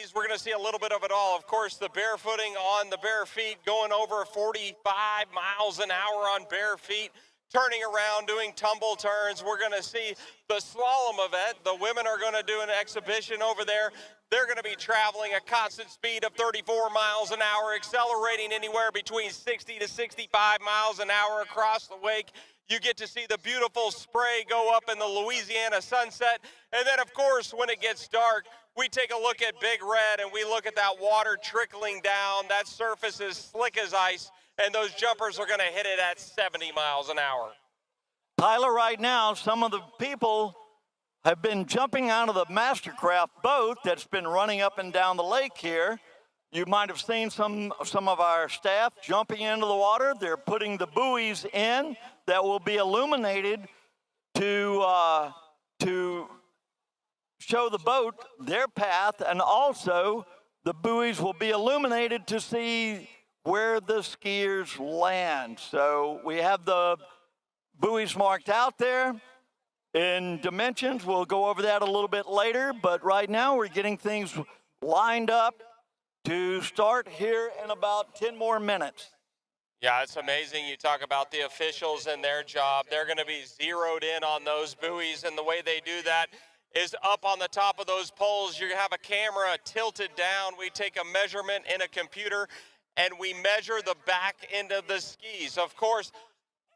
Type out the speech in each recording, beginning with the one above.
skis. We're going to see a little bit of it all. Of course, the barefooting on the bare feet, going over 45 miles an hour on bare feet, turning around, doing tumble turns. We're going to see the slalom event. The women are going to do an exhibition over there. They're going to be traveling a constant speed of 34 miles an hour, accelerating anywhere between 60 to 65 miles an hour across the wake. You get to see the beautiful spray go up in the Louisiana sunset. And then, of course, when it gets dark, we take a look at Big Red and we look at that water trickling down. That surface is slick as ice, and those jumpers are going to hit it at 70 miles an hour. Tyler, right now, some of the people have been jumping out of the Mastercraft boat that's been running up and down the lake here. You might have seen some of our staff jumping into the water. They're putting the buoys in that will be illuminated to show the boat their path, and also the buoys will be illuminated to see where the skiers land. So we have the buoys marked out there in dimensions. We'll go over that a little bit later, but right now we're getting things lined up to start here in about 10 more minutes. Yeah, it's amazing. You talk about the officials and their job. They're going to be zeroed in on those buoys, and the way they do that is up on the top of those poles. You have a camera tilted down. We take a measurement in a computer, and we measure the back end of the skis. Of course,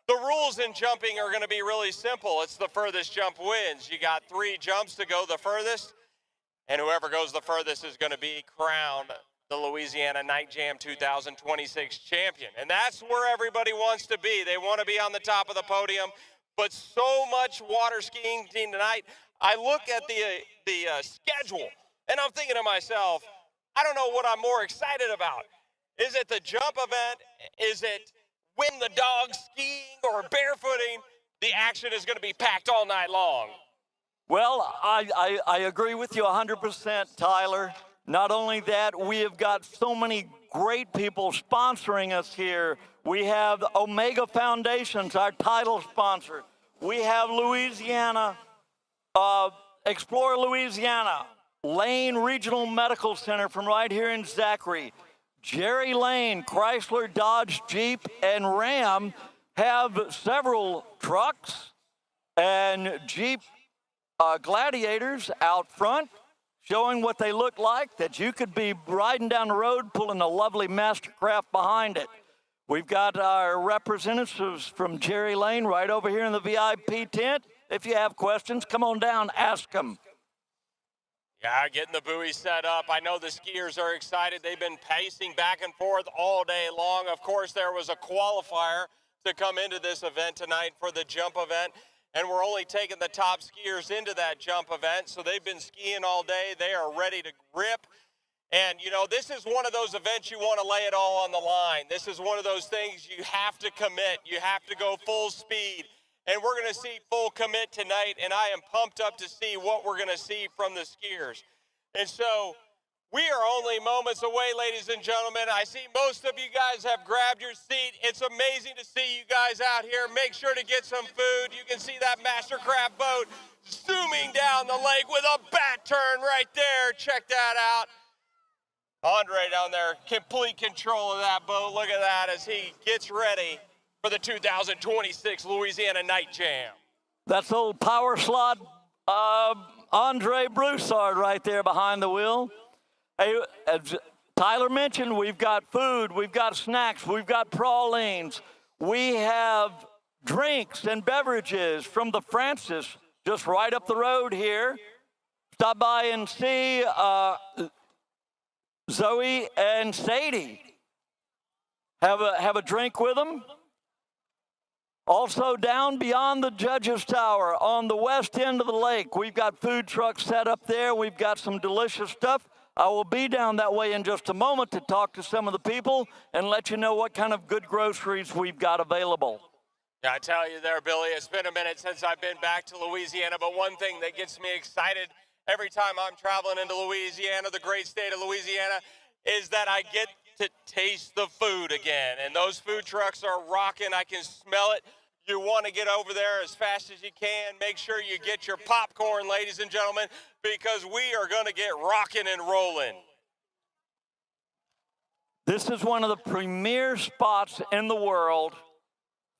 the rules in jumping are going to be really simple. It's the furthest jump wins. You got 3 jumps to go the furthest, and whoever goes the furthest is going to be crowned the Louisiana Night Jam 2026 champion. And that's where everybody wants to be. They want to be on the top of the podium, but so much water skiing tonight. I look at the schedule, and I'm thinking to myself, I don't know what I'm more excited about. Is it the jump event? Is it win the dog skiing or barefooting? The action is going to be packed all night long. Well, I agree with you 100%, Tyler. Not only that, we have got so many great people sponsoring us here. We have Omega Foundations, our title sponsor. We have Louisiana, Explore Louisiana, Lane Regional Medical Center from right here in Zachary. Jerry Lane, Chrysler, Dodge, Jeep, and Ram have several trucks and Jeep Gladiators out front, showing what they look like, that you could be riding down the road pulling a lovely Mastercraft behind it. We've got our representatives from Jerry Lane right over here in the VIP tent. If you have questions, come on down, ask them. Yeah, getting the buoy set up. I know the skiers are excited. They've been pacing back and forth all day long. Of course, there was a qualifier to come into this event tonight for the jump event, and we're only taking the top skiers into that jump event. So they've been skiing all day. They are ready to rip. And, you know, this is one of those events you want to lay it all on the line. This is one of those things you have to commit. You have to go full speed. And we're going to see full commit tonight, and I am pumped up to see what we're going to see from the skiers. And so we are only moments away, ladies and gentlemen. I see most of you guys have grabbed your seat. It's amazing to see you guys out here. Make sure to get some food. You can see that Mastercraft boat zooming down the lake with a bat turn right there. Check that out. Andre down there, complete control of that boat. Look at that as he gets ready for the 2026 Louisiana Night Jam. That's old power slot Andre Broussard right there behind the wheel. Hey, as Tyler mentioned, we've got food, we've got snacks, we've got pralines. We have drinks and beverages from the Francis, just right up the road here. Stop by and see Zoe and Sadie. Have a drink with them. Also down beyond the Judges Tower on the west end of the lake, we've got food trucks set up there. We've got some delicious stuff. I will be down that way in just a moment to talk to some of the people and let you know what kind of good groceries we've got available. Yeah, I tell you there, Billy, it's been a minute since I've been back to Louisiana, but one thing that gets me excited every time I'm traveling into Louisiana, the great state of Louisiana, is that I get to taste the food again. And those food trucks are rocking. I can smell it. You want to get over there as fast as you can. Make sure you get your popcorn, ladies and gentlemen, because we are going to get rocking and rolling. This is one of the premier spots in the world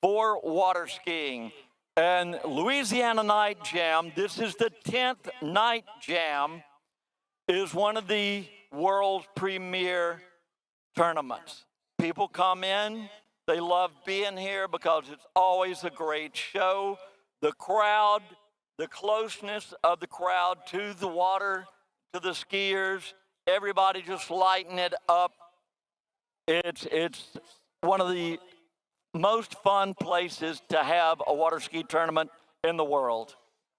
for water skiing. And Louisiana Night Jam, this is the 10th Night Jam, is one of the world's premier tournaments. People come in, they love being here because it's always a great show. The crowd, the closeness of the crowd to the water, to the skiers, everybody just lighting it up. It's one of the most fun places to have a water ski tournament in the world.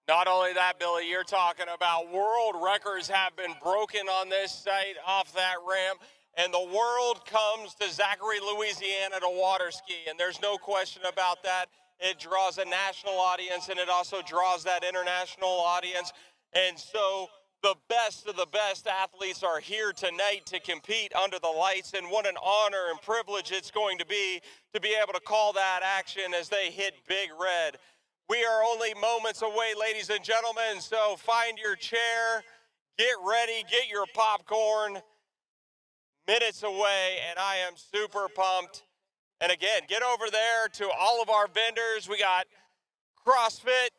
Not only that, Billy, you're talking about world records have been broken on this site off that ramp, and the world comes to Zachary, Louisiana to water ski, and there's no question about that. It draws a national audience, and it also draws that international audience, and so the best of the best athletes are here tonight to compete under the lights, and what an honor and privilege it's going to be able to call that action as they hit Big Red. We are only moments away, ladies and gentlemen, so find your chair, get ready, get your popcorn. Minutes away, and I am super pumped. And again, get over there to all of our vendors. We got CrossFit,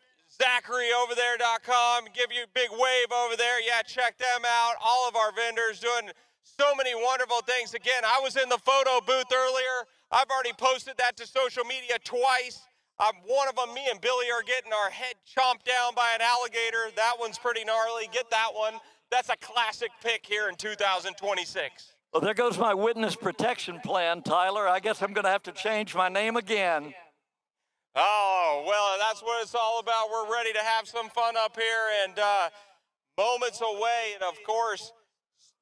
ZacharyOverThere.com. Give you a big wave over there. Yeah, check them out. All of our vendors doing so many wonderful things. Again, I was in the photo booth earlier. I've already posted that to social media twice. One of them, me and Billy are getting our head chomped down by an alligator. That one's pretty gnarly. Get that one. That's a classic pick here in 2026. Well, there goes my witness protection plan, Tyler. I guess I'm going to have to change my name again. Oh, well, that's what it's all about. We're ready to have some fun up here, and moments away. And, of course,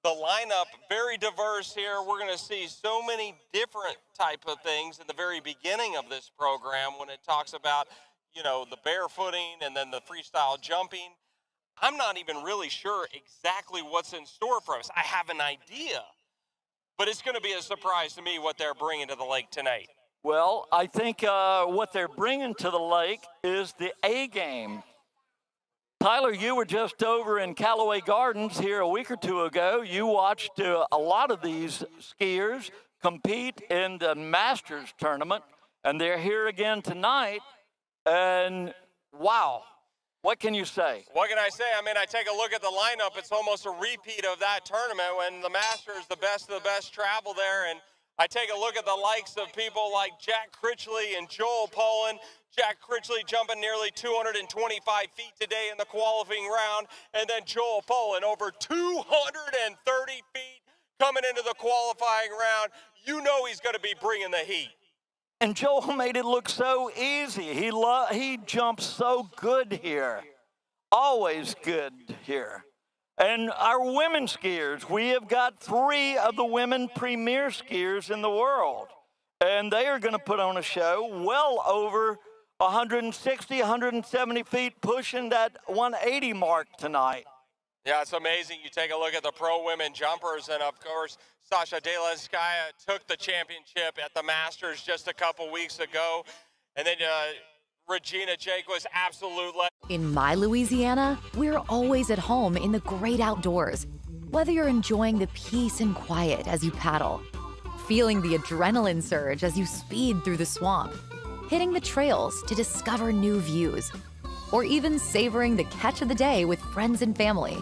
the lineup, very diverse here. We're going to see so many different type of things in the very beginning of this program when it talks about, you know, the barefooting and then the freestyle jumping. I'm not even really sure exactly what's in store for us. I have an idea, but it's going to be a surprise to me what they're bringing to the lake tonight. Well, I think what they're bringing to the lake is the A game. Tyler, you were just over in Callaway Gardens here a week or two ago. You watched a lot of these skiers compete in the Masters tournament, and they're here again tonight. And wow, what can you say? What can I say? I mean, I take a look at the lineup. It's almost a repeat of that tournament when the Masters, the best of the best, travel there. And I take a look at the likes of people like Jack Critchley and Joel Poland. Jack Critchley jumping nearly 225 feet today in the qualifying round. And then Joel Poland over 230 feet coming into the qualifying round. You know he's going to be bringing the heat. And Joel made it look so easy. He jumps so good here. Always good here. And our women skiers, we have got 3 of the women premier skiers in the world. And they are going to put on a show well over 160, 170 feet, pushing that 180 mark tonight. Yeah, it's amazing. You take a look at the pro women jumpers, and of course, Sasha Delenskaya took the championship at the Masters just a couple weeks ago. And then Regina Jake was absolutely. In my Louisiana, we're always at home in the great outdoors. Whether you're enjoying the peace and quiet as you paddle, feeling the adrenaline surge as you speed through the swamp, hitting the trails to discover new views, or even savoring the catch of the day with friends and family.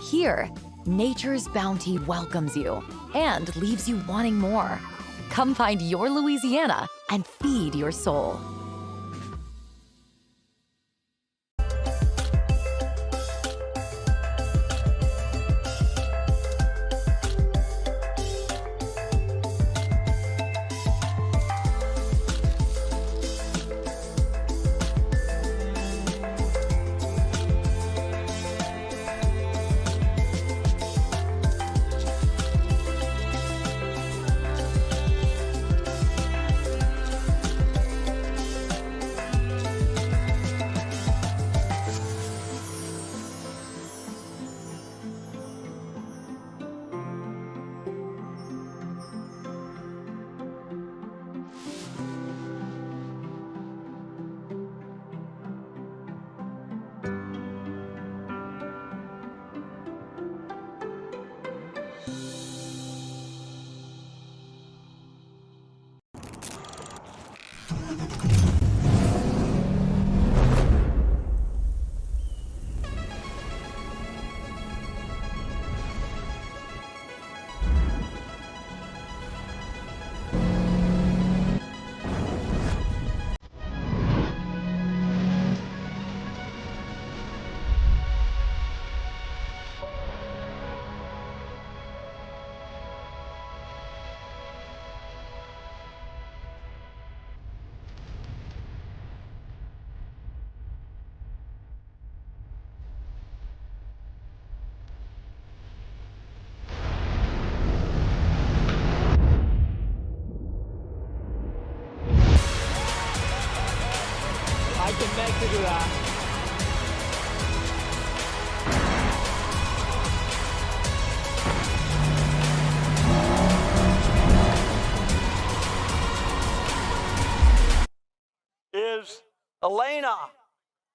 Here, nature's bounty welcomes you and leaves you wanting more. Come find your Louisiana and feed your soul. Elena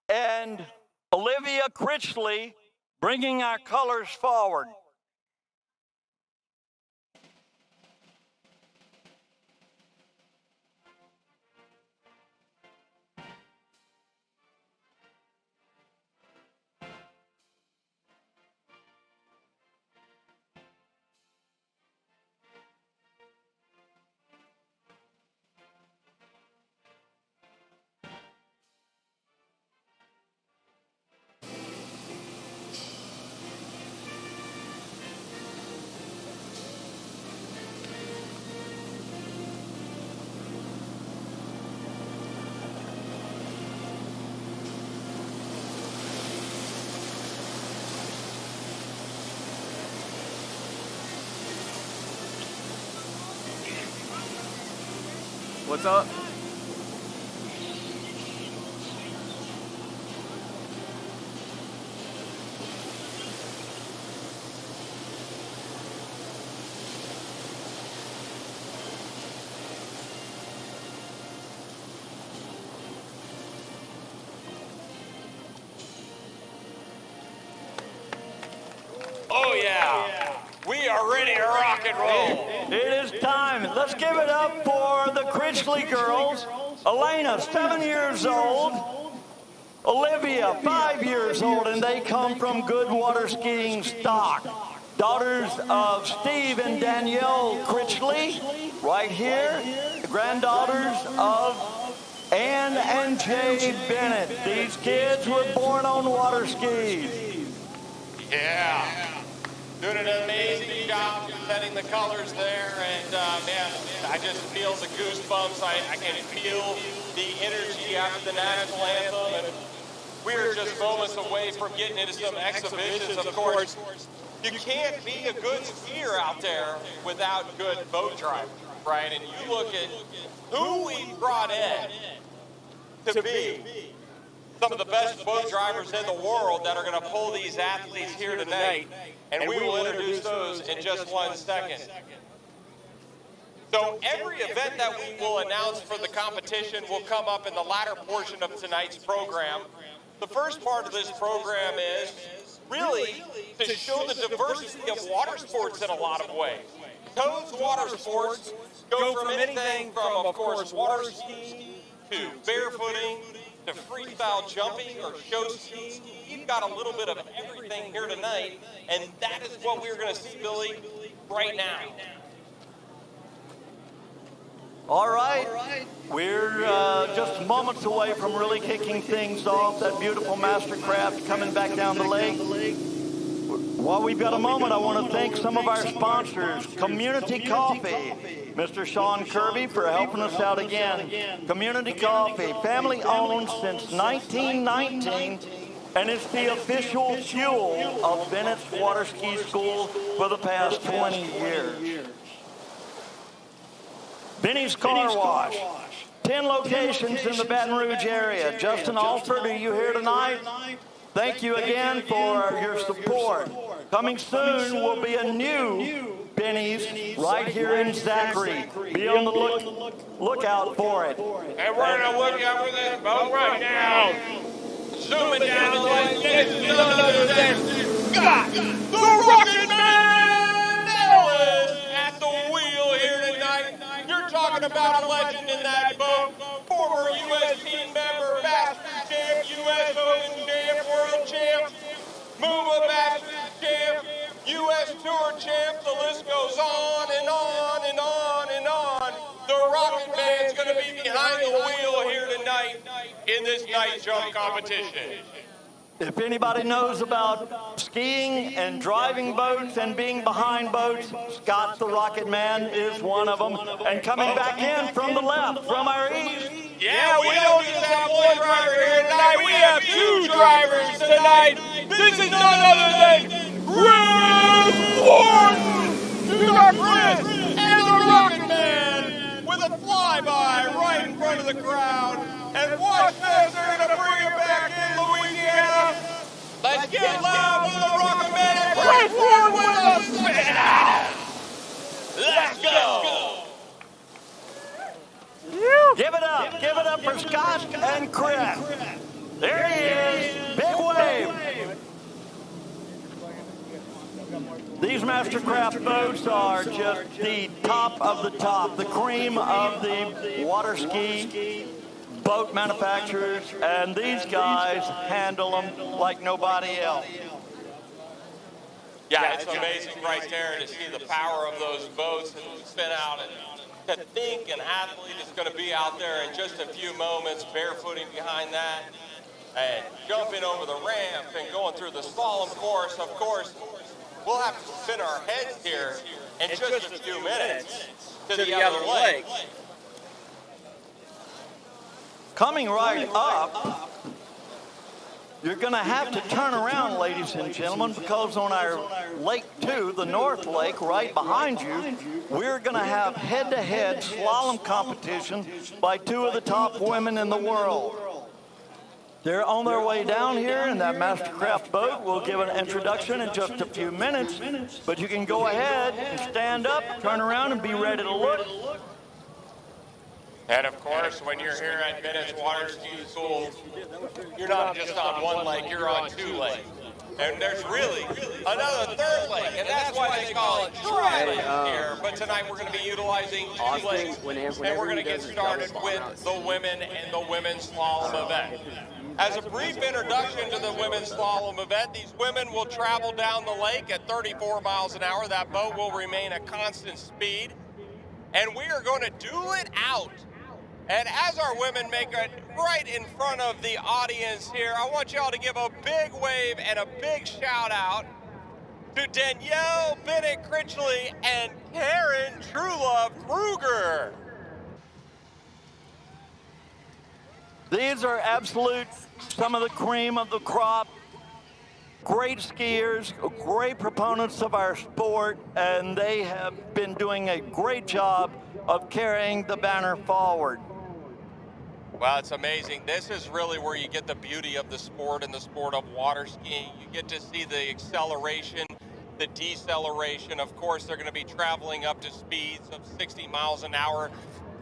and Olivia Critchley bringing our colors forward. What's up? Oh, yeah. We are ready to rock and roll. It is time. Let's give it up for the Critchley girls. Elena, 7 years old. Olivia, 5 years old, and they come from good water skiing stock. Daughters of Steve and Danielle Critchley, right here. The granddaughters of Ann and Jay Bennett. These kids were born on water skis. Yeah. Doing an amazing job setting the colors there, and man, I just feel the goosebumps. I can feel the energy after the national anthem, and we're just moments away from getting into some exhibitions. Of course, you can't be a good skier out there without good boat driving, right? And you look at who we brought in to be some of the best boat drivers in the world that are going to pull these athletes here tonight, and we will introduce those in just 1 second. So every event that we will announce for the competition will come up in the latter portion of tonight's program. The first part of this program is really to show the diversity of water sports in a lot of ways. Those water sports go from anything from, of course, water skiing to barefooting, to freestyle jumping or show skiing. We've got a little bit of everything here tonight, and that is what we're going to see, Billy, right now. All right. We're just moments away from really kicking things off. That beautiful Mastercraft coming back down the lake. While we've got a moment, I want to thank some of our sponsors. Community Coffee. Mr. Sean Kirby for helping us out again. Community Coffee, family owned since 1919, and it's the official fuel of Bennett's Water Ski School for the past 20 years. Benny's Car Wash, 10 locations in the Baton Rouge area. Justin Alford, are you here tonight? Thank you again for your support. Coming soon will be a new Benny's right here in Zachary. Be on the lookout for it. And we're going to look out for this boat right now. Zooming down the lane. This is none other than Scott, the Rocket Man! Ellis at the wheel here tonight. You're talking about a legend in that boat. Former U.S. team member, Masters champ, U.S. Open champ, world champ, Mova Masters champ, U.S. Tour champ. The list goes on and on and on and on. The Rocket Man's going to be behind the wheel here tonight in this night jump competition. If anybody knows about skiing and driving boats and being behind boats, Scott the Rocket Man is one of them. And coming back in from the left, from our east. Yeah, we don't just have one driver here tonight. We have two drivers tonight. This is none other than Chris Thornton. You got Chris and the Rocket Man with a flyby right in front of the crowd. And watch this, they're going to bring it back in Louisiana. Let's get loud for the Rocket Man and Chris Thornton with us. Let's go. Give it up for Scott and Chris. Mastercraft boats are just the top of the top, the cream of the water ski boat manufacturers, and these guys handle them like nobody else. Yeah, it's amazing right there to see the power of those boats and spin out, and to think an athlete is going to be out there in just a few moments barefooting behind that and jumping over the ramp and going through the slalom course. Of course, we'll have to spin our heads here in just a few minutes to the other lake. Coming right up, you're going to have to turn around, ladies and gentlemen, because on our Lake 2, the North Lake, right behind you, we're going to have head-to-head slalom competition by two of the top women in the world. They're on their way down here in that Mastercraft boat. We'll give an introduction in just a few minutes, but you can go ahead and stand up, turn around, and be ready to look. And of course, when you're here at Bennett's Water Ski School, you're not just on one lake, you're on two lakes. And there's really another third lake, and that's why they call it tri-lake here. But tonight we're going to be utilizing two lakes, and we're going to get started with the women and the women's slalom event. As a brief introduction to the women's slalom event, these women will travel down the lake at 34 miles an hour. That boat will remain at constant speed, and we are going to duel it out. And as our women make it right in front of the audience here, I want y'all to give a big wave and a big shout out to Danielle Bennett Critchley and Karen Truelove Kruger. These are absolute, some of the cream of the crop. Great skiers, great proponents of our sport, and they have been doing a great job of carrying the banner forward. Well, it's amazing. This is really where you get the beauty of the sport and the sport of water skiing. You get to see the acceleration, the deceleration. Of course, they're going to be traveling up to speeds of 60 miles an hour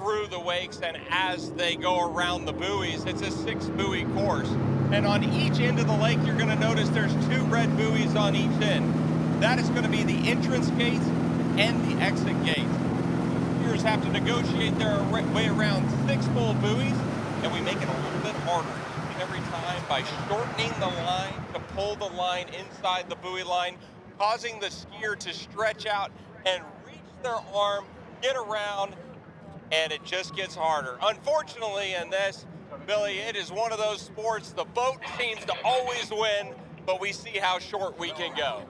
through the wakes, and as they go around the buoys, it's a 6-buoy course. And on each end of the lake, you're going to notice there's 2 red buoys on each end. That is going to be the entrance gates and the exit gates. Skiers have to negotiate their way around 6 full buoys, and we make it a little bit harder every time by shortening the line to pull the line inside the buoy line, causing the skier to stretch out and reach their arm, get around, and it just gets harder. Unfortunately, in this, Billy, it is one of those sports, the boat seems to always win, but we see how short we can go.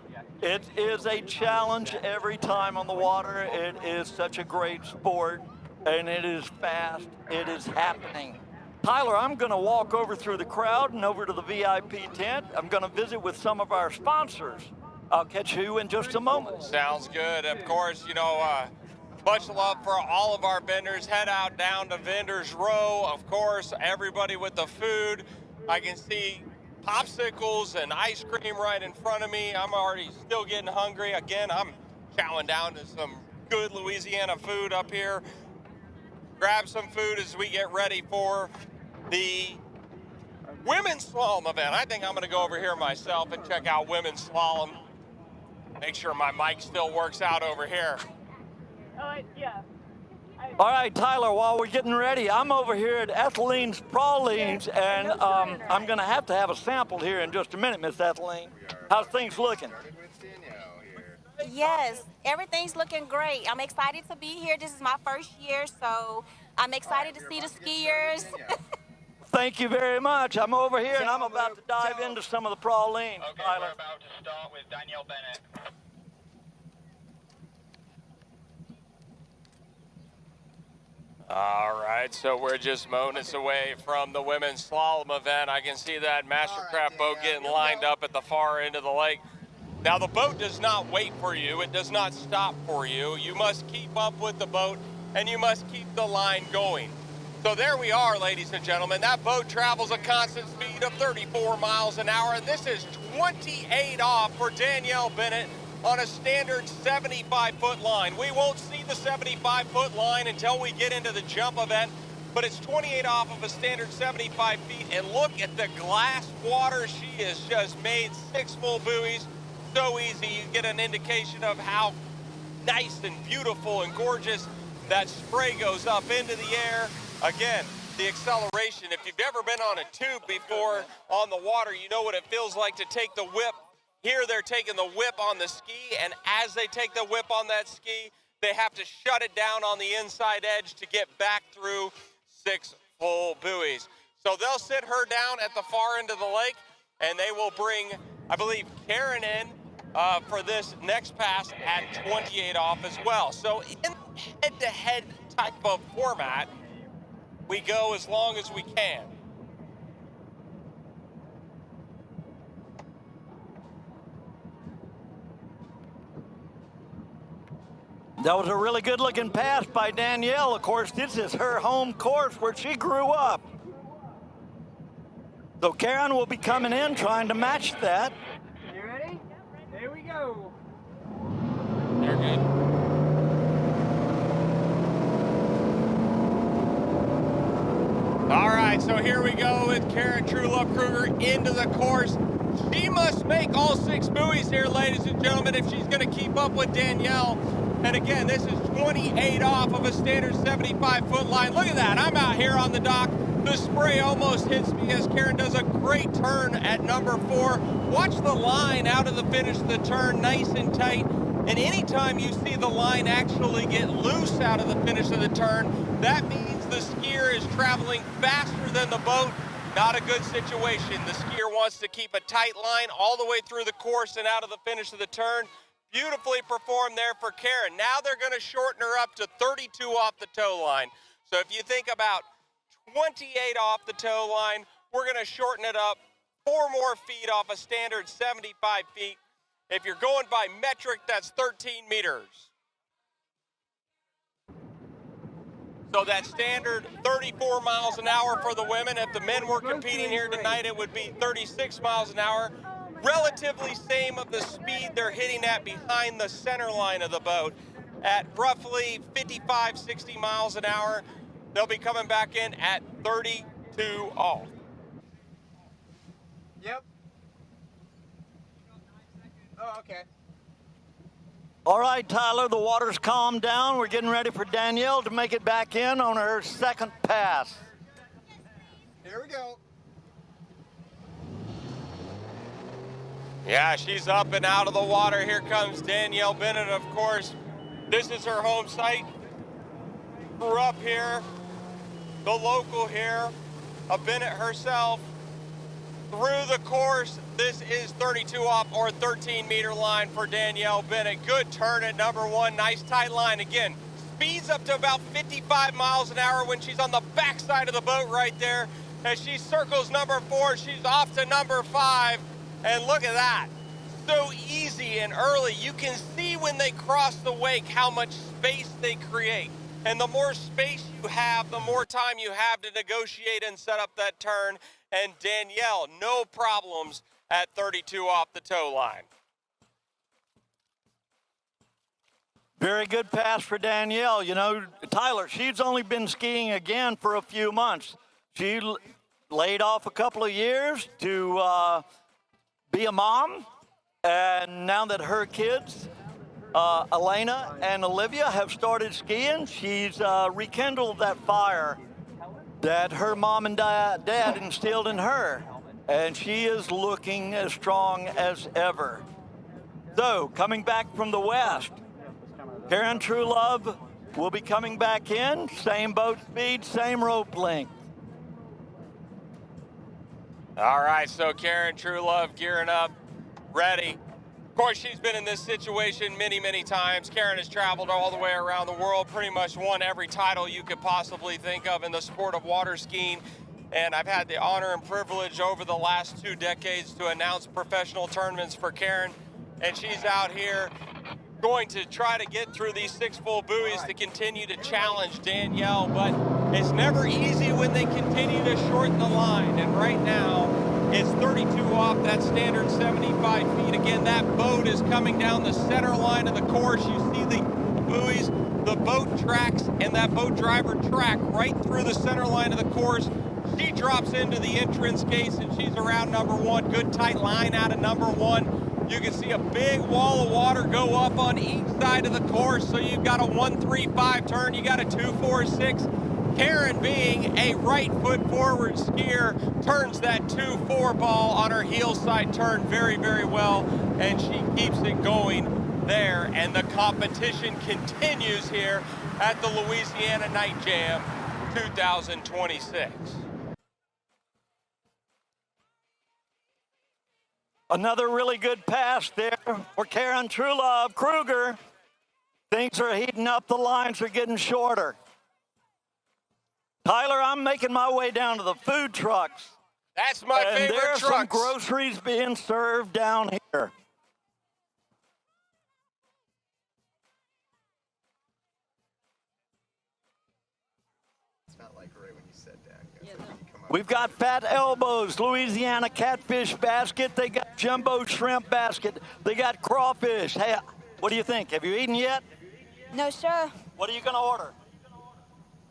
It is a challenge every time on the water. It is such a great sport, and it is fast. It is happening. Tyler, I'm going to walk over through the crowd and over to the VIP tent. I'm going to visit with some of our sponsors. I'll catch you in just a moment. Sounds good. Of course, you know, much love for all of our vendors. Head out down to Vendors Row. Of course, everybody with the food. I can see popsicles and ice cream right in front of me. I'm already still getting hungry. Again, I'm chowing down to some good Louisiana food up here. Grab some food as we get ready for the women's slalom event. I think I'm going to go over here myself and check out women's slalom. Make sure my mic still works out over here. Yeah. All right, Tyler, while we're getting ready, I'm over here at Ethylene's Pralines, and I'm going to have a sample here in just a minute, Miss Ethelene. How's things looking? Yes, everything's looking great. I'm excited to be here. This is my first year, so I'm excited to see the skiers. Thank you very much. I'm over here, and I'm about to dive into some of the pralines. Okay, Tyler. we're about to start with Danielle Bennett. All right, so we're just moments away from the women's slalom event. I can see that Mastercraft boat getting lined up at the far end of the lake. Now, the boat does not wait for you. It does not stop for you. You must keep up with the boat, and you must keep the line going. So there we are, ladies and gentlemen. That boat travels a constant speed of 34 miles an hour, and this is 28 off for Danielle Bennett on a standard 75-foot line. We won't see the 75-foot line until we get into the jump event, but it's 28 off of a standard 75 feet, and look at the glass water. She has just made 6 full buoys, so easy. You get an indication of how nice and beautiful and gorgeous that spray goes up into the air. Again, the acceleration. If you've ever been on a tube before on the water, you know what it feels like to take the whip. Here they're taking the whip on the ski, and as they take the whip on that ski, they have to shut it down on the inside edge to get back through 6 full buoys. So they'll sit her down at the far end of the lake, and they will bring, I believe, Karen in for this next pass at 28 off as well. So in head-to-head type of format, we go as long as we can. That was a really good-looking pass by Danielle. Of course, this is her home course where she grew up. So Karen will be coming in trying to match that. You ready? Here we go. You're good. All right, so here we go with Karen Trulove Kruger into the course. She must make all 6 buoys here, ladies and gentlemen, if she's going to keep up with Danielle. And again, this is 28 off of a standard 75-foot line. Look at that. I'm out here on the dock. The spray almost hits me as Karen does a great turn at number 4. Watch the line out of the finish of the turn, nice and tight. And anytime you see the line actually get loose out of the finish of the turn, that means the skier is traveling faster than the boat. Not a good situation. The skier wants to keep a tight line all the way through the course and out of the finish of the turn. Beautifully performed there for Karen. Now they're going to shorten her up to 32 off the tow line. So if you think about 28 off the tow line, we're going to shorten it up 4 more feet off a standard 75 feet. If you're going by metric, that's 13 meters. So that standard 34 miles an hour for the women. If the men were competing here tonight, it would be 36 miles an hour. Relatively same of the speed they're hitting at behind the center line of the boat at roughly 55, 60 miles an hour. They'll be coming back in at 32 off. Yep. Oh, okay. All right, Tyler, the water's calmed down. We're getting ready for Danielle to make it back in on her second pass. Here we go. Yeah, she's up and out of the water. Here comes Danielle Bennett, of course. This is her home site. Grew up here, the local here, a Bennett herself. Through the course, this is 32 off or 13-meter line for Danielle Bennett. Good turn at number 1, nice tight line. Again, speeds up to about 55 miles an hour when she's on the backside of the boat right there. As she circles number 4, she's off to number 5. And look at that, so easy and early. You can see when they cross the wake how much space they create. And the more space you have, the more time you have to negotiate and set up that turn. And Danielle, no problems at 32 off the tow line. Very good pass for Danielle. You know, Tyler, she's only been skiing again for a few months. She laid off a couple of years to be a mom, and now that her kids, Elena and Olivia, have started skiing, she's rekindled that fire that her mom and dad instilled in her, and she is looking as strong as ever. So, coming back from the west, Karen Trulove will be coming back in, same boat speed, same rope length. All right, so Karen Trulove gearing up, ready. Of course, she's been in this situation many, many times. Karen has traveled all the way around the world, pretty much won every title you could possibly think of in the sport of water skiing. And I've had the honor and privilege over the last 2 decades to announce professional tournaments for Karen. And she's out here going to try to get through these 6 full buoys to continue to challenge Danielle. But it's never easy when they continue to shorten the line. And right now, it's 32 off that standard 75 feet. Again, that boat is coming down the center line of the course. You see the buoys, the boat tracks, and that boat driver track right through the center line of the course. She drops into the entrance gates, and she's around number 1. Good tight line out of number 1. You can see a big wall of water go up on each side of the course. So you've got a 1-3-5 turn, you got a 2-4-6. Karen, being a right foot forward skier, turns that 2-4 ball on her heel side turn very, very well, and she keeps it going there. And the competition continues here at the Louisiana Night Jam 2026. Another really good pass there for Karen Trulove. Kruger, things are heating up, the lines are getting shorter. Tyler, I'm making my way down to the food trucks. That's my favorite And there's some trucks. groceries being served down here. We've got Fat Elbows, Louisiana Catfish Basket. They got Jumbo Shrimp Basket. They got crawfish. Hey, what do you think? Have you eaten yet? No, sir. What are you going to order?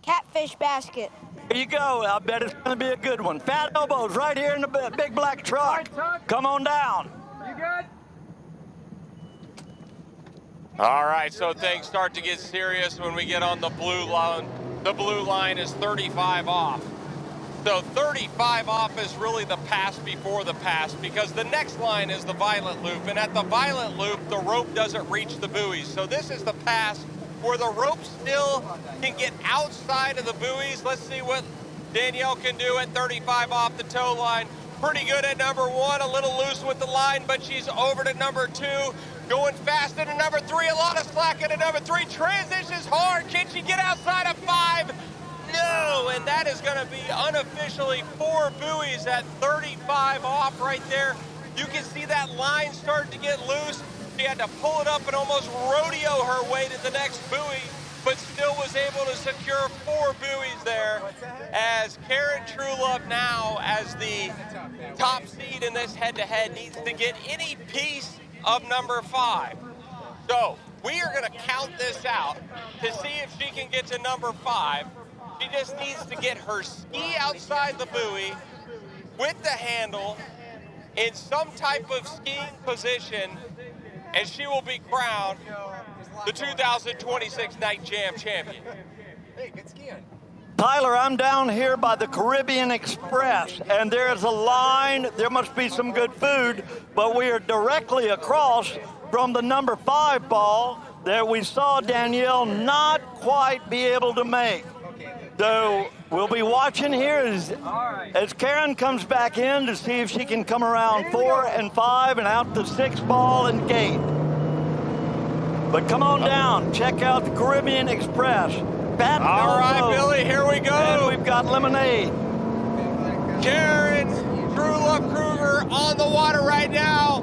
Catfish basket. Here you go. I bet it's going to be a good one. Fat Elbows right here in the big black truck. Come on down. You good? All right, so things start to get serious when we get on the blue line. The blue line is 35 off. So 35 off is really the pass before the pass, because the next line is the violet loop. And at the violet loop, the rope doesn't reach the buoys. So this is the pass where the rope still can get outside of the buoys. Let's see what Danielle can do at 35 off the tow line. Pretty good at number 1, a little loose with the line, but she's over to number 2. Going fast into number 3, a lot of slack into number 3. Transitions hard. Can she get outside of 5? No, and that is going to be unofficially 4 buoys at 35 off right there. You can see that line start to get loose. She had to pull it up and almost rodeo her way to the next buoy, but still was able to secure 4 buoys there, as Karen Trulove now, as the top seed in this head-to-head, needs to get any piece of number 5. So we are going to count this out to see if she can get to number 5. She just needs to get her ski outside the buoy with the handle in some type of skiing position, and she will be crowned the 2026 Night Jam champion. Hey, good skiing. Tyler, I'm down here by the Caribbean Express, and there's a line. There must be some good food, but we are directly across from the number 5 ball that we saw Danielle not quite be able to make. So we'll be watching here as Karen comes back in to see if she can come around 4 and 5 and out the 6 ball and gate. But come on down, check out the Caribbean Express. All right, Billy, here we go. And we've got lemonade. Karen Trulove Kruger on the water right now.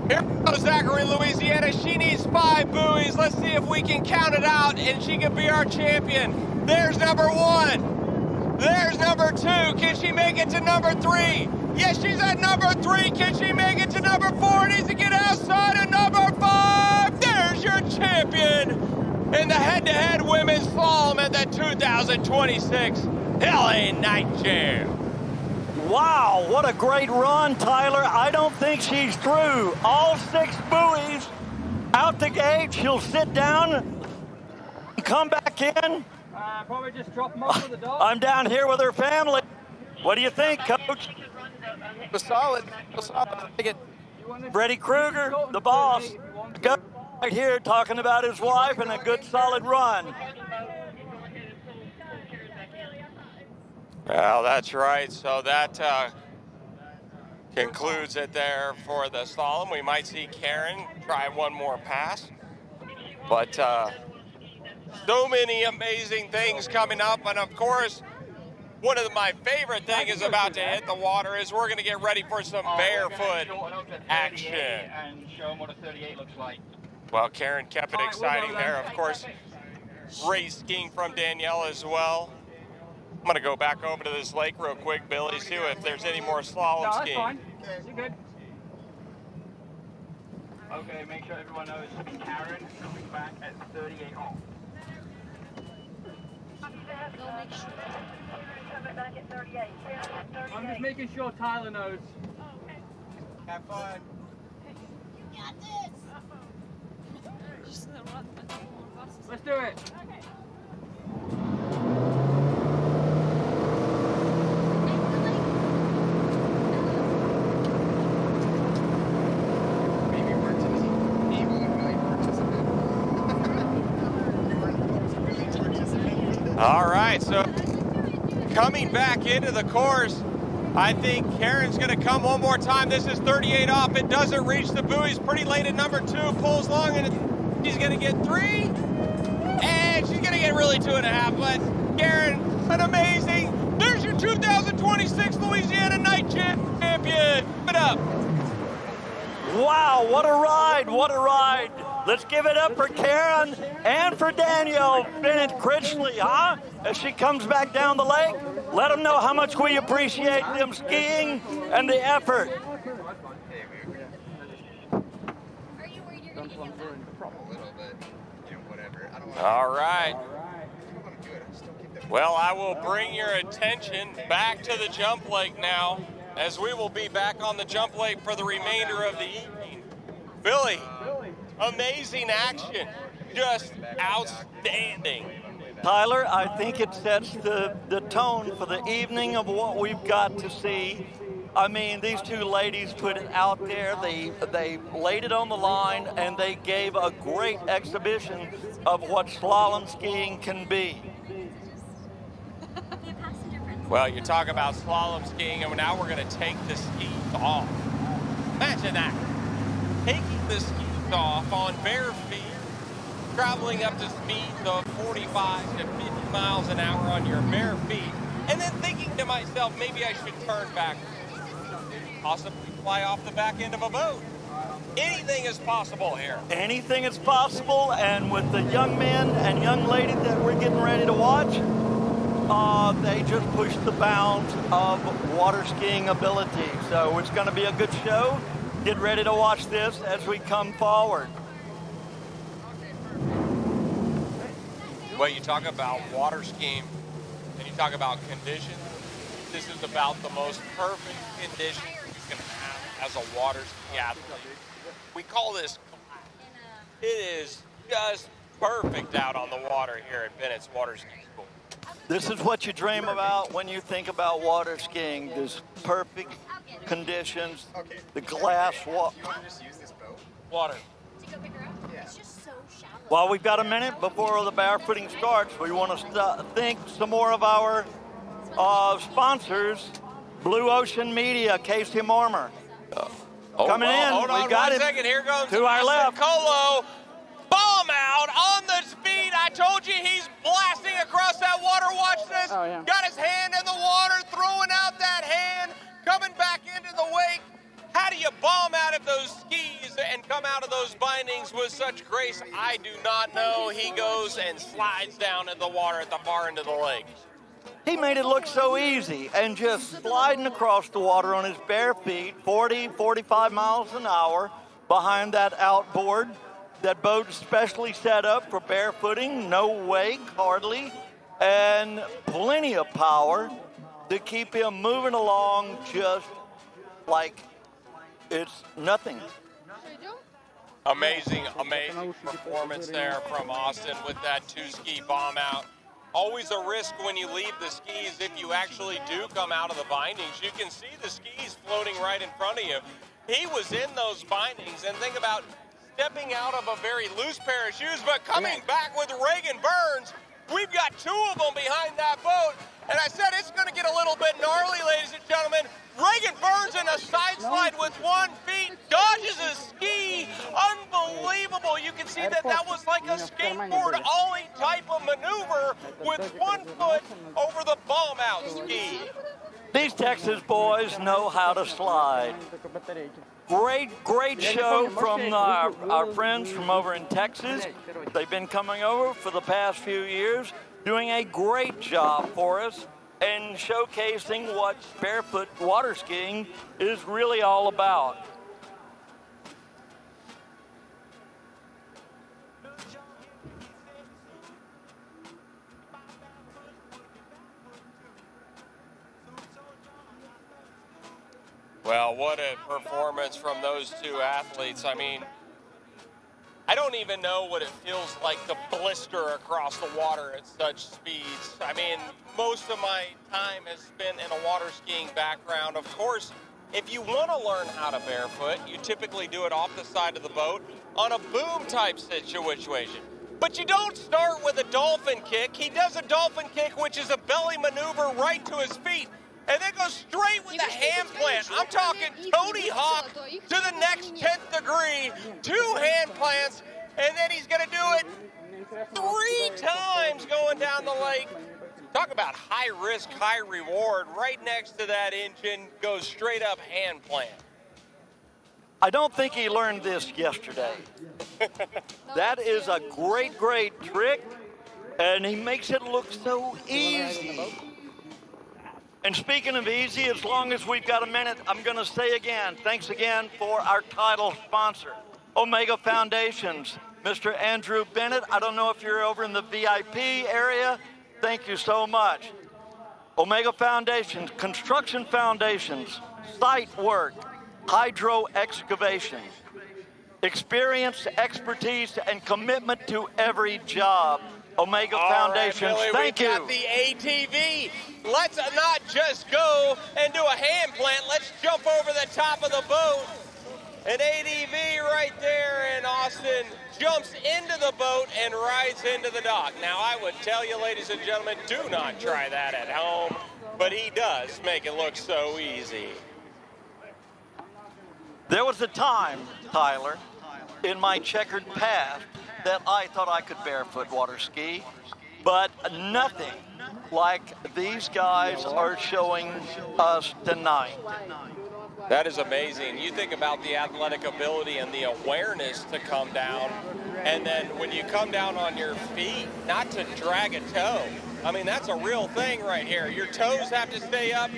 Here goes Zachary, Louisiana. She needs 5 buoys. Let's see if we can count it out and she can be our champion. There's number 1. There's number 2. Can she make it to number 3? Yes, she's at number 3. Can she make it to number 4? Needs to get outside of number 5. There's your champion in the head-to-head women's slalom at the 2026 LA Night Jam. Wow, what a great run, Tyler. I don't think she's through. All 6 buoys out the gate. She'll sit down and come back in. Probably just drop them off for the dog. I'm down here with her family. What do you think, Coach? It was solid. Take it. Freddie Kruger, the boss, right here talking about his wife and a good solid run. Well, that's right. So that concludes it there for the slalom. We might see Karen try one more pass. But so many amazing things coming up. And, of course, one of my favorite things is about to hit the water is we're going to get ready for some barefoot action. And show them what a 38 looks like. Well, Karen kept it exciting there. Of course, race skiing from Danielle as well. I'm going to go back over to this lake real quick, Billy, see if there's any more slalom That's skiing. fine. You're good. Okay, make sure everyone knows Karen coming back at 38 off. I'm just making sure Tyler knows. Have fun. Let's do it. All right, so coming back into the course, I think Karen's going to come one more time. This is 38 off. It doesn't reach the buoys. Pretty late at number 2. Pulls long, and she's going to get 3. And she's going to get really 2.5. But Karen, an amazing. There's your 2026 Louisiana Night Champion. Give it up. Wow, what a ride, what a ride. Let's give it up for Karen and for Danielle Bennett Critchley, huh? As she comes back down the lake, let them know how much we appreciate them skiing and the effort. All right. Well, I will bring your attention back to the jump lake now, as we will be back on the jump lake for the remainder of the evening. Billy, amazing action, just outstanding. Tyler, I think it sets the tone for the evening of what we've got to see. I mean, these two ladies put it out there. They laid it on the line, and they gave a great exhibition of what slalom skiing can be. Well, you talk about slalom skiing, and now we're going to take the skis off. Imagine that. Taking the skis off on bare feet, traveling up to speeds of 45 to 50 miles an hour on your bare feet, and then thinking to myself, maybe I should turn back, possibly fly off the back end of a boat. Anything is possible here. Anything is possible, and with the young men and young lady that we're getting ready to watch, they just pushed the bounds of water skiing ability. So it's going to be a good show. Get ready to watch this as we come forward. Well, you talk about water skiing, and you talk about conditions. This is about the most perfect conditions you can have as a water ski athlete. We call this class. It is just perfect out on the water here at Bennett's Water Ski School. This is what you dream about when you think about water skiing. This perfect conditions, the glass Water. While we've got a minute before the barefooting starts, we want to thank some more of our sponsors. Blue Ocean Media, Casey Marmer. Coming in, hold on we got one it second. Here goes to our left. Colo. Bomb out on the speed. I told you he's blasting across that water. Watch this. Oh, yeah. Got his hand in the water, throwing out that hand, coming back into the wake. How do you bomb out of those skis and come out of those bindings with such grace? I do not know. He goes and slides down in the water at the far end of the lake. He made it look so easy, and just sliding across the water on his bare feet, 40, 45 miles an hour behind that outboard. That boat is specially set up for barefooting, no wake hardly, and plenty of power to keep him moving along just like it's nothing. Amazing performance there from Austin with that 2-ski bomb out. Always a risk when you leave the skis if you actually do come out of the bindings. You can see the skis floating right in front of you. He was in those bindings, and think about stepping out of a very loose pair of shoes, but coming back with Reagan Burns. We've got 2 of them behind that boat, and I said it's going to get a little bit gnarly, ladies and gentlemen. Reagan Burns in a side slide with 1 foot, dodges a ski. Unbelievable. You can see that was like a skateboard ollie type of maneuver with 1 foot over the bomb out ski. These Texas boys know how to slide. Great show from our friends from over in Texas. They've been coming over for the past few years, doing a great job for us and showcasing what barefoot water skiing is really all about. Well, what a performance from those two athletes. I mean, I don't even know what it feels like to blister across the water at such speeds. I mean, most of my time has been in a water skiing background. Of course, if you want to learn how to barefoot, you typically do it off the side of the boat on a boom type situation. But you don't start with a dolphin kick. He does a dolphin kick, which is a belly maneuver right to his feet, and then goes straight with a hand plant. I'm talking Tony Hawk to the next 10th degree, 2 hand plants, and then he's going to do it 3 times going down the lake. Talk about high risk, high reward. Right next to that engine goes straight up hand plant. I don't think he learned this yesterday. That is a great, great trick, and he makes it look so easy. And speaking of easy, as long as we've got a minute, I'm going to say again, thanks again for our title sponsor, Omega Foundations. Mr. Andrew Bennett, I don't know if you're over in the VIP area. Thank you so much. Omega Foundations, construction foundations, site work, hydro excavation, experience, expertise, and commitment to every job. Omega Foundations, All right, Billy, thank you. We've got the ATV. Let's not just go and do a hand plant. Let's jump over the top of the boat. An ATV right there, and Austin jumps into the boat and rides into the dock. Now, I would tell you, ladies and gentlemen, do not try that at home, but he does make it look so easy. There was a time, Tyler, in my checkered past that I thought I could barefoot water ski, but nothing like these guys are showing us tonight. That is amazing. You think about the athletic ability and the awareness to come down, and then when you come down on your feet, not to drag a toe. I mean, that's a real thing right here. Your toes have to stay up.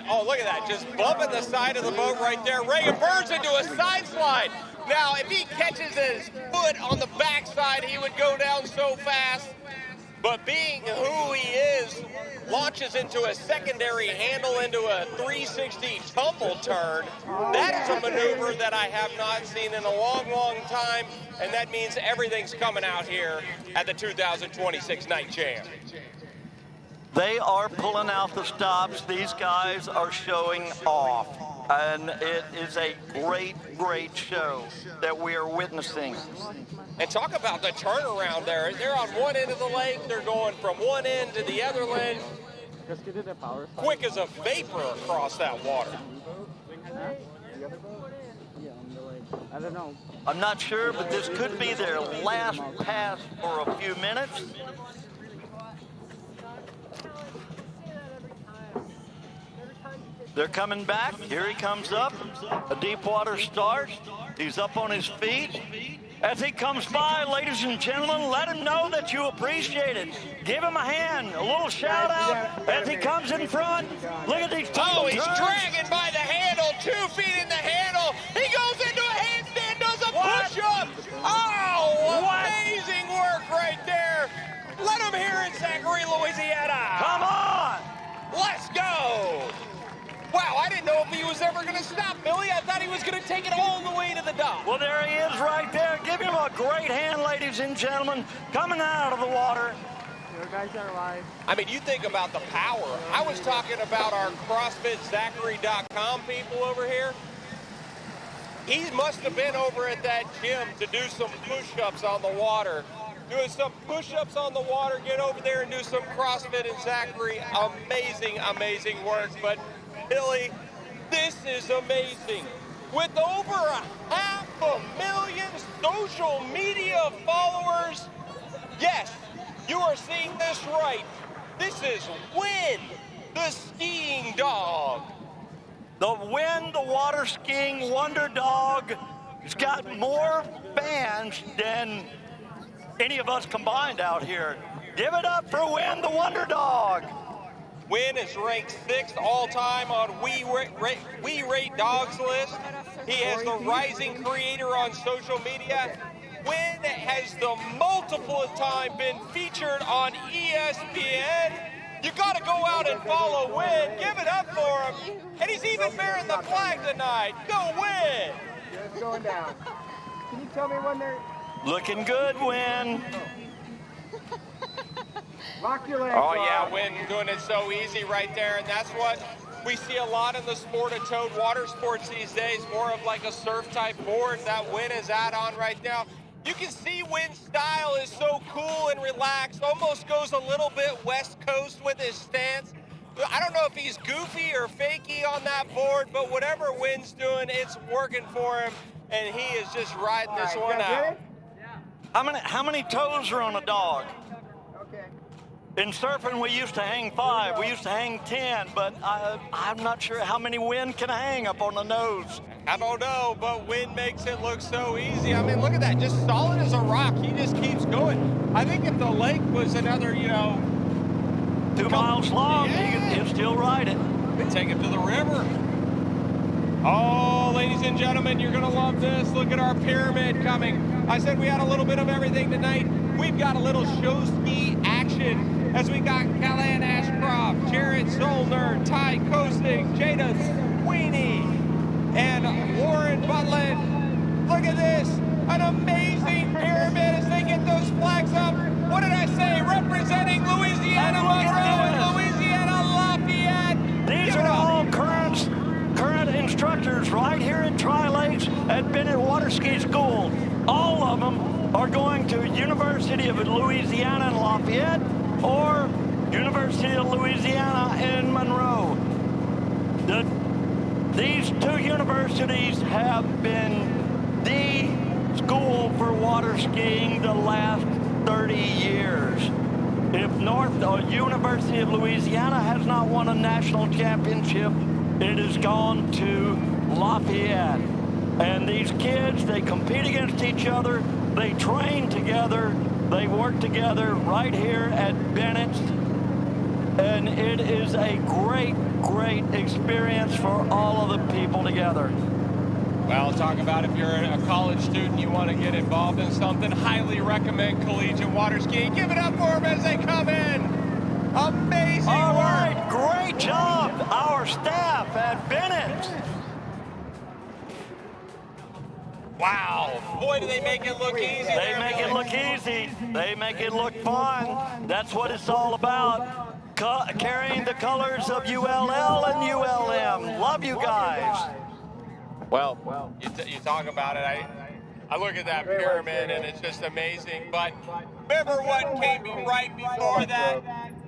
Oh, look at that, just bumping the side of the boat right there. Reagan Burns into a side slide. Now, if he catches his foot on the backside, he would go down so fast. But being who he is, launches into a secondary handle into a 360 tumble turn. That is a maneuver that I have not seen in a long, long time, and that means everything's coming out here at the 2026 Night Jam. They are pulling out the stops. These guys are showing off. And it is a great, great show that we are witnessing. And talk about the turnaround there. They're on one end of the lake. They're going from one end to the other end. Quick as a vapor across that water. I don't know. I'm not sure, but this could be their last pass for a few minutes. They're coming back. Here he comes up. A deep water start. He's up on his feet. As he comes by, ladies and gentlemen, let him know that you appreciate it. Give him a hand, a little shout out as he comes in front. Look at these tumble he's turns. dragging by the handle, 2 feet in the handle. He goes into a handstand, does a push-up. Oh, amazing work right there. Let him hear it, Zachary, Louisiana. Come on. Let's go. Wow, I didn't know if he was ever going to stop, Billy. I thought he was going to take it all the way to the dock. Well, there he is right there. Give him a great hand, ladies and gentlemen, coming out of the water. Your guys are live. I mean, you think about the power. I was talking about our CrossFitZachary.com people over here. He must have been over at that gym to do some push-ups on the water. Doing some push-ups on the water, get over there and do some CrossFit and Zachary. Amazing, amazing work. But Billy, this is amazing. With over 500,000 social media followers, yes, you are seeing this right. This is Win, the skiing dog. The Win, the water skiing wonder dog, has got more fans than any of us combined out here. Give it up for Win, the wonder dog. Win is ranked 6th all-time on We Rate Dogs list. He has the rising creator on social media. Win has the multiple time been featured on ESPN. You got to go out and follow Win. Give it up for him. And he's even bearing the flag tonight. Go Win. It's going down. Can you tell me when they're... Looking good, Win. Lock your legs. Oh, yeah, Rob. Win doing it so easy right there. And that's what we see a lot in the sport of towed water sports these days. More of like a surf-type board that Win is at on right now. You can see Win's style is so cool and relaxed. Almost goes a little bit West Coast with his stance. I don't know if he's goofy or fakey on that board, but whatever Win's doing, it's working for him. And he is just riding this All right, one you guys out. ready? How many toes are on a dog? Okay. In surfing, we used to hang 5. We used to hang 10, but I'm not sure how many Win can hang up on the nose. I don't know, but Win makes it look so easy. I mean, look at that, just solid as a rock. He just keeps going. I think if the lake was another, 2 miles long, Yeah. he'd still ride it. could take him to the river. Oh, ladies and gentlemen, you're gonna love this. Look at our pyramid coming. I said we had a little bit of everything tonight. We've got a little show ski action as we got Callahan Ashcroft, Jared Zollner, Ty Kosing, Jada Sweeney, and Warren Butlin. Look at this, an amazing pyramid as they get those flags up. What did I say? Representing Louisiana And look Monroe at and this. Louisiana Lafayette. These Give are it up. all current instructors right here in Tri-Lakes at Bennett Water Ski School. All of them are going to University of Louisiana in Lafayette or University of Louisiana in Monroe. These 2 universities have been the school for water skiing the last 30 years. If University of Louisiana has not won a national championship, it has gone to Lafayette. And these kids, they compete against each other, they train together, they work together right here at Bennett's. And it is a great, great experience for all of the people together. Well, talk about if you're a college student, you want to get involved in something, highly recommend collegiate water skiing. Give it up for them as they come in. Amazing All work. right, great job, our staff at Bennett's. Wow. Boy, do they make it look easy. They there, make it Billy. look easy. They make it look fun. That's what it's all about. Carrying the colors of ULL and ULM. Love you guys. Well, you talk about it. I look at that pyramid and it's just amazing. But remember what came right before that?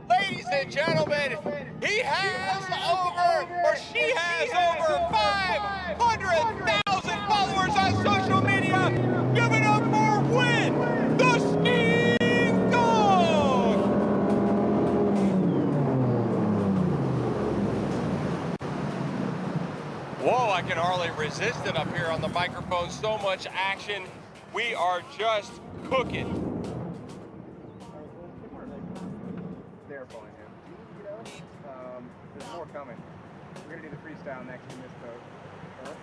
Ladies and gentlemen, he has over, or she has over 500,000 followers on social media. Give it up for Win, the skiing dog. Whoa, I can hardly resist it up here on the microphone. So much action. We are just cooking. They're pulling him. There's more coming. We're gonna do the freestyle next in this boat. But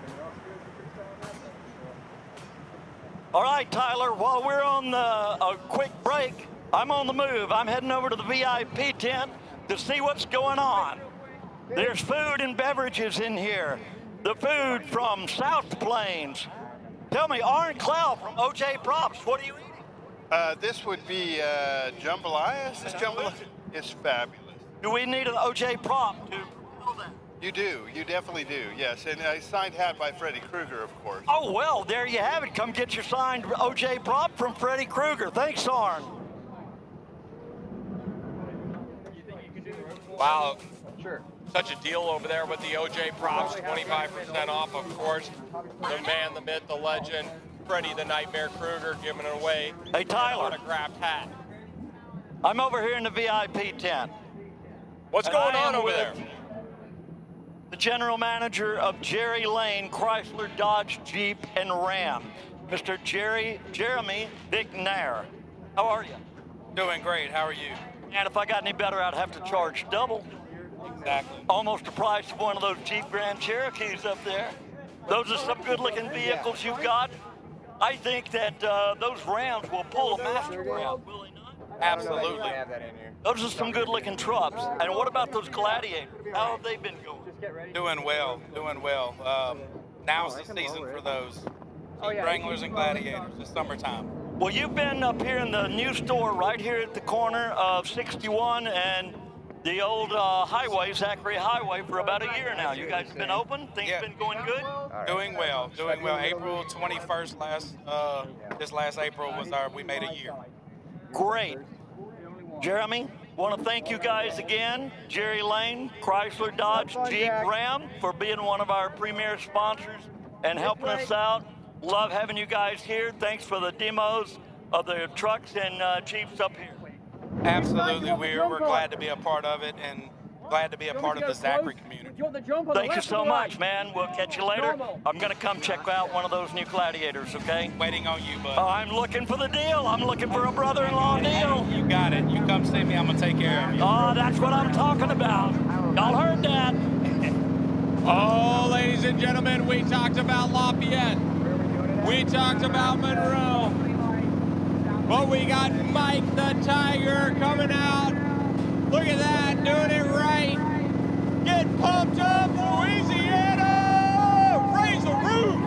then we're also doing the freestyle in that boat. All right, Tyler, while we're on a quick break, I'm on the move. I'm heading over to the VIP tent to see what's going on. There's food and beverages in here. The food from South Plains. Tell me, Arn Clow from OJ Props, what are you eating? This would be jambalaya. Is this jambalaya? It's fabulous. Do we need an OJ Prop to know that? You do. You definitely do. Yes. And a signed hat by Freddy Krueger, of course. Oh, well, there you have it. Come get your signed OJ Prop from Freddy Krueger. Thanks, Arn. Wow. Sure. Such a deal over there with the OJ Props, 25% off, of course. The man, the myth, the legend, Freddy the Nightmare Krueger giving it away. Hey, Tyler. An autographed hat. I'm over here in the VIP tent. What's And going I on am over with there? The general manager of Jerry Lane, Chrysler, Dodge, Jeep, and Ram, Mr. Jeremy McNair. How are you? Doing great. How are you? And if I got any better, I'd have to charge double. Exactly. Almost the price of one of those Jeep Grand Cherokees up there. Those are some good-looking vehicles you've got. I think that those Rams will pull a master grab, will they not? I don't know that you Absolutely. can have that in you. Those are some good-looking trucks. And what about those Gladiators? How have they been going? Just get ready. Doing well, doing well. Now's the season for those. Oh, yeah, Wranglers and Gladiators. It's summertime. Well, you've been up here in the new store right here at the corner of 61 and the old highway, Zachary Highway, for about a year now. You guys have been open? Things Yeah. been going good? Doing well, doing well. April 21st this last April was we made a year. Great. Jeremy, want to thank you guys again. Jerry Lane, Chrysler, Dodge, Jeep, Ram, for being one of our premier sponsors and helping us out. Love having you guys here. Thanks for the demos of the trucks and Jeeps up here. Absolutely, we're glad to be a part of it and glad to be a part of the Zachary community. Thank you so much, man. We'll catch you later. I'm going to come check out one of those new Gladiators, okay? Waiting on you, bud. I'm looking for the deal. I'm looking for a brother-in-law deal. You got it. You come see me. I'm going to take care of you. Oh, that's what I'm talking about. Y'all heard that. Oh, ladies and gentlemen, we talked about Lafayette. We talked about Monroe. But we got Mike the Tiger coming out. Look at that, doing it right. Get pumped up, Louisiana! Raise the roof!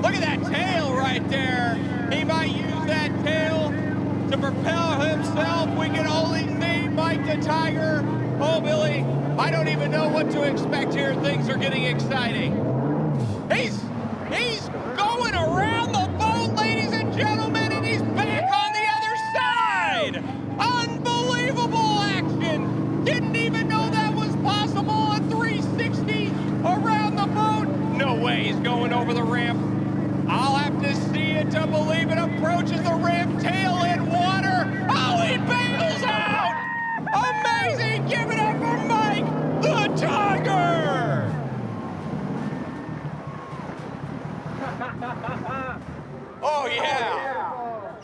Look at that tail right there. He might use that tail to propel himself. We can only see Mike the Tiger. Oh, Billy, I don't even know what to expect here. Things are getting exciting. He's going around the boat, ladies and gentlemen, and he's back on the other side. Unbelievable action. Didn't even know that was possible. A 360 around the boat. No way he's going over the ramp. I'll have to see it to believe it. Approaches the ramp, tail in water. Oh, he bails out. Amazing. Give it up for Mike the Tiger. Oh, yeah.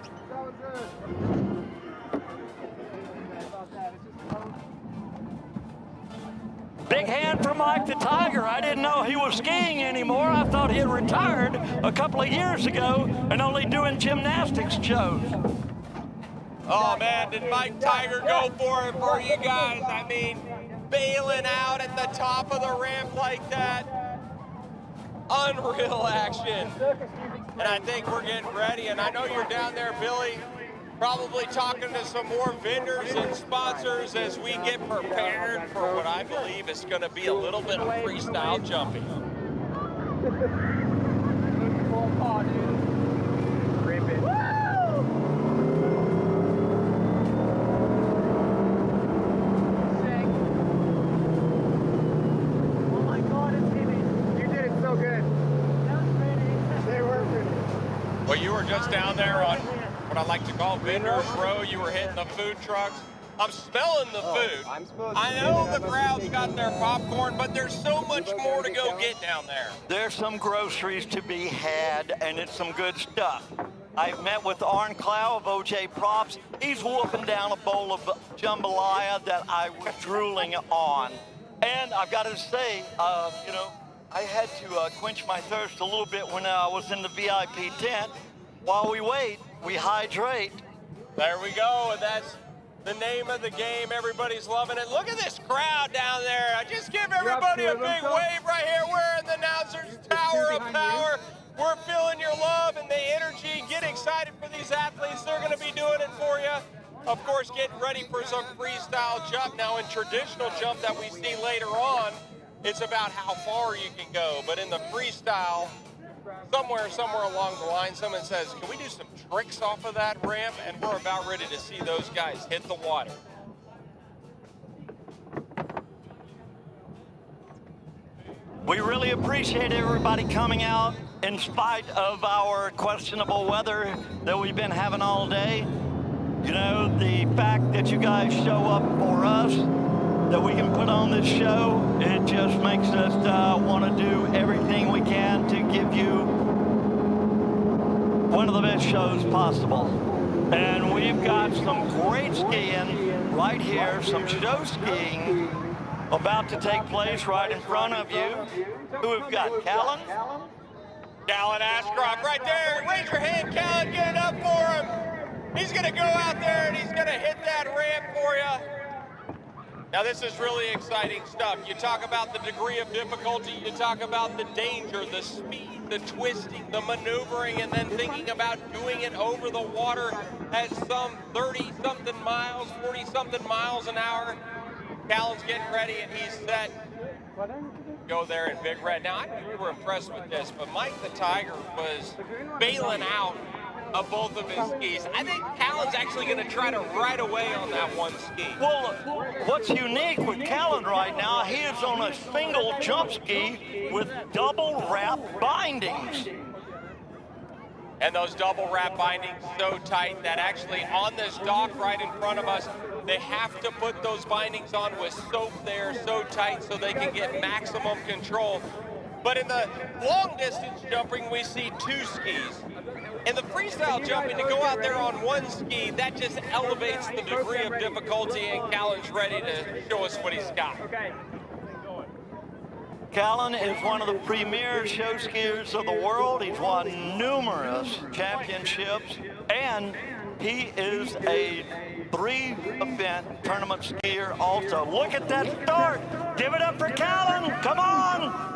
Big hand for Mike the Tiger. I didn't know he was skiing anymore. I thought he had retired a couple of years ago and only doing gymnastics shows. Oh, man, did Mike Tiger go for it for you guys? I mean, bailing out at the top of the ramp like that. Unreal action. And I think we're getting ready. And I know you're down there, Billy, probably talking to some more vendors and sponsors as we get prepared for what I believe is going to be a little bit of freestyle jumping. Rip it. Oh my God, it's hitting. You did it so good. That was pretty. They were pretty. Well, you were just down there on what I like to call vendors row. You were hitting the food trucks. I'm smelling the food. I'm supposed I to know be. the crowd's got their popcorn, but there's so much more to go get down there. There's some groceries to be had, and it's some good stuff. I've met with Arn Clow of OJ Props. He's whooping down a bowl of jambalaya that I was drooling on. And I've got to say, I had to quench my thirst a little bit when I was in the VIP tent. While we wait, we hydrate. There we go, and that's the name of the game. Everybody's loving it. Look at this crowd down there. I just give everybody a big wave right here. We're in the announcer's Tower of Power. We're feeling your love and the energy. Get excited for these athletes. They're going to be doing it for you. Of course, getting ready for some freestyle jump. Now, in traditional jump that we see later on, it's about how far you can go. But in the freestyle, somewhere along the line, someone says, can we do some tricks off of that ramp? And we're about ready to see those guys hit the water. We really appreciate everybody coming out in spite of our questionable weather that we've been having all day. You know, the fact that you guys show up for us, that we can put on this show, it just makes us want to do everything we can to give you one of the best shows possible. And we've got some great skiing right here, some show skiing about to take place right in front of you. Who we've got, Callan? Callan Ashcroft right there. Raise your hand, Callan. Get it up for him. He's going to go out there and he's going to hit that ramp for you. Now, this is really exciting stuff. You talk about the degree of difficulty, you talk about the danger, the speed, the twisting, the maneuvering, and then thinking about doing it over the water at some 30-something miles, 40-something miles an hour. Callan's getting ready, and he's set. Go there in Big Red. Now, I knew you were impressed with this, but Mike the Tiger was bailing out of both of his skis. I think Callan's actually going to try to ride away on that one ski. Well, what's unique with Callan right now, he is on a single jump ski with double wrap bindings. And those double wrap bindings so tight that actually on this dock right in front of us, they have to put those bindings on with soap there so tight so they can get maximum control. But in the long distance jumping, we see two skis. In the freestyle jumping, to go out there on one ski, that just elevates the degree of difficulty, and Callan's ready to show us what he's got. Callan is one of the premier show skiers of the world. He's won numerous championships, and he is a 3-event tournament skier also. Look at that start. Give it up for Callan. Come on.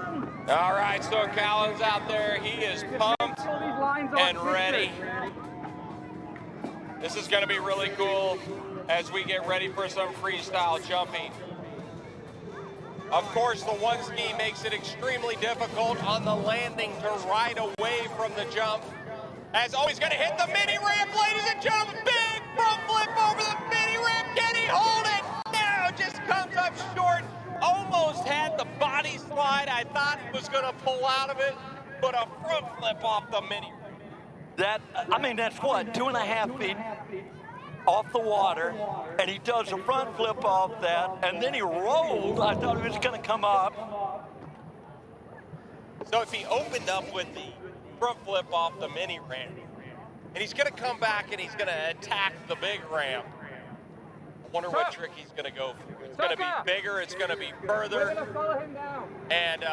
All right, so Callan's out there. He is pumped and ready. This is going to be really cool as we get ready for some freestyle jumping. Of course, the one ski makes it extremely difficult on the landing to ride away from the jump. As always, going to hit the mini ramp, ladies and gentlemen. Big front flip over the mini ramp. Can he hold it? No, just comes up short. Almost had the body slide. I thought he was going to pull out of it, but a front flip off the mini ramp. That's what, 2.5 feet off the water, and he does a front flip off that, and then he rolled. I thought he was going to come up. So if he opened up with the front flip off the mini ramp, and he's going to come back and he's going to attack the big ramp, I wonder what trick he's going to go for. It's going to be bigger, it's going to be further, and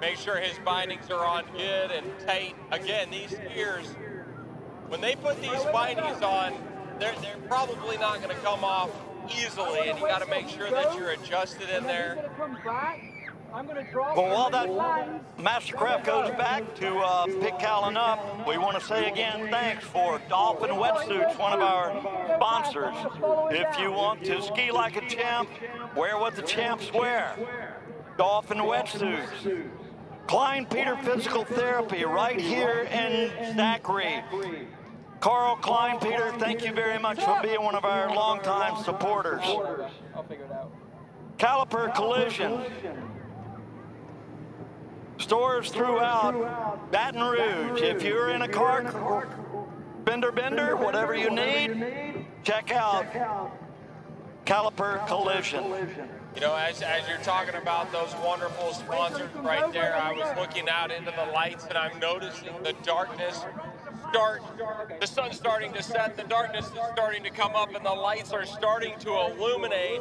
make sure his bindings are on good and tight. Again, these skiers, when they put these bindings on, they're probably not going to come off easily, and you got to make sure that you're adjusted in there. Well, while that Mastercraft goes back to pick Callan up, we want to say again thanks for Dolphin Wetsuits, one of our sponsors. If you want to ski like a champ, wear what the champs wear. Dolphin Wetsuits. Klein Peter Physical Therapy right here in Zachary. Carl Klein Peter, thank you very much for being one of our longtime supporters. I'll figure it out. Caliper Collision. Stores throughout Baton Rouge. If you're in a car, bender, whatever you need, check out Caliper Collision. You know, as you're talking about those wonderful sponsors right there, I was looking out into the lights and I'm noticing the darkness the sun's starting to set, the darkness is starting to come up, and the lights are starting to illuminate.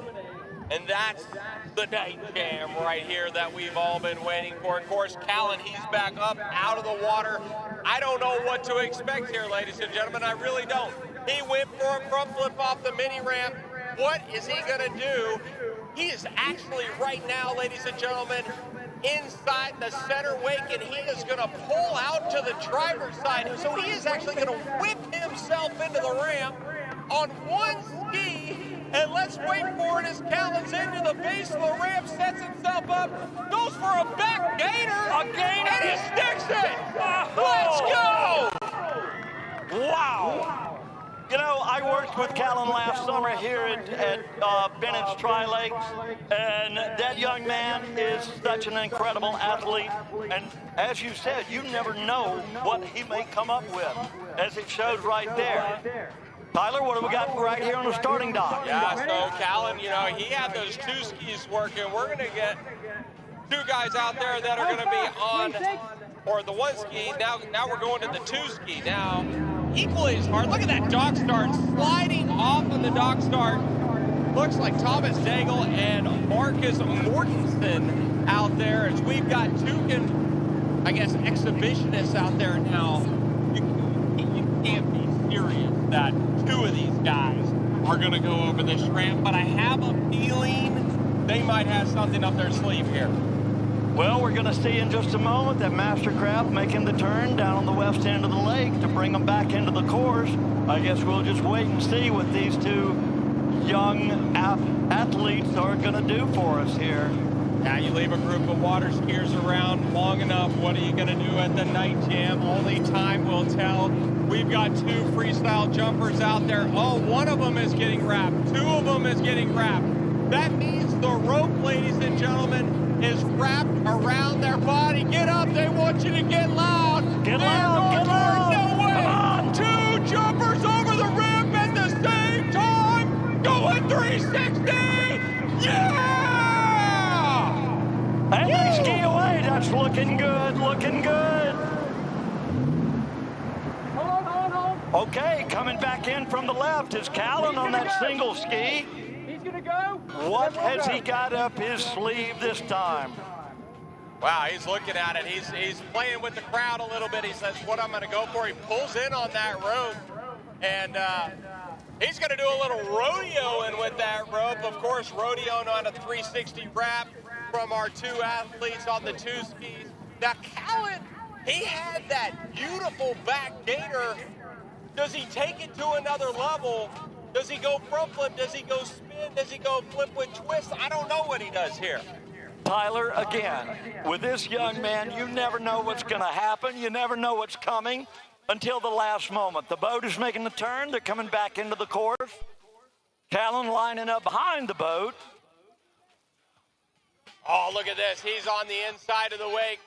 And that's the night jam right here that we've all been waiting for. Of course, Callan, he's back up out of the water. I don't know what to expect here, ladies and gentlemen. I really don't. He went for a front flip off the mini ramp. What is he going to do? He is actually right now, ladies and gentlemen, inside the center wake, and he is going to pull out to the driver's side. So he is actually going to whip himself into the ramp on one ski. And let's wait for it as Callan's into the base of the ramp, sets himself up, goes for a back gainer. And he sticks it. Let's go. Wow. You know, I worked with Callan last summer here at Bennett's Tri-Lakes, and that young man is such an incredible athlete. And as you said, you never know what he may come up with, as it shows right there. Tyler, what do we got right here on the starting dock? Yeah, so Callan, you know, he had those two skis working. We're going to get two guys out there that are going to be on, or the one ski. Now we're going to the two ski. Now, equally as hard. Look at that dock start sliding off of the dock start. Looks like Thomas Daigle and Marcus Mortensen out there, as we've got two, I guess, exhibitionists out there now. You can't be serious. that 2 of these guys are going to go over this ramp, but I have a feeling they might have something up their sleeve here. Well, we're going to see in just a moment that Mastercraft making the turn down on the west end of the lake to bring them back into the course. I guess we'll just wait and see what these 2 young athletes are going to do for us here. Now you leave a group of water skiers around long enough, what are you going to do at the night jam? Only time will tell. We've got 2 freestyle jumpers out there. Oh, one of them is getting wrapped. 2 of them is getting wrapped. That means the rope, ladies and gentlemen, is wrapped around their body. Get up, they want you to get loud. Get loud, get loud. No way. Come on. 2 jumpers over the ramp at the same time. Going 360. Yeah! And they ski away. That's looking good, looking good. Hold on. Okay, coming back in from the left is Callan on that single ski. He's gonna go. What has he got up his sleeve this time? Wow, he's looking at it. He's playing with the crowd a little bit. He says, what I'm going to go for. He pulls in on that rope, and he's going to do a little rodeoing with that rope. Of course, rodeoing on a 360 wrap from our 2 athletes on the 2 skis. Now, Callan, he had that beautiful back gainer. Does he take it to another level? Does he go front flip? Does he go spin? Does he go flip with twist? I don't know what he does here. Tyler, again, with this young man, you never know what's going to happen. You never know what's coming until the last moment. The boat is making the turn. They're coming back into the course. Callan lining up behind the boat. Oh, look at this. He's on the inside of the wake.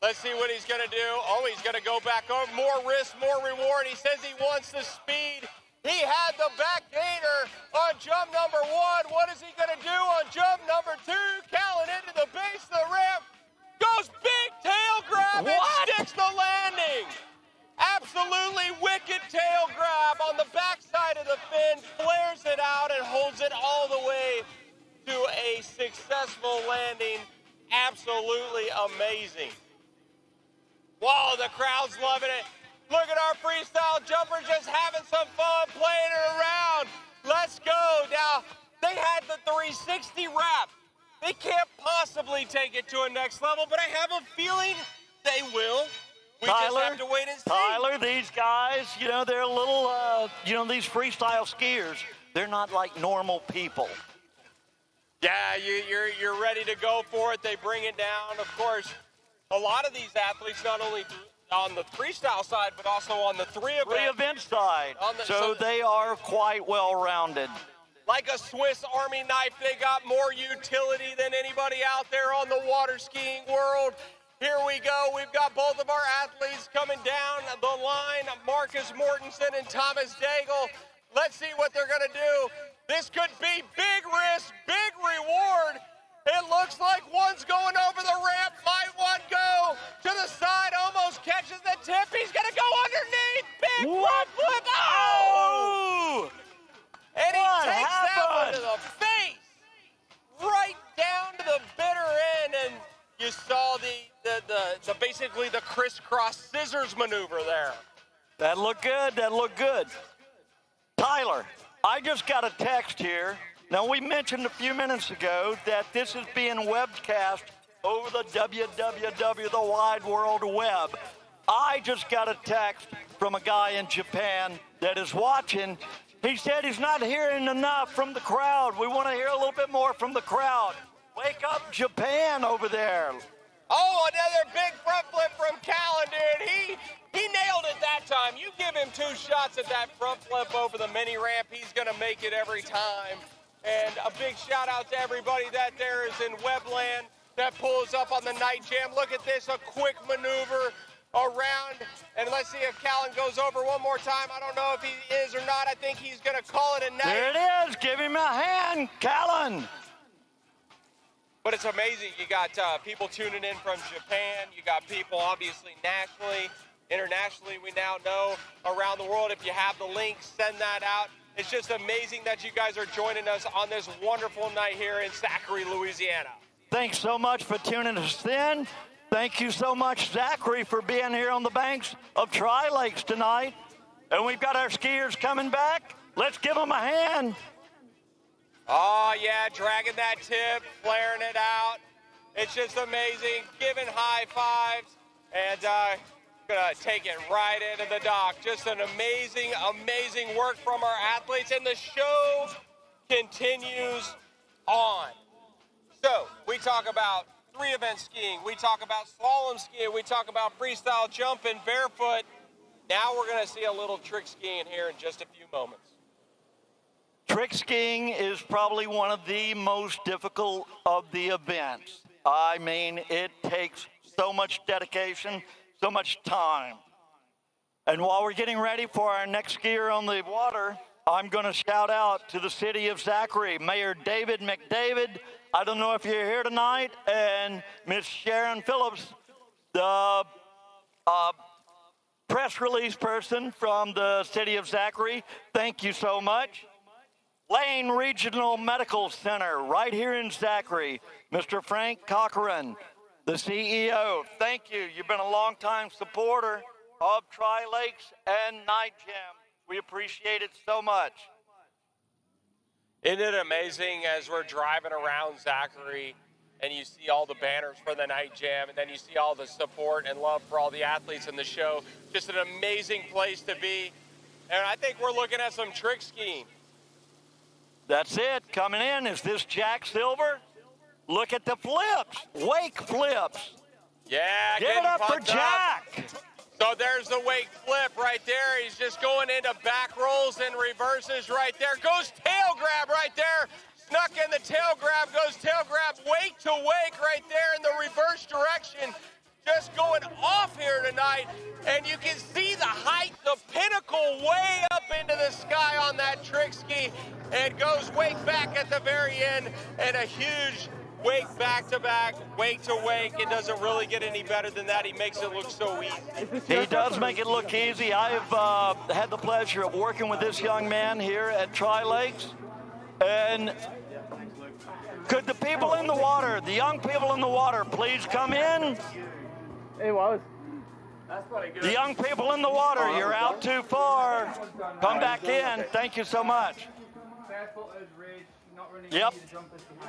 Let's see what he's going to do. Oh, he's going to go back over. More risk, more reward. He says he wants the speed. He had the back gainer on jump number 1. What is he going to do on jump number 2? Callan into the base of the ramp. Goes big tail grab and sticks the landing. Absolutely wicked tail grab on the backside of the fin. Flares it out and holds it all the way to a successful landing. Absolutely amazing. Wow, the crowd's loving it. Look at our freestyle jumpers just having some fun playing it around. Let's go. Now, they had the 360 wrap. They can't possibly take it to a next level, but I have a feeling they will. We just have to wait and see. Tyler, these guys, you know, they're a little, these freestyle skiers, they're not like normal people. Yeah, you're ready to go for it. They bring it down. Of course, a lot of these athletes, not only on the freestyle side, but also on the three event side. So they are quite well-rounded. Like a Swiss Army knife, they got more utility than anybody out there on the water skiing world. Here we go. We've got both of our athletes coming down the line, Marcus Mortensen and Thomas Daigle. Let's see what they're going to do. This could be big risk, big reward. It looks like one's going over the ramp. Might one go to the side, almost catches the tip. He's going to go underneath. Big front flip. Oh! And he takes that one to the face. Right down to the bitter end. And you saw the basically the crisscross scissors maneuver there. That looked good. That looked good. Tyler, I just got a text here. Now, we mentioned a few minutes ago that this is being webcast over the www, the wide world web. I just got a text from a guy in Japan that is watching. He said he's not hearing enough from the crowd. We want to hear a little bit more from the crowd. Wake up, Japan over there. Oh, another big front flip from Callan, dude. He nailed it that time. You give him 2 shots at that front flip over the mini ramp, he's going to make it every time. And a big shout out to everybody that there is in Webland that pulls up on the night jam. Look at this, a quick maneuver around. And let's see if Callan goes over one more time. I don't know if he is or not. I think he's going to call it a night. There it is. Give him a hand, Callan. But it's amazing. You got people tuning in from Japan. You got people, obviously, nationally, internationally, we now know, around the world. If you have the link, send that out. It's just amazing that you guys are joining us on this wonderful night here in Zachary, Louisiana. Thanks so much for tuning us in. Thank you so much, Zachary, for being here on the banks of Tri Lakes tonight. And we've got our skiers coming back. Let's give them a hand. Oh, yeah, dragging that tip, flaring it out. It's just amazing, giving high fives, and gonna take it right into the dock. Just an amazing, amazing work from our athletes, and the show continues on. So we talk about 3-event skiing, we talk about slalom skiing, we talk about freestyle jumping, barefoot. Now we're gonna see a little trick skiing here in just a few moments. Trick skiing is probably one of the most difficult of the events. I mean, it takes so much dedication, so much time. And while we're getting ready for our next skier on the water, I'm going to shout out to the city of Zachary, Mayor David McDavid. I don't know if you're here tonight, and Miss Sharon Phillips, the press release person from the city of Zachary. Thank you so much. Lane Regional Medical Center right here in Zachary. Mr. Frank Cochran, the CEO. Thank you. You've been a longtime supporter of Tri-Lakes and Night Gym. We appreciate it so much. Isn't it amazing as we're driving around Zachary and you see all the banners for the Night Jam, and then you see all the support and love for all the athletes in the show. Just an amazing place to be. And I think we're looking at some trick skiing. That's it. Coming in is this Jack Silver. Look at the flips. Wake flips. Yeah, Give it up for Jack. So there's the wake flip right there. He's just going into back rolls and reverses right there. Goes tail grab right there. Snuck in the tail grab. Goes tail grab. Wake to wake right there in the reverse direction. Just going off here tonight. And you can see the height, the pinnacle way up into the sky on that trick ski. And goes wake back at the very end. And a huge wake back to back, wake to wake. It doesn't really get any better than that. He makes it look so easy. He does make it look easy. I've had the pleasure of working with this young man here at Tri-Lakes. And could the people in the water, the young people in the water, please come in? It was. The young people in the water, you're out too far. Come back in. Thank you so much. Yep.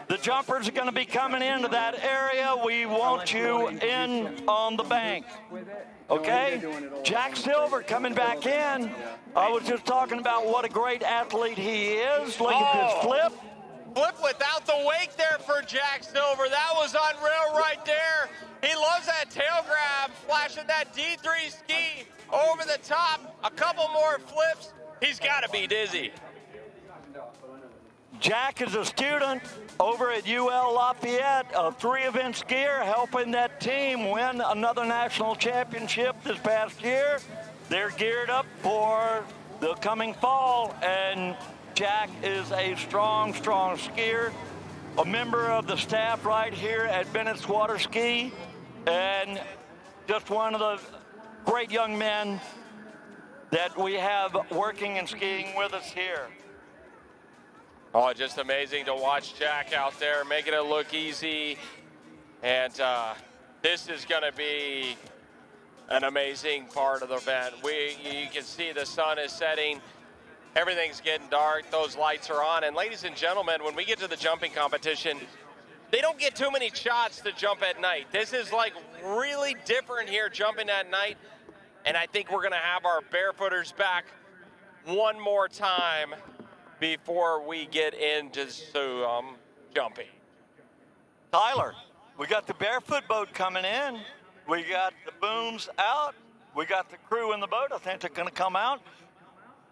The jumpers are going to be coming into that area. We want you in on the bank. Okay? Jack Silver coming back in. I was just talking about what a great athlete he is. Look at this flip. Flip without the wake there for Jack Silver. That was unreal right there. He loves that tail grab, flashing that D3 ski over the top. A couple more flips. He's got to be dizzy. Jack is a student over at UL Lafayette, a 3-event skier, helping that team win another national championship this past year. They're geared up for the coming fall, and Jack is a strong, strong skier, a member of the staff right here at Bennett's Water Ski, and just one of the great young men that we have working and skiing with us here. Oh, just amazing to watch Jack out there making it look easy. And this is going to be an amazing part of the event. You can see the sun is setting. Everything's getting dark. Those lights are on. And ladies and gentlemen, when we get to the jumping competition, they don't get too many shots to jump at night. This is like really different here, jumping at night. And I think we're going to have our barefooters back one more time before we get into some jumping. Tyler, we got the barefoot boat coming in. We got the booms out. We got the crew in the boat. I think they're going to come out.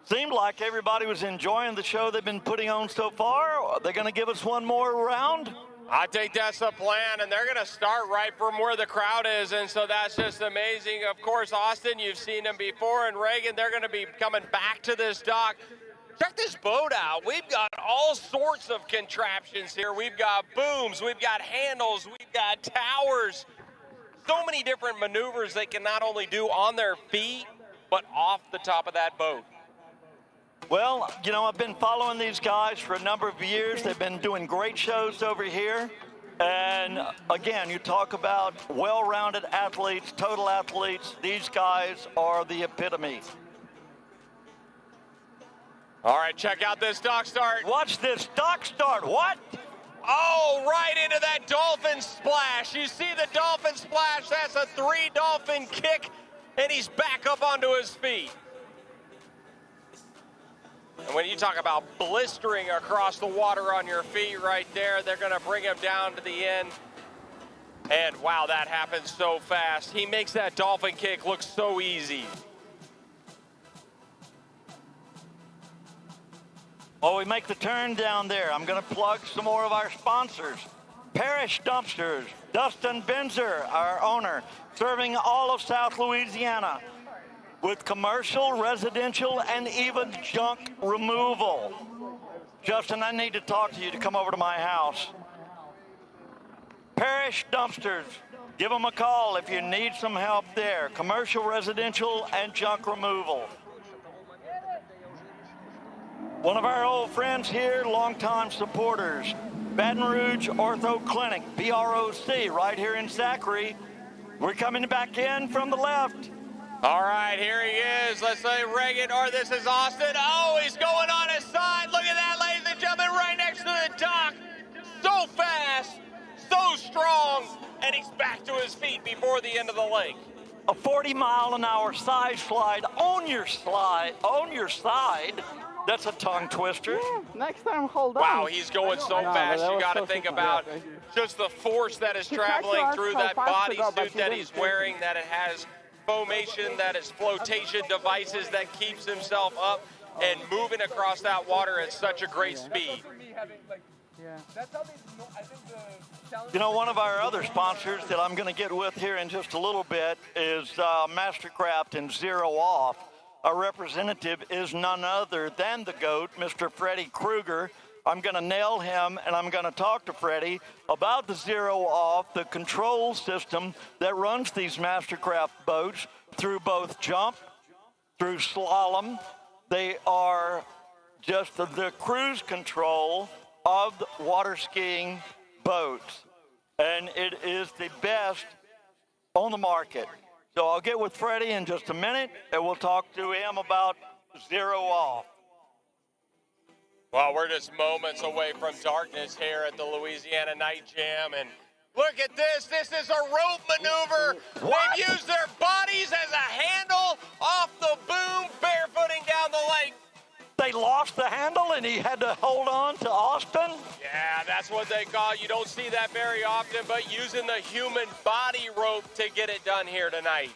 Seemed like everybody was enjoying the show they've been putting on so far. Are they going to give us one more round? I think that's the plan, and they're going to start right from where the crowd is, and so that's just amazing. Of course, Austin, you've seen them before, and Reagan, they're going to be coming back to this dock. Check this boat out. We've got all sorts of contraptions here. We've got booms, we've got handles, we've got towers. So many different maneuvers they can not only do on their feet, but off the top of that boat. Well, you know, I've been following these guys for a number of years. They've been doing great shows over here. And again, you talk about well-rounded athletes, total athletes. These guys are the epitome. All right, check out this dock start. Watch this dock start. What? Oh, right into that dolphin splash. You see the dolphin splash? That's a 3-dolphin kick, and he's back up onto his feet. And when you talk about blistering across the water on your feet right there, they're going to bring him down to the end. And wow, that happens so fast. He makes that dolphin kick look so easy. While we make the turn down there, I'm going to plug some more of our sponsors. Parish Dumpsters, Dustin Benzer, our owner, serving all of South Louisiana with commercial, residential, and even junk removal. Justin, I need to talk to you to come over to my house. Parish Dumpsters, give them a call if you need some help there. Commercial, residential, and junk removal. One of our old friends here, longtime supporters, Baton Rouge Ortho Clinic, BROC, right here in Zachary. We're coming back in from the left. All right, here he is. Let's say Reagan, or this is Austin. Oh, he's going on his side. Look at that, ladies and gentlemen, right next to the dock. So fast, so strong, and he's back to his feet before the end of the lake. A 40-mile-an-hour side slide on your side. That's a tongue twister. Yeah, next time, hold on. Wow, he's going so fast. You got to think about just the force that is traveling through that bodysuit that he's wearing, that it has formation, that it's flotation devices that keeps himself up and moving across that water at such a great speed. You know, one of our other sponsors that I'm going to get with here in just a little bit is Mastercraft and Zero Off. Our representative is none other than the GOAT, Mr. Freddie Krueger. I'm going to nail him, and I'm going to talk to Freddie about the Zero Off, the control system that runs these Mastercraft boats through both jump, through slalom. They are just the cruise control of the water skiing boats, and it is the best on the market. So I'll get with Freddie in just a minute, and we'll talk to him about Zero Off. Well, we're just moments away from darkness here at the Louisiana Night Jam, and look at this. This is a rope maneuver. What? They've used their bodies as a handle off the boom, barefooting down the lake. They lost the handle, and he had to hold on to Austin? Yeah, that's what they call it. You don't see that very often, but using the human body rope to get it done here tonight.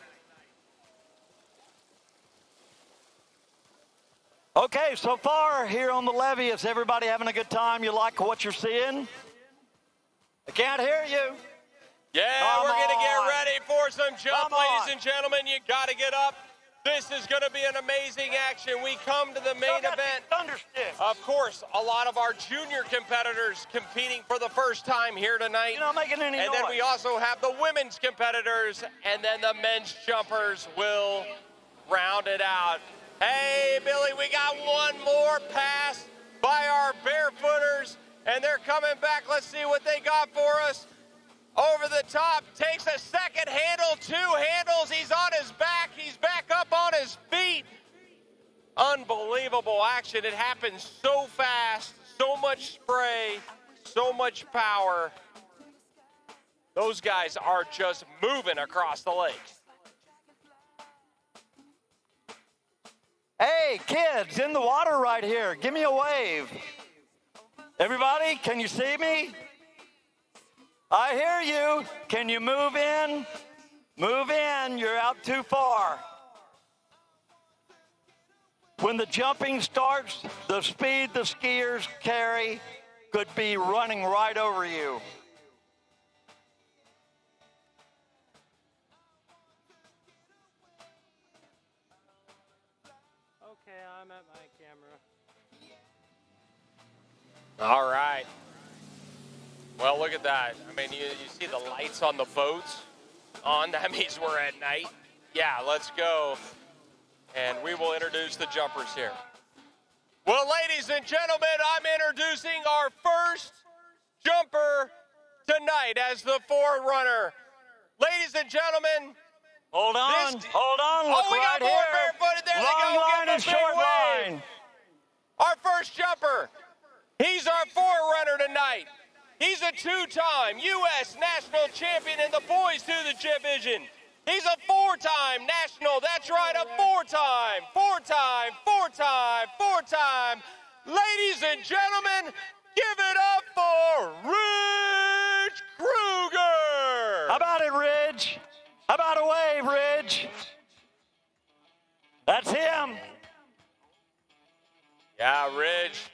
Okay, so far here on the levee, is everybody having a good time? You like what you're seeing? I can't hear you. Yeah, Come we're going to get on. ready for some jump, Come on. ladies and gentlemen. You got to get up. This is going to be an amazing action. We come to the main event. Thundersticks. Of course, a lot of our junior competitors competing for the first time here tonight. You're not making any And noise. then we also have the women's competitors, and then the men's jumpers will round it out. Hey, Billy, we got one more pass by our barefooters, and they're coming back. Let's see what they got for us. Over the top, takes a second handle, 2 handles. He's on his back. He's back up on his feet. Unbelievable action. It happens so fast, so much spray, so much power. Those guys are just moving across the lake. Hey, kids, in the water right here. Give me a wave. Everybody, can you see me? I hear you. Can you move in? Move in. You're out too far. When the jumping starts, the speed the skiers carry could be running right over you. Okay, I'm at my camera. All right. Well, look at that. I mean, you see the lights on the boats on. That means we're at night. Yeah, let's go. And we will introduce the jumpers here. Well, ladies and gentlemen, I'm introducing our first jumper tonight as the forerunner. Ladies and gentlemen. Hold on, This- hold on. Look Oh, we right got more here. barefooted. There they Long go. line Give and them a big short wave. line. Our first jumper. He's our forerunner tonight. He's a two-time U.S. national champion in the boys to the division. He's a four-time national, that's right, a four-time. Ladies and gentlemen, give it up for Ridge Kruger. How about it, Ridge? How about a wave, Ridge? That's him. Yeah, Ridge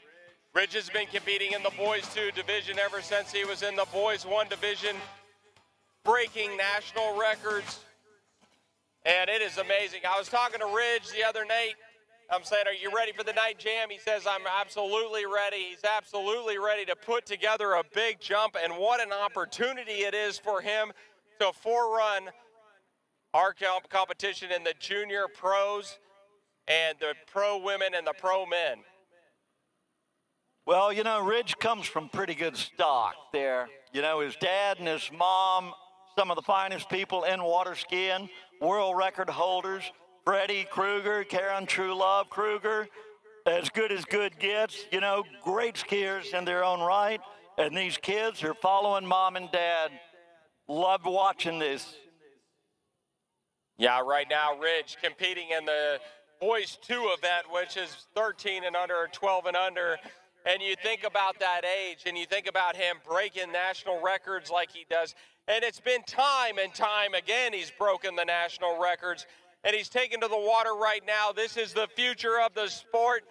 has been competing in the boys 2 division ever since he was in the boys 1 division, breaking national records. And it is amazing. I was talking to Ridge the other night. I'm saying, are you ready for the night jam? He says, I'm absolutely ready. He's absolutely ready to put together a big jump, and what an opportunity it is for him to forerun our competition in the junior pros and the pro women and the pro men. Well, you know, Ridge comes from pretty good stock there. You know, his dad and his mom, some of the finest people in water skiing, world record holders. Freddie Kruger, Karen Truelove Kruger, as good gets, you know, great skiers in their own right. And these kids are following mom and dad. Love watching this. Yeah, right now, Ridge competing in the boys 2 event, which is 13 and under, 12 and under. And you think about that age, and you think about him breaking national records like he does. And it's been time and time again he's broken the national records. And he's taken to the water right now. This is the future of the sport,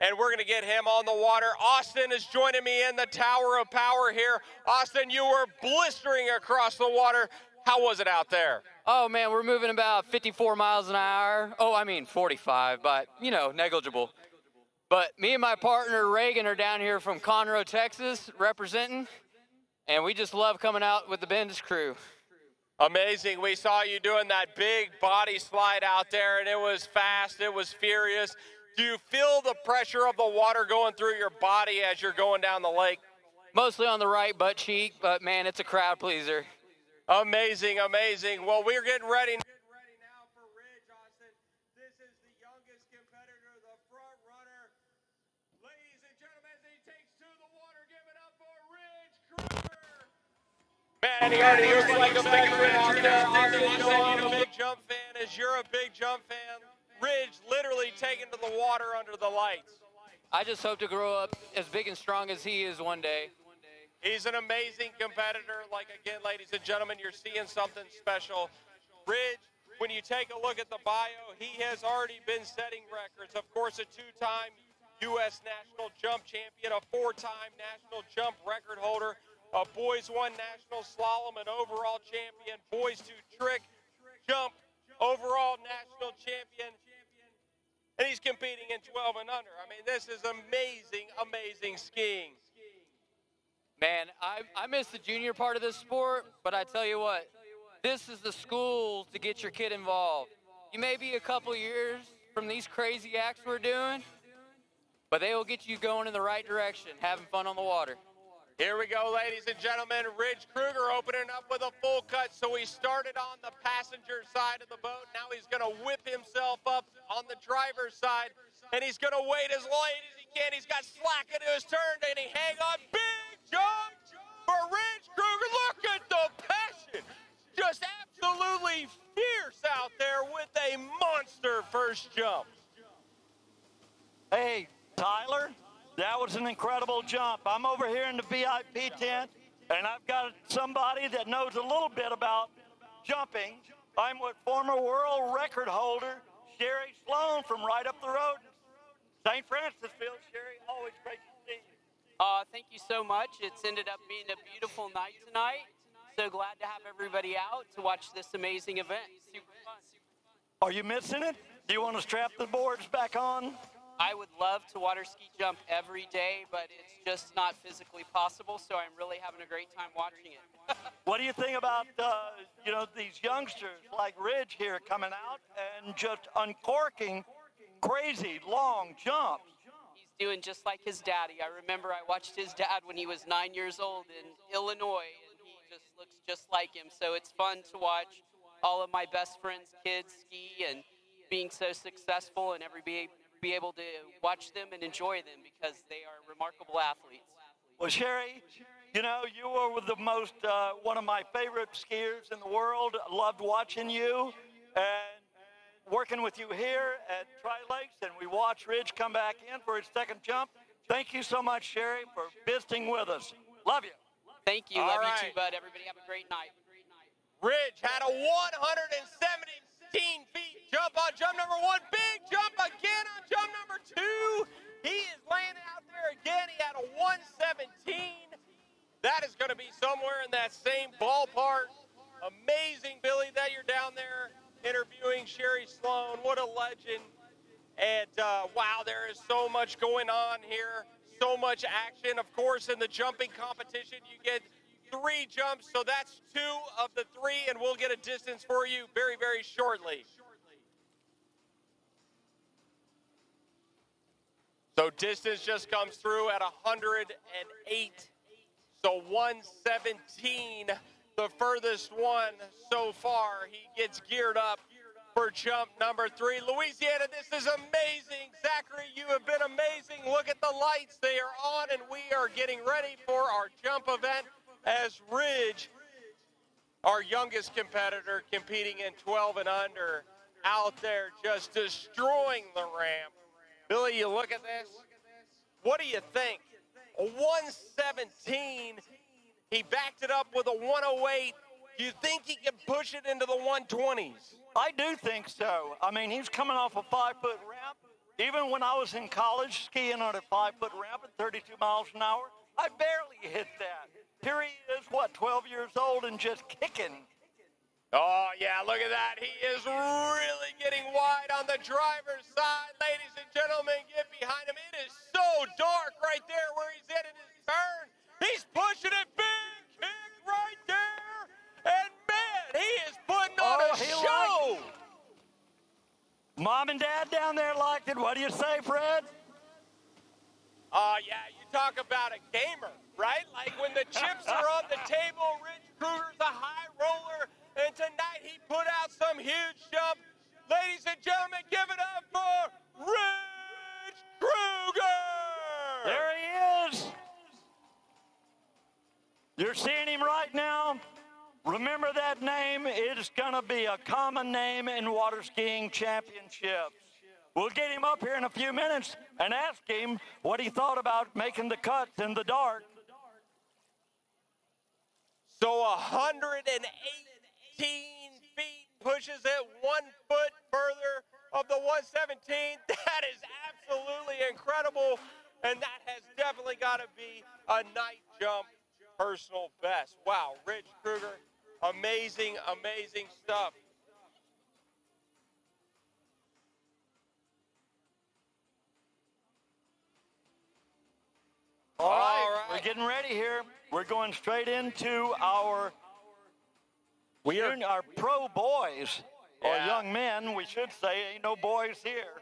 and we're going to get him on the water. Austin is joining me in the Tower of Power here. Austin, you were blistering across the water. How was it out there? Oh, man, we're moving about 54 miles an hour. Oh, I mean 45, but, you know, negligible. But me and my partner, Reagan, are down here from Conroe, Texas, representing, and we just love coming out with the Bendis crew. Amazing. We saw you doing that big body slide out there, and it was fast. It was furious. Do you feel the pressure of the water going through your body as you're going down the lake? Mostly on the right butt cheek, but, man, it's a crowd pleaser. Amazing, amazing. Well, we're getting ready now for Ridge, Austin. This is the youngest competitor, the front runner. Ladies and gentlemen, as he takes to the water, give it up for Ridge Kruger. Man, he already looks like a veteran out there. Austin, you know I'm a big jump fan. As you're a big jump fan, Ridge literally taken to the water under the lights. I just hope to grow up as big and strong as he is one day. He's an amazing competitor. Like, again, ladies and gentlemen, you're seeing something special. Ridge, when you take a look at the bio, he has already been setting records. Of course, a two-time U.S. national jump champion, a four-time national jump record holder, a boys 1 national slalom and overall champion, boys 2 trick jump overall national champion, and he's competing in 12 and under. I mean, this is amazing, amazing skiing. Man, I miss the junior part of this sport, but I tell you what, this is the school to get your kid involved. You may be a couple years from these crazy acts we're doing, but they will get you going in the right direction, having fun on the water. Here we go, ladies and gentlemen. Ridge Kruger opening up with a full cut. So he started on the passenger side of the boat. Now he's going to whip himself up on the driver's side, and he's going to wait as late as he can. He's got slack into his turn, and he hang on. Big jump for Ridge Kruger. Look at the passion. Just absolutely fierce out there with a monster first jump. Hey, Tyler, that was an incredible jump. I'm over here in the VIP tent, and I've got somebody that knows a little bit about jumping. I'm with former world record holder Sherry Sloan from right up the road in St. Francisville. Sherry, always great to see you. Thank you so much. It's ended up being a beautiful night tonight. So glad to have everybody out to watch this amazing event. Super fun. Are you missing it? Do you want to strap the boards back on? I would love to water ski jump every day, but it's just not physically possible, so I'm really having a great time watching it. What do you think about, these youngsters like Ridge here coming out and just uncorking crazy long jumps? He's doing just like his daddy. I remember I watched his dad when he was 9 years old in Illinois, and he just looks just like him. So it's fun to watch all of my best friends' kids ski and being so successful and be able to watch them and enjoy them because they are remarkable athletes. Well, Sherry, you know, you were the most, one of my favorite skiers in the world. Loved watching you and working with you here at Tri-Lakes, and we watched Ridge come back in for his second jump. Thank you so much, Sherry, for visiting with us. Love you. Thank you. All Love right. you too, bud. Everybody have a great night. Ridge had a 117 feet jump on jump number 1. Big jump again on jump number 2. He is laying it out there again. He had a 117. That is going to be somewhere in that same ballpark. Amazing, Billy, that you're down there interviewing Sherry Sloan. What a legend. And wow, there is so much going on here. So much action. Of course, in the jumping competition, you get 3 jumps. So that's 2 of the 3, and we'll get a distance for you very, very shortly. So distance just comes through at 108. So 117, the furthest one so far. He gets geared up for jump number 3. Louisiana, this is amazing. Zachary, you have been amazing. Look at the lights. They are on, and we are getting ready for our jump event as Ridge, our youngest competitor, competing in 12 and under, out there just destroying the ramp. Billy, you look at this. What do you think? A 117. He backed it up with a 108. Do you think he can push it into the 120s? I do think so. I mean, he's coming off a 5-foot ramp. Even when I was in college skiing on a 5-foot ramp at 32 miles an hour, I barely hit that. Here he is, what, 12 years old and just kicking. Oh, yeah, look at that. He is really getting wide on the driver's side. Ladies and gentlemen, get behind him. It is so dark right there where he's in his turn. He's pushing it big. Kick right there. And, man, he is putting on a show. Mom and Dad down there liked it. What do you say, Fred? Yeah, you talk about a gamer, right? Like when the chips are on the table, Ridge Kruger's a high roller, and tonight he put out some huge jump. Ladies and gentlemen, give it up for Ridge Kruger! There he is. You're seeing him right now. Remember that name. It is going to be a common name in water skiing championships. We'll get him up here in a few minutes and ask him what he thought about making the cuts in the dark. So 118 feet pushes it 1 foot further of the 117. That is absolutely incredible, and that has definitely got to be a night jump personal best. Wow, Ridge Kruger, amazing, amazing stuff. All right, we're getting ready here. We're going straight into our pro boys, or young men, we should say. Ain't no boys here.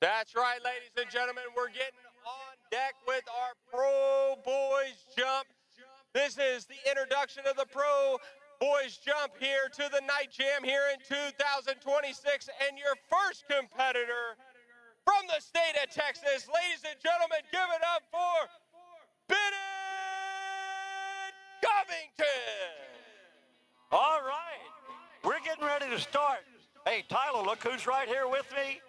That's right, ladies and gentlemen. We're getting on deck with our Pro Boys Jump. This is the introduction of the Pro Boys Jump here to the Night Jam here in 2026. And your first competitor from the state of Texas, ladies and gentlemen, give it up for Bennett Covington. All right, we're getting ready to start. Hey, Tyler, look who's right here with me.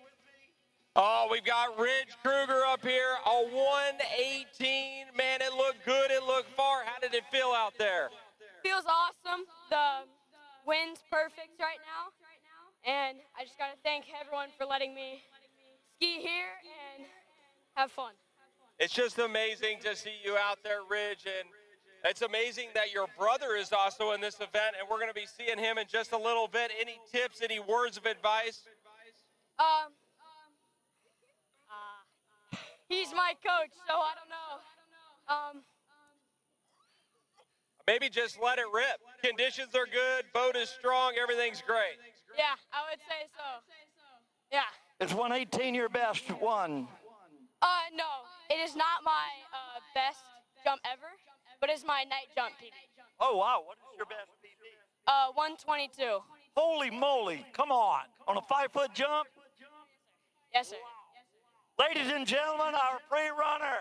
Oh, we've got Ridge Kruger up here, a 118. Man, it looked good. It looked far. How did it feel out there? Feels awesome. The wind's perfect right now. And I just got to thank everyone for letting me ski here and have fun. It's just amazing to see you out there, Ridge. And it's amazing that your brother is also in this event, and we're going to be seeing him in just a little bit. Any tips, any words of advice? He's my coach, so I don't know. Maybe just let it rip. Conditions are good, boat is strong, everything's great. Yeah, I would say so. Yeah. Is 118 your best one? No, it is not my best jump ever, but it's my night jump PB. Oh, wow. What is your best PB? 122. Holy moly. Come on. On a 5-foot jump? Yes, sir. Ladies and gentlemen, our pre-runner.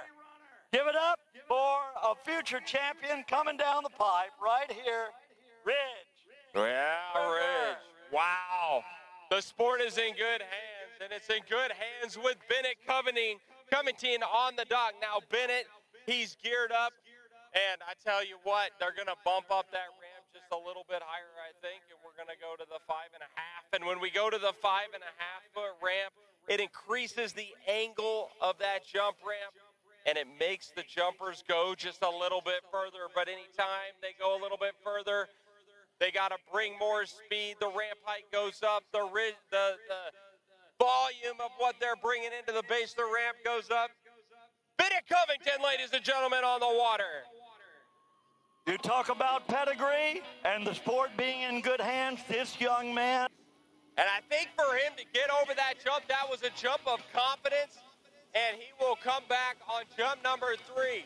Give it up for a future champion coming down the pipe right here, Ridge. Yeah, Ridge. Wow. The sport is in good hands, and it's in good hands with Bennett Covington on the dock. Now, Bennett, he's geared up, and I tell you what, they're going to bump up that ramp just a little bit higher, I think, and we're going to go to the 5.5. And when we go to the 5.5-foot ramp, it increases the angle of that jump ramp, and it makes the jumpers go just a little bit further. But anytime they go a little bit further, they got to bring more speed. The ramp height goes up. The volume of what they're bringing into the base of the ramp goes up. Bennett Covington, ladies and gentlemen, on the water. You talk about pedigree and the sport being in good hands, this young man. And I think for him to get over that jump, that was a jump of confidence, and he will come back on jump number 3.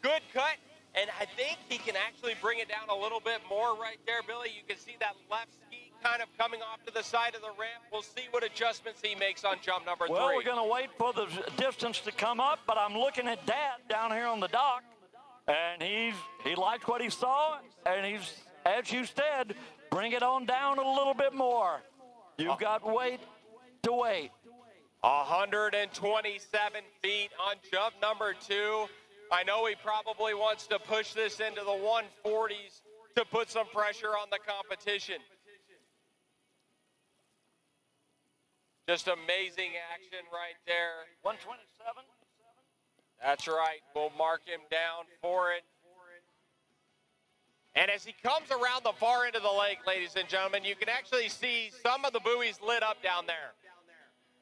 Good cut, and I think he can actually bring it down a little bit more right there, Billy. You can see that left ski kind of coming off to the side of the ramp. We'll see what adjustments he makes on jump number 3. Well, we're going to wait for the distance to come up, but I'm looking at Dad down here on the dock, and he liked what he saw, and he's, as you said, bring it on down a little bit more. You've got weight to wait. 127 feet on jump number 2. I know he probably wants to push this into the 140s to put some pressure on the competition. Just amazing action right there. 127? That's right. We'll mark him down for it. And as he comes around the far end of the lake, ladies and gentlemen, you can actually see some of the buoys lit up down there.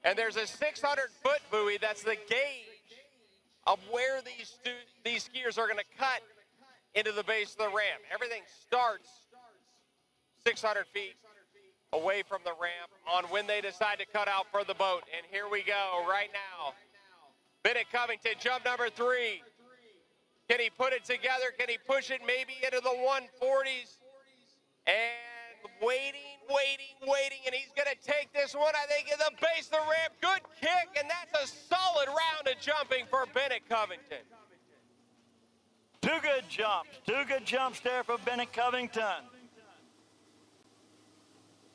And there's a 600-foot buoy that's the gauge of where these skiers are going to cut into the base of the ramp. Everything starts 600 feet away from the ramp on when they decide to cut out for the boat. And here we go right now. Bennett Covington, jump number 3. Can he put it together? Can he push it maybe into the 140s? And waiting, and he's going to take this one, I think, in the base of the ramp. Good kick, and that's a solid round of jumping for Bennett Covington. Two good jumps there for Bennett Covington.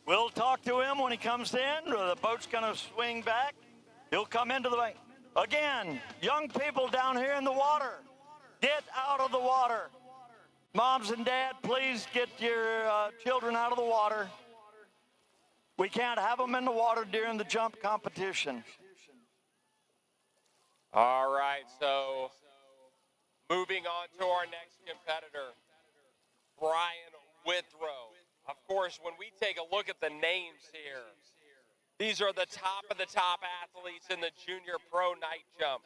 We'll talk to him when he comes in. The boat's going to swing back. He'll come into the bank. Again, young people down here in the water. Get out of the water. Moms and Dad, please get your children out of the water. We can't have them in the water during the jump competition. All right, so moving on to our next competitor, Brian Withrow. Of course, when we take a look at the names here, these are the top of the top athletes in the junior pro night jump.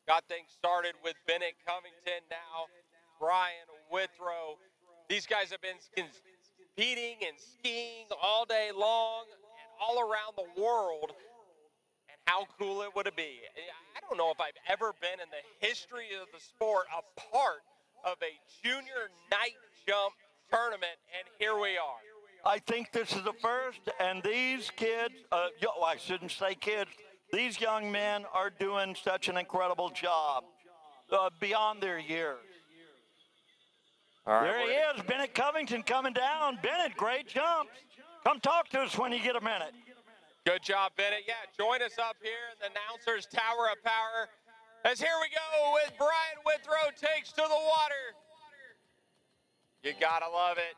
Got things started with Bennett Covington, now Brian Withrow. These guys have been competing and skiing all day long and all around the world. And how cool it would it be? I don't know if I've ever been in the history of the sport a part of a junior night jump tournament, and here we are. I think this is the first, and these kids, I shouldn't say kids, these young men are doing such an incredible job beyond their years. All right, there he is, Bennett Covington coming down. Bennett, great jumps. Come talk to us when you get a minute. Good job, Bennett. Yeah, join us up here in the announcer's Tower of Power. As here we go with Brian Withrow takes to the water. You gotta love it.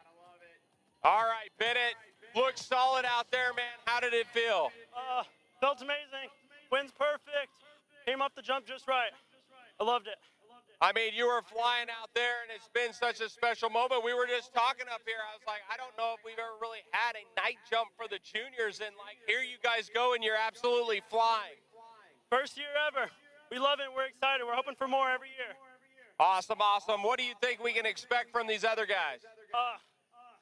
All right, Bennett, looks solid out there, man. How did it feel? Felt amazing. Wind's perfect. Came up the jump just right. I loved it. I mean, you were flying out there, and it's been such a special moment. We were just talking up here. I was like, I don't know if we've ever really had a night jump for the juniors, and like, here you guys go, and you're absolutely flying. First year ever. We love it. We're excited. We're hoping for more every year. Awesome, awesome. What do you think we can expect from these other guys?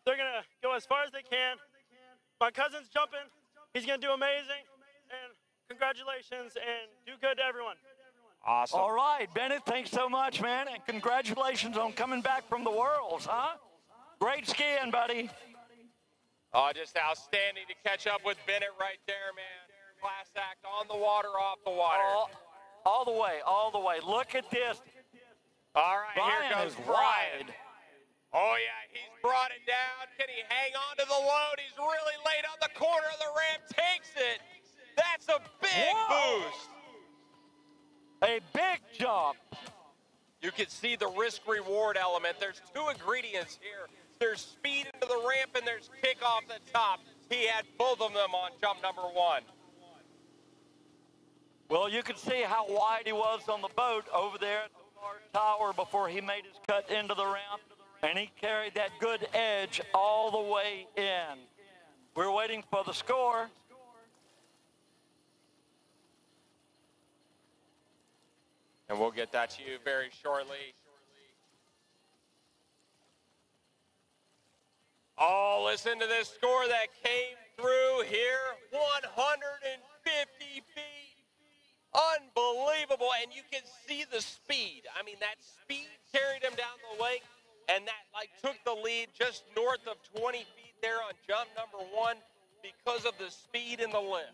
They're going to go as far as they can. My cousin's jumping. He's going to do amazing. And congratulations, and do good to everyone. Awesome. All right, Bennett, thanks so much, man, and congratulations on coming back from the Worlds, huh? Great skiing, buddy. Oh, just outstanding to catch up with Bennett right there, man. class act on the water, off the water. All the way, all the way. Look at this. All right, Brian here goes is Brian. wide. Oh, yeah, he's brought it down. Can he hang on to the load? He's really late on the corner of the ramp. Takes it. That's a big boost. A big jump. You can see the risk-reward element. There's two ingredients here. There's speed into the ramp and there's kick off the top. He had both of them on jump number 1. Well, you can see how wide he was on the boat over there at the far tower before he made his cut into the ramp, and he carried that good edge all the way in. We're waiting for the score. And we'll get that to you very shortly. Oh, listen to this score that came through here. 150 feet. Unbelievable. And you can see the speed. I mean, that speed carried him down the lake, and that took the lead just north of 20 feet there on jump number 1 because of the speed in the lift.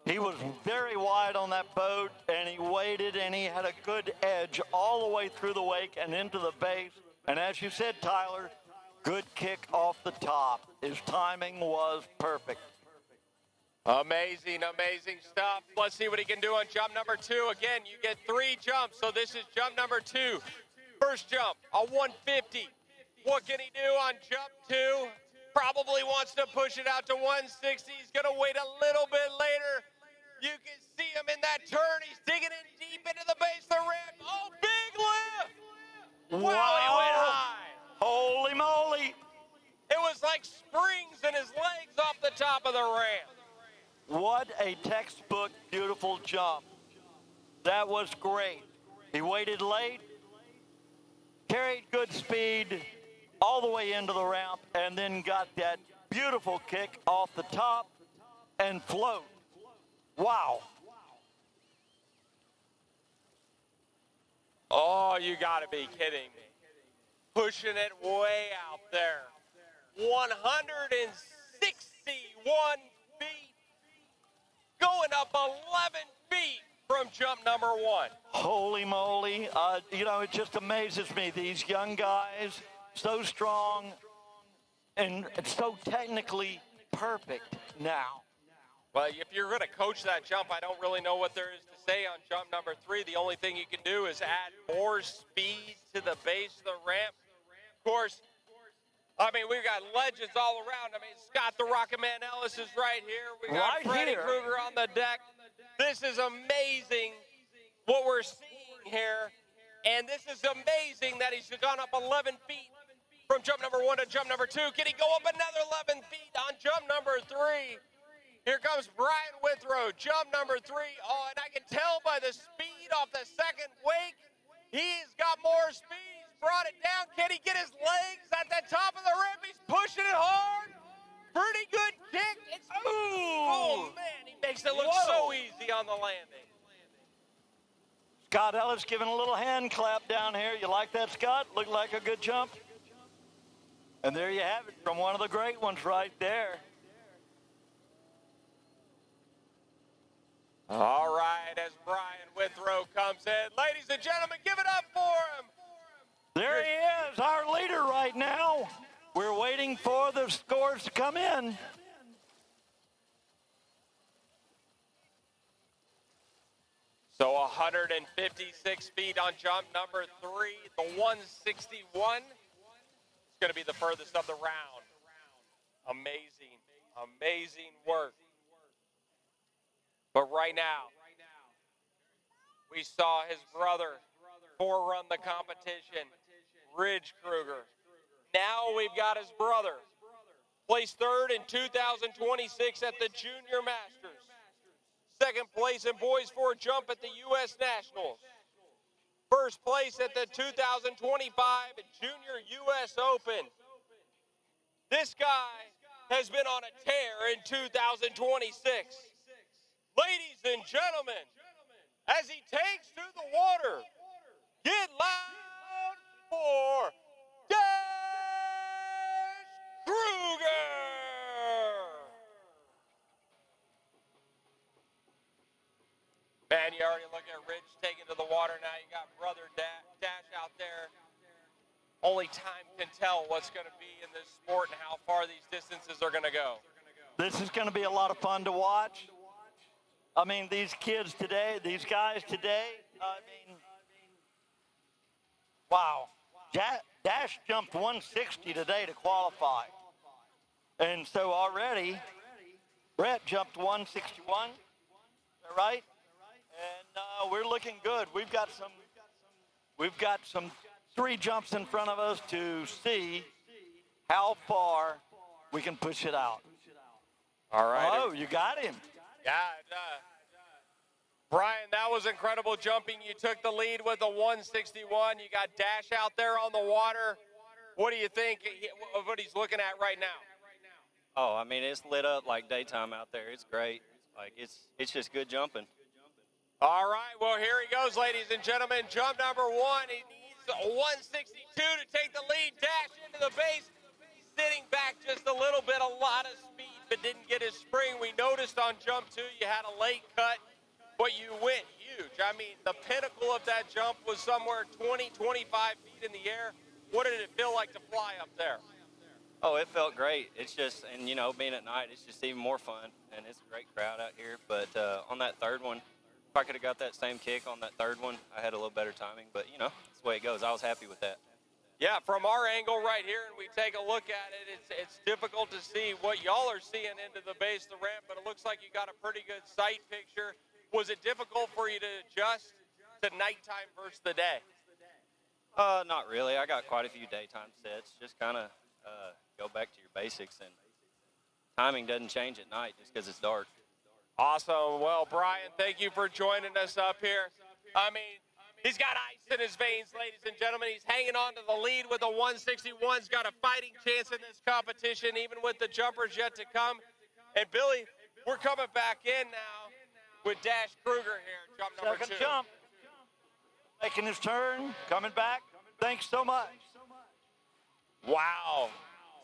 He was very wide on that boat, and he waited, and he had a good edge all the way through the wake and into the base. And as you said, Tyler, good kick off the top. His timing was perfect. Amazing, amazing stuff. Let's see what he can do on jump number 2. Again, you get 3 jumps, so this is jump number 2. First jump, a 150. What can he do on jump 2? Probably wants to push it out to 160. He's going to wait a little bit later. You can see him in that turn. He's digging in deep into the base of the ramp. Oh, big lift! Wow, he went high. Holy moly. It was like springs in his legs off the top of the ramp. What a textbook beautiful jump. That was great. He waited late, carried good speed all the way into the ramp, and then got that beautiful kick off the top and float. Wow. Oh, you got to be kidding me. Pushing it way out there. 161 feet. Going up 11 feet from jump number 1. Holy moly. It just amazes me. These young guys, so strong and so technically perfect now. Well, if you're going to coach that jump, I don't really know what there is to say on jump number 3. The only thing you can do is add more speed to the base of the ramp. Of course, we've got legends all around. Scott the Rocket Man Ellis is right here. We got Freddy Krueger on the deck. This is amazing what we're seeing here. And this is amazing that he's gone up 11 feet from jump number 1 to jump number 2. Can he go up another 11 feet on jump number 3? Here comes Brian Withrow, jump number 3. Oh, and I can tell by the speed off the second wake, he's got more speed. He's brought it down. Can he get his legs at the top of the ramp? He's pushing it hard. Pretty good kick. Oh, man, he makes it look so easy on the landing. Scott Ellis giving a little hand clap down here. You like that, Scott? Looked like a good jump. And there you have it from one of the great ones right there. All right, as Brian Withrow comes in. Ladies and gentlemen, give it up for him. There he is, our leader right now. We're waiting for the scores to come in. So 156 feet on jump number 3, the 161. It's going to be the furthest of the round. Amazing, amazing work. But right now, we saw his brother forerun the competition, Ridge Kruger. Now we've got his brother, placed 3rd in 2026 at the Junior Masters. 2nd place in boys 4 jump at the U.S. Nationals. 1st place at the 2025 Junior U.S. Open. This guy has been on a tear in 2026. Ladies and gentlemen, as he takes to the water, get loud for Dash Kruger! Man, you already look at Rich taking to the water now. You got brother Dash out there. Only time can tell what's going to be in this sport and how far these distances are going to go. This is going to be a lot of fun to watch. I mean, these kids today, these guys today, I mean, wow. Dash jumped 160 today to qualify. And so already, Brett jumped 161, is that right? And we're looking good. We've got some 3 jumps in front of us to see how far we can push it out. All right. Oh, you got him. Yeah, Brian, that was incredible jumping. You took the lead with a 161. You got Dash out there on the water. What do you think of what he's looking at right now? Oh, I mean, it's lit up like daytime out there. It's great. Like, it's just good jumping. All right, well, here he goes, ladies and gentlemen. Jump number 1. He needs a 162 to take the lead. Dash into the base. Sitting back just a little bit, a lot of speed, but didn't get his spring. We noticed on jump 2 you had a late cut, but you went huge. I mean, the pinnacle of that jump was somewhere 20, 25 feet in the air. What did it feel like to fly up there? Oh, it felt great. It's just, and you know, being at night, it's just even more fun, and it's a great crowd out here. But on that third one, if I could have got that same kick on that third one, I had a little better timing. But, you know, that's the way it goes. I was happy with that. Yeah, from our angle right here, and we take a look at it, it's difficult to see what y'all are seeing into the base of the ramp, but it looks like you got a pretty good sight picture. Was it difficult for you to adjust to nighttime versus the day? Not really. I got quite a few daytime sets. Just kind of go back to your basics, and timing doesn't change at night just because it's dark. Awesome. Well, Brian, thank you for joining us up here. I mean, he's got ice in his veins, ladies and gentlemen. He's hanging on to the lead with a 161. He's got a fighting chance in this competition, even with the jumpers yet to come. And, Billy, we're coming back in now with Dash Kruger here, jump number 2. Second jump. Making his turn, coming back. Thanks so much. Wow.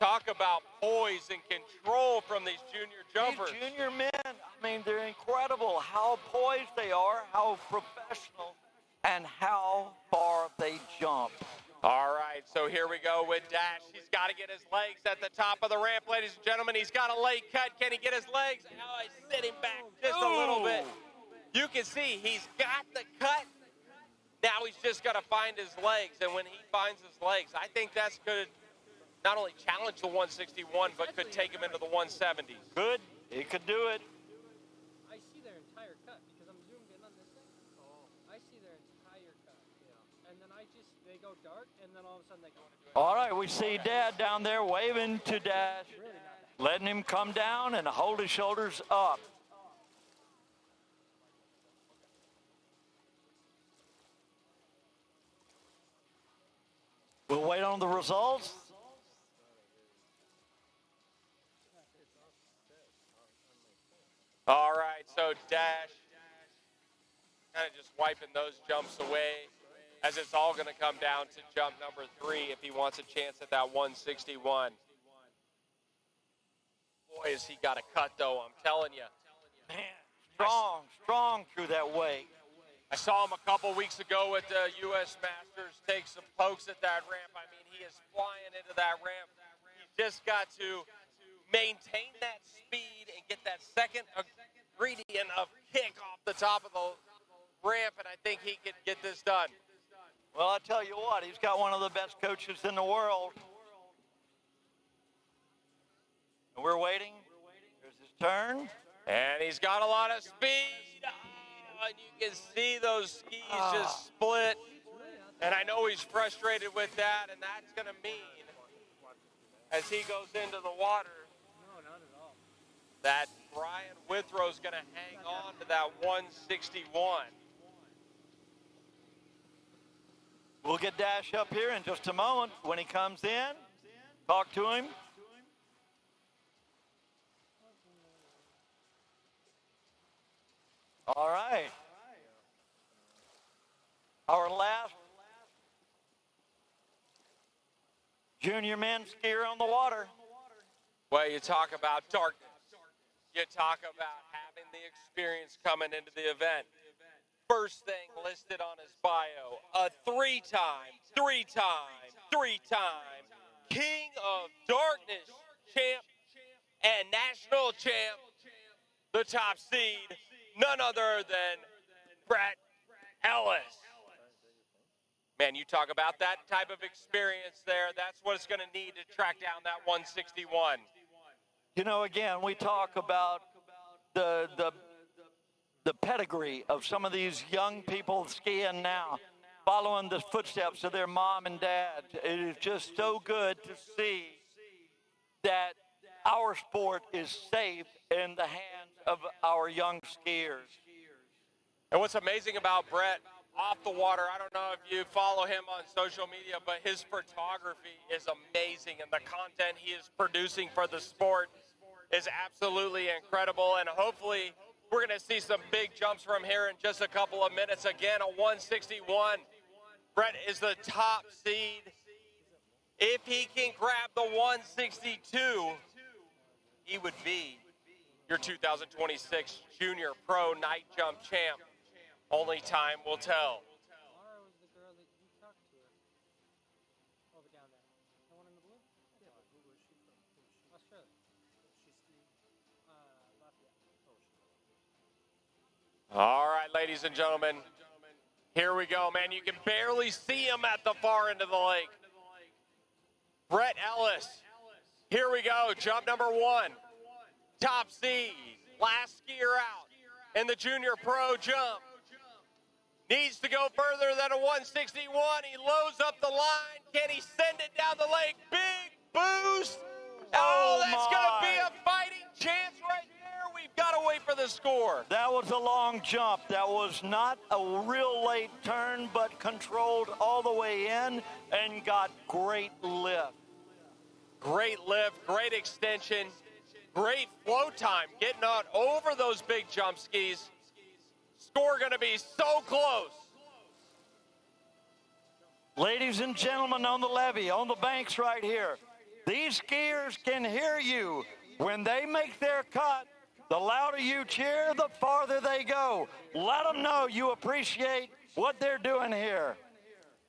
Talk about poise and control from these junior jumpers. These junior men, I mean, they're incredible how poised they are, how professional, and how far they jump. All right, so here we go with Dash. He's got to get his legs at the top of the ramp, ladies and gentlemen. He's got a late cut. Can he get his legs? Oh, he's sitting back just a little bit. You can see he's got the cut. Now he's just got to find his legs, and when he finds his legs, I think that's good. Not only challenge the 161, but could take him into the 170s. Good. He could do it. I see their entire cut because I'm zoomed in on this thing. I see their entire cut. Yeah. And then they go dark, and then all of a sudden they go. All right, we see Dad down there waving to Dash, letting him come down and hold his shoulders up. We'll wait on the results. All right, so Dash kind of just wiping those jumps away as it's all going to come down to jump number 3 if he wants a chance at that 161. Boy, has he got a cut, though, I'm telling you. Man, strong through that weight. I saw him a couple weeks ago at the U.S. Masters take some pokes at that ramp. I mean, he is flying into that ramp. He's just got to maintain that speed and get that second ingredient of kick off the top of the ramp, and I think he can get this done. Well, I tell you what, he's got one of the best coaches in the world. And we're waiting. There's his turn. And he's got a lot of speed. Oh, and you can see those skis just split. And I know he's frustrated with that, and that's going to mean, as he goes into the water, that Brian Withrow's going to hang on to that 161. We'll get Dash up here in just a moment. When he comes in, talk to him. All right. Our last junior men skier on the water. Well, you talk about darkness. You talk about having the experience coming into the event. First thing listed on his bio, a three-time King of Darkness champ and national champ, the top seed, none other than Brett Ellis. Man, you talk about that type of experience there. That's what it's going to need to track down that 161. You know, again, we talk about the pedigree of some of these young people skiing now, following the footsteps of their mom and dad. It is just so good to see that our sport is safe in the hands of our young skiers. And what's amazing about Brett off the water, I don't know if you follow him on social media, but his photography is amazing, and the content he is producing for the sport is absolutely incredible. And hopefully we're going to see some big jumps from here in just a couple of minutes. Again, a 161. Brett is the top seed. If he can grab the 162, he would be your 2026 Junior Pro Night Jump champ. Only time will tell. Laura was the girl that you talked to over down there. The one in the blue? Yeah, but who was she from? Australia. She skied Latvia. All right, ladies and gentlemen, here we go, man. You can barely see him at the far end of the lake. Brett Ellis, here we go, jump number 1. Top seed, last skier out in the Junior Pro jump. Needs to go further than a 161. He loads up the line. Can he send it down the lake? Big boost. Oh, that's going to be a fighting chance right there. We've got to wait for the score. That was a long jump. That was not a real late turn, but controlled all the way in and got great lift. Great lift, great extension, great flow time, getting on over those big jump skis. Score going to be so close. Ladies and gentlemen on the levee, on the banks right here, these skiers can hear you. When they make their cut, the louder you cheer, the farther they go. Let them know you appreciate what they're doing here.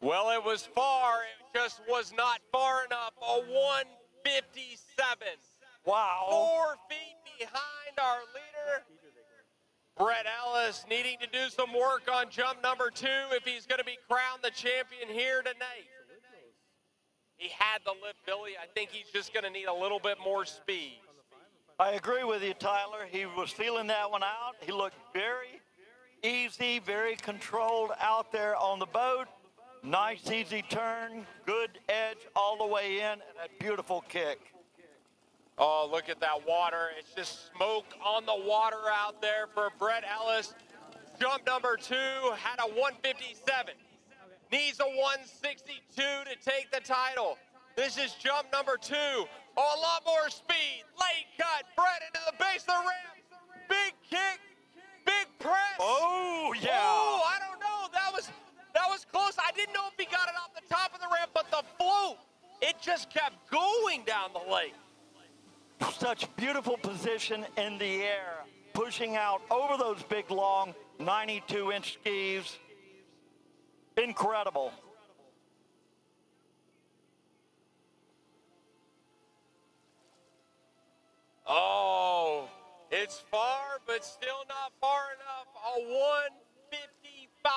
Well, it was far. It just was not far enough. A 157. Wow. 4 feet behind our leader. Brett Ellis needing to do some work on jump number 2 if he's going to be crowned the champion here tonight. He had the lift, Billy. I think he's just going to need a little bit more speed. I agree with you, Tyler. He was feeling that one out. He looked very easy, very controlled out there on the boat. Nice, easy turn, good edge all the way in, and a beautiful kick. Oh, look at that water. It's just smoke on the water out there for Brett Ellis. Jump number 2 had a 157. Needs a 162 to take the title. This is jump number 2. Oh, a lot more speed. Late cut. Brett into the base of the ramp. Big kick. Big press. Oh, yeah. Oh, I don't know. That was close. I didn't know if he got it off the top of the ramp, but the float, it just kept going down the lake. Such beautiful position in the air, pushing out over those big, long 92-inch skis. Incredible. Oh, it's far, but still not far enough. A 155.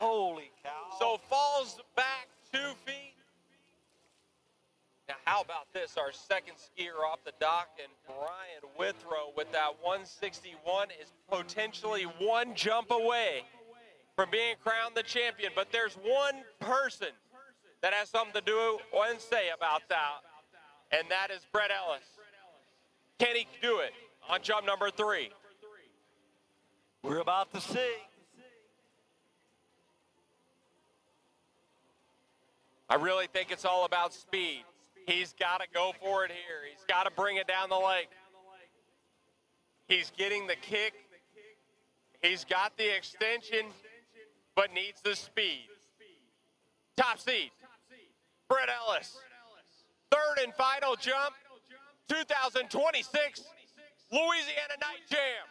Holy cow. So falls back 2 feet. Now, how about this? Our second skier off the dock, and Brian Withrow with that 161 is potentially one jump away from being crowned the champion. But there's one person that has something to do and say about that, and that is Brett Ellis. Can he do it on jump number 3? We're about to see. I really think it's all about speed. He's got to go for it here. He's got to bring it down the lake. He's getting the kick. He's got the extension, but needs the speed. Top seed, Brett Ellis. Third and final jump, 2026 Louisiana Night Jam.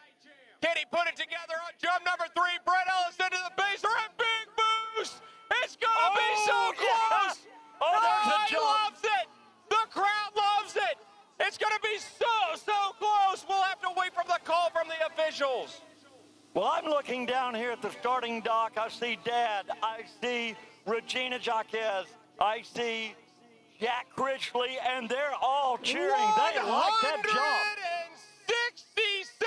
Can he put it together on jump number 3? Brett Ellis into the baser and big boost. It's gonna be so close. Oh, there's a He jump. loves it. The crowd loves it. It's gonna be so close. We'll have to wait for the call from the officials. Well, I'm looking down here at the starting dock. I see Dad. I see Regina Jaquez. I see Jack Critchley, and they're all cheering. They like that jump. 166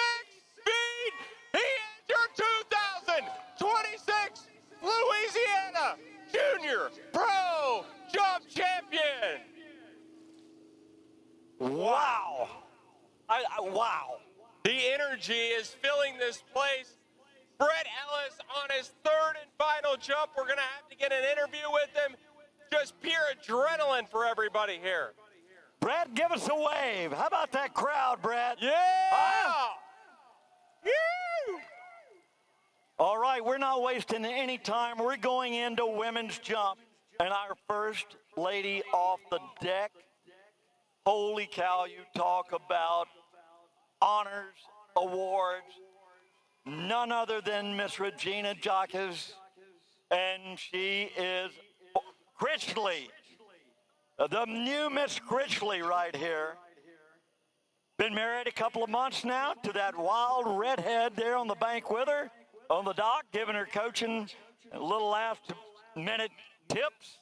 feet. He is your 2026 Louisiana Junior Pro Jump Champion. Wow. Wow. The energy is filling this place. Brett Ellis on his 3rd and final jump. We're going to have to get an interview with him. Just pure adrenaline for everybody here. Brett, give us a wave. How about that crowd, Brett? Yeah! Woo! All right, we're not wasting any time. We're going into women's jump. And our first lady off the deck. Holy cow, you talk about honors, awards. None other than Miss Regina Jaquez. And she is Critchley. The new Miss Critchley right here. Been married a couple of months now to that wild redhead there on the bank with her, on the dock, giving her coaching a little last-minute tips.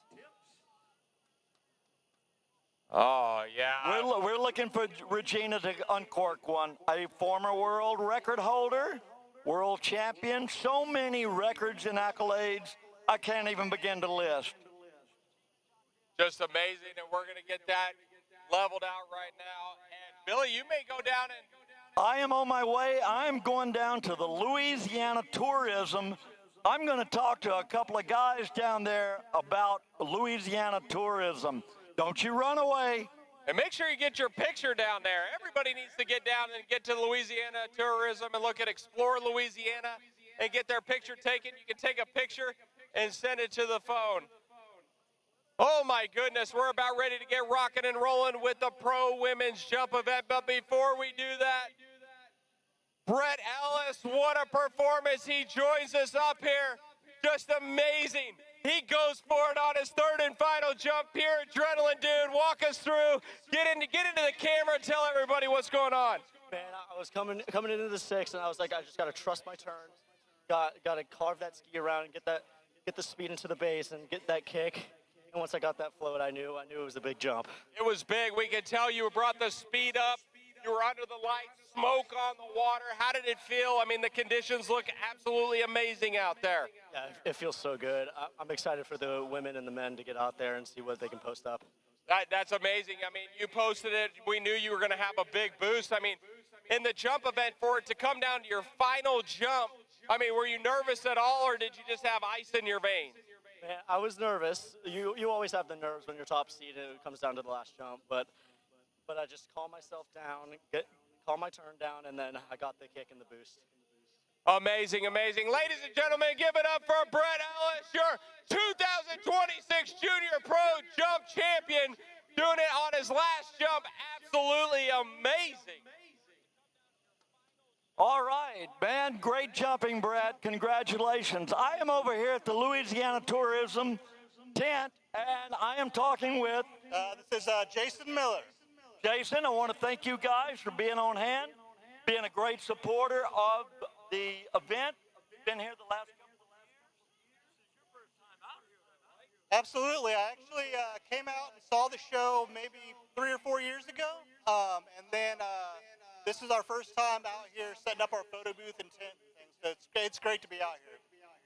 Oh, yeah. We're looking for Regina to uncork one. A former world record holder, world champion, so many records and accolades, I can't even begin to list. Just amazing, and we're going to get that leveled out right now. And Billy, you may go down and... I am on my way. I'm going down to the Louisiana Tourism. I'm going to talk to a couple of guys down there about Louisiana tourism. Don't you run away. And make sure you get your picture down there. Everybody needs to get down and get to Louisiana Tourism and look at Explore Louisiana and get their picture taken. You can take a picture and send it to the phone. Oh my goodness, we're about ready to get rocking and rolling with the pro women's jump event. But before we do that, Brett Ellis, what a performance. He joins us up here. Just amazing. He goes for it on his 3rd and final jump. Pure adrenaline, dude. Walk us through. Get into the camera and tell everybody what's going on. Man, I was coming into the 6, and I was like, I just got to trust my turn. Got to carve that ski around and get the speed into the base and get that kick. And once I got that float, I knew it was a big jump. It was big. We could tell you brought the speed up. You were under the lights, smoke on the water. How did it feel? I mean, the conditions look absolutely amazing out there. Yeah, it feels so good. I'm excited for the women and the men to get out there and see what they can post up. That's amazing. I mean, you posted it. We knew you were going to have a big boost. I mean, in the jump event, for it to come down to your final jump, I mean, were you nervous at all, or did you just have ice in your veins? Man, I was nervous. You always have the nerves when you're top seed and it comes down to the last jump, but I just calm myself down, calm my turn down, and then I got the kick and the boost. Amazing, amazing. Ladies and gentlemen, give it up for Brett Ellis, your 2026 Junior Pro Jump Champion, doing it on his last jump. Absolutely amazing. All right, man, great jumping, Brett. Congratulations. I am over here at the Louisiana Tourism tent, and I am talking with... This is Jason Miller. Jason, I want to thank you guys for being on hand, being a great supporter of the event. Been here the last couple of years. This is your first time out here, right? Absolutely. I actually came out and saw the show maybe 3 or 4 years ago, and then this is our first time out here setting up our photo booth and tent and things. So it's great to be out here.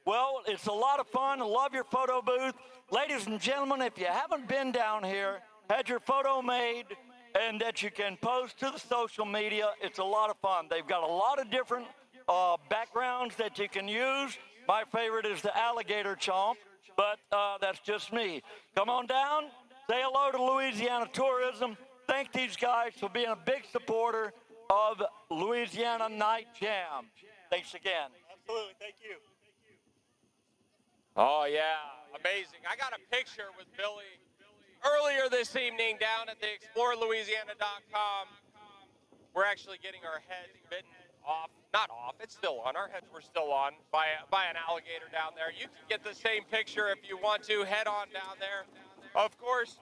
Well, it's a lot of fun. I love your photo booth. Ladies and gentlemen, if you haven't been down here, had your photo made, and that you can post to the social media, it's a lot of fun. They've got a lot of different backgrounds that you can use. My favorite is the alligator chomp, but that's just me. Come on down, say hello to Louisiana Tourism. Thank these guys for being a big supporter of Louisiana Night Jam. Thanks again. Absolutely, thank you. Oh, yeah, amazing. I got a picture with Billy earlier this evening down at the ExploreLouisiana.com. We're actually getting our heads bitten off, not off, it's still on. Our heads were still on by an alligator down there. You can get the same picture if you want to. Head on down there. Of course,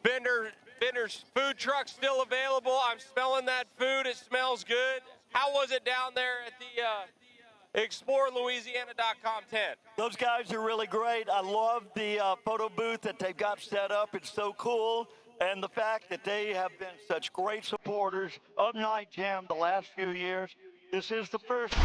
Bender's food truck still available. I'm smelling that food. It smells good. How was it down there at the ExploreLouisiana.com tent? Those guys are really great. I love the photo booth that they've got set up. It's so cool. And the fact that they have been such great supporters of Night Jam the last few years. This is the first.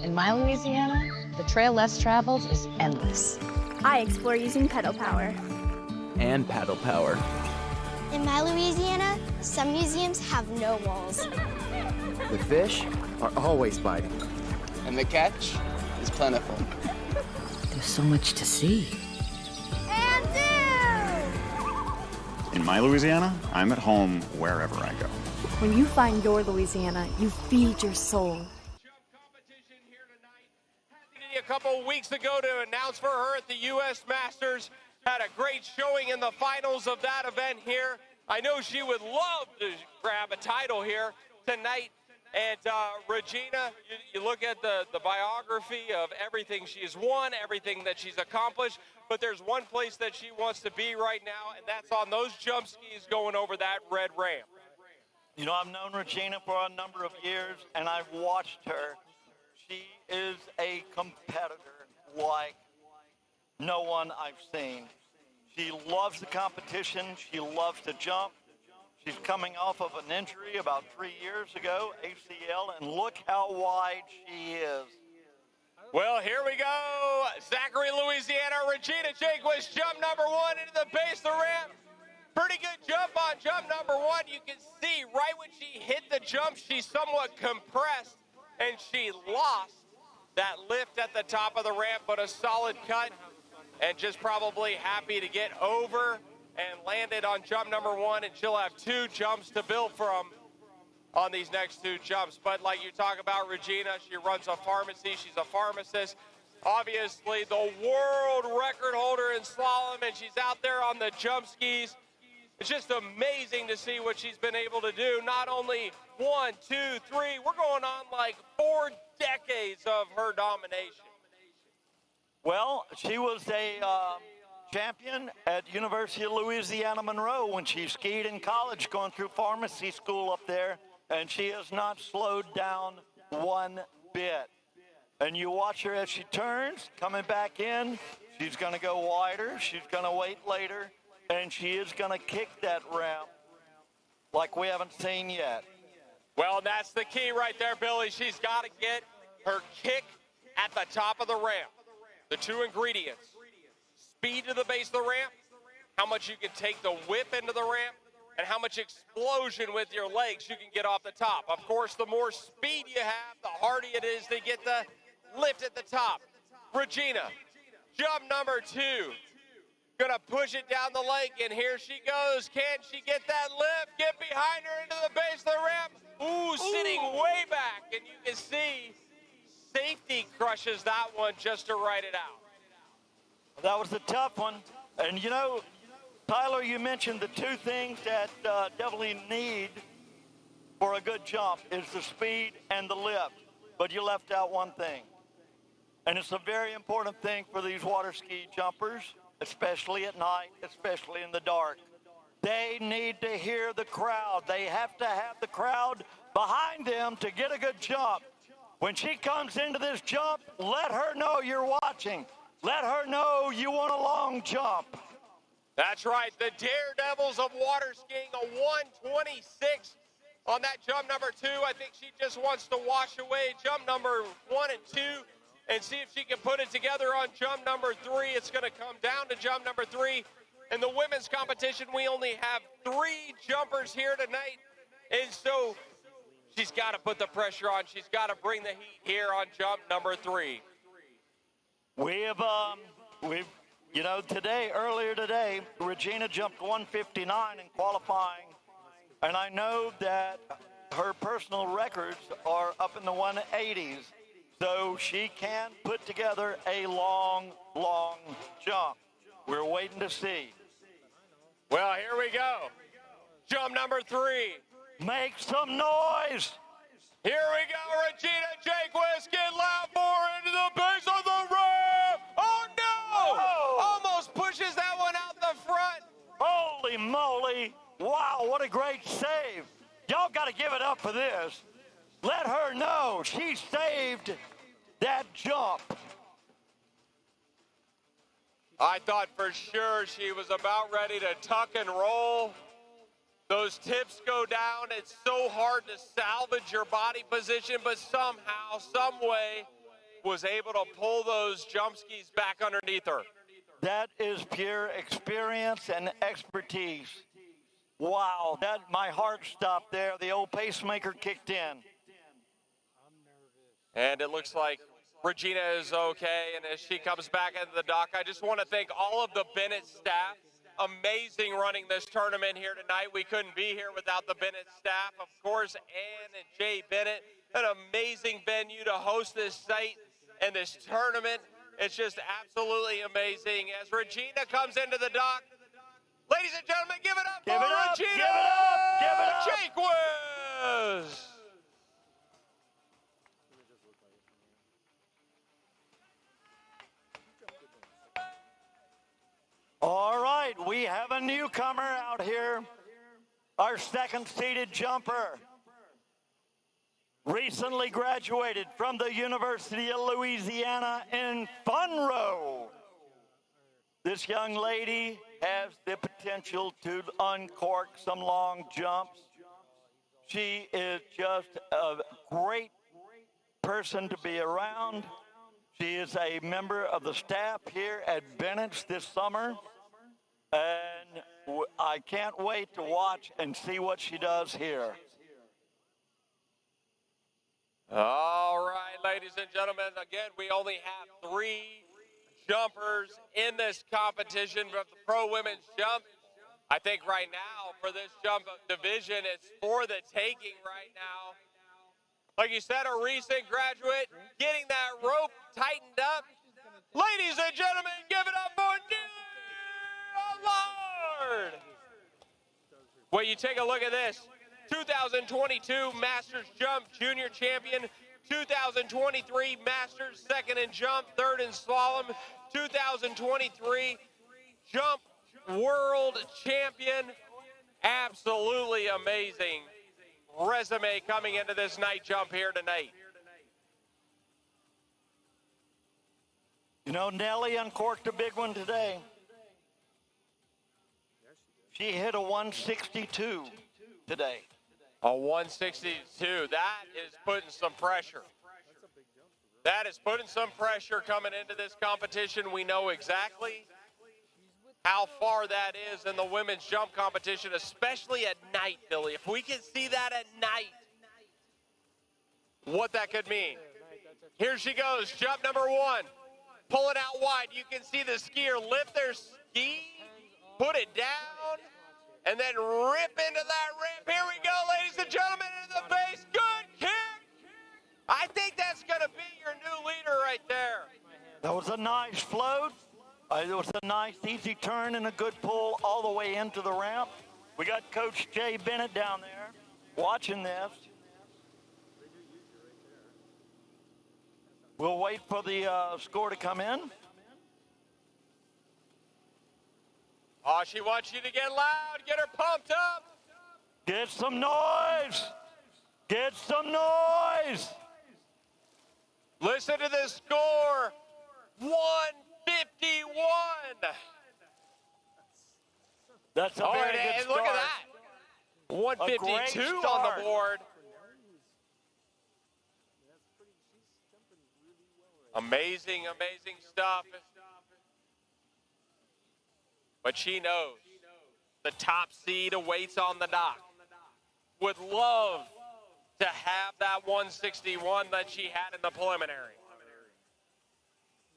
In my Louisiana, the trail less traveled is endless. I explore using pedal power. And paddle power. In my Louisiana, some museums have no walls. The fish are always biting. And the catch is plentiful. There's so much to see. And do! In my Louisiana, I'm at home wherever I go. When you find your Louisiana, you feed your soul. A couple weeks ago to announce for her at the U.S. Masters. Had a great showing in the finals of that event here. I know she would love to grab a title here tonight. And Regina, you look at the biography of everything she's won, everything that she's accomplished, but there's one place that she wants to be right now, and that's on those jump skis going over that red ramp. You know, I've known Regina for a number of years, and I've watched her. She is a competitor like no one I've seen. She loves the competition. She loves to jump. She's coming off of an injury about 3 years ago, ACL, and look how wide she is. Well, here we go. Zachary, Louisiana, Regina Jaquist, jump number one into the base of the ramp. Pretty good jump on jump number one. You can see right when she hit the jump, she somewhat compressed. And she lost that lift at the top of the ramp, but a solid cut, and just probably happy to get over and landed on jump number one, and she'll have two jumps to build from on these next two jumps. But like you talk about Regina, she runs a pharmacy, she's a pharmacist, obviously the world record holder in slalom, and she's out there on the jump skis. It's just amazing to see what she's been able to do. Not only 1, 2, 3, we're going on like 4 decades of her domination. Well, she was a champion at University of Louisiana Monroe when she skied in college, going through pharmacy school up there, and she has not slowed down one bit. And you watch her as she turns, coming back in, she's going to go wider, she's going to wait later, and she is going to kick that ramp like we haven't seen yet. Well, that's the key right there, Billy. She's got to get her kick at the top of the ramp. The two ingredients: speed to the base of the ramp, how much you can take the whip into the ramp, and how much explosion with your legs you can get off the top. Of course, the more speed you have, the harder it is to get the lift at the top. Regina, jump number two. Gonna push it down the lake, and here she goes. Can she get that lift? Get behind her into the base of the ramp. Ooh, sitting way back, and you can see safety crushes that one just to ride it out. That was a tough one. And you know, Tyler, you mentioned the two things that definitely need for a good jump is the speed and the lift. But you left out one thing. And it's a very important thing for these water ski jumpers, especially at night, especially in the dark. They need to hear the crowd. They have to have the crowd behind them to get a good jump. When she comes into this jump, let her know you're watching. Let her know you want a long jump. That's right. The Daredevils of water skiing, a 126 on that jump number 2. I think she just wants to wash away jump number 1 and 2 and see if she can put it together on jump number 3. It's going to come down to jump number 3. In the women's competition, we only have 3 jumpers here tonight. And so she's got to put the pressure on. She's got to bring the heat here on jump number 3. We've earlier today, Regina jumped 159 in qualifying. And I know that her personal records are up in the 180s. So she can put together a long, long jump. We're waiting to see. Well, here we go. Jump number 3. Make some noise. Here we go, Regina Jaquist, get loud more into the base of the ramp. Oh, no! Oh. Almost pushes that one out the front. Holy moly. Wow, what a great save. Y'all got to give it up for this. Let her know she saved that jump. I thought for sure she was about ready to tuck and roll. Those tips go down. It's so hard to salvage your body position, but somehow, some way, was able to pull those jump skis back underneath her. That is pure experience and expertise. Wow, my heart stopped there. The old pacemaker kicked in. And it looks like Regina is okay. And as she comes back into the dock, I just want to thank all of the Bennett staff. Amazing running this tournament here tonight. We couldn't be here without the Bennett staff. Of course, Ann and Jay Bennett, an amazing venue to host this site and this tournament. It's just absolutely amazing. As Regina comes into the dock, ladies and gentlemen, give it up for Regina Jaquist. All right, we have a newcomer out here, our second-seeded jumper. Recently graduated from the University of Louisiana in Funro. This young lady has the potential to uncork some long jumps. She is just a great person to be around. She is a member of the staff here at Bennett's this summer. And I can't wait to watch and see what she does here. All right, ladies and gentlemen, again, we only have 3 jumpers in this competition for the pro women's jump. I think right now for this jump division, it's for the taking right now. Like you said, a recent graduate getting that rope tightened up. Ladies and gentlemen, give it up for Nia Lard. Well, you take a look at this. 2022 Masters Jump Junior Champion, 2023 Masters Second in Jump, Third in Slalom, 2023 Jump World Champion. Absolutely amazing resume coming into this night jump here tonight. You know, Nellie uncorked a big one today. She hit a 162 today. A 162. That is putting some pressure. That is putting some pressure coming into this competition. We know exactly how far that is in the women's jump competition, especially at night, Billy. If we can see that at night, what that could mean. Here she goes, jump number 1. Pull it out wide. You can see the skier lift their ski, put it down, and then rip into that ramp. Here we go, ladies and gentlemen, into the base. Good kick. I think that's going to be your new leader right there. That was a nice float. It was a nice, easy turn and a good pull all the way into the ramp. We got Coach Jay Bennett down there watching this. We'll wait for the score to come in. Oh, she wants you to get loud. Get her pumped up. Get some noise. Get some noise. Listen to this score. 150. That's a very good and start. look at that. 152 on start. the board. Amazing, amazing stuff. But she knows the top seed awaits on the dock. Would love to have that 161 that she had in the preliminary.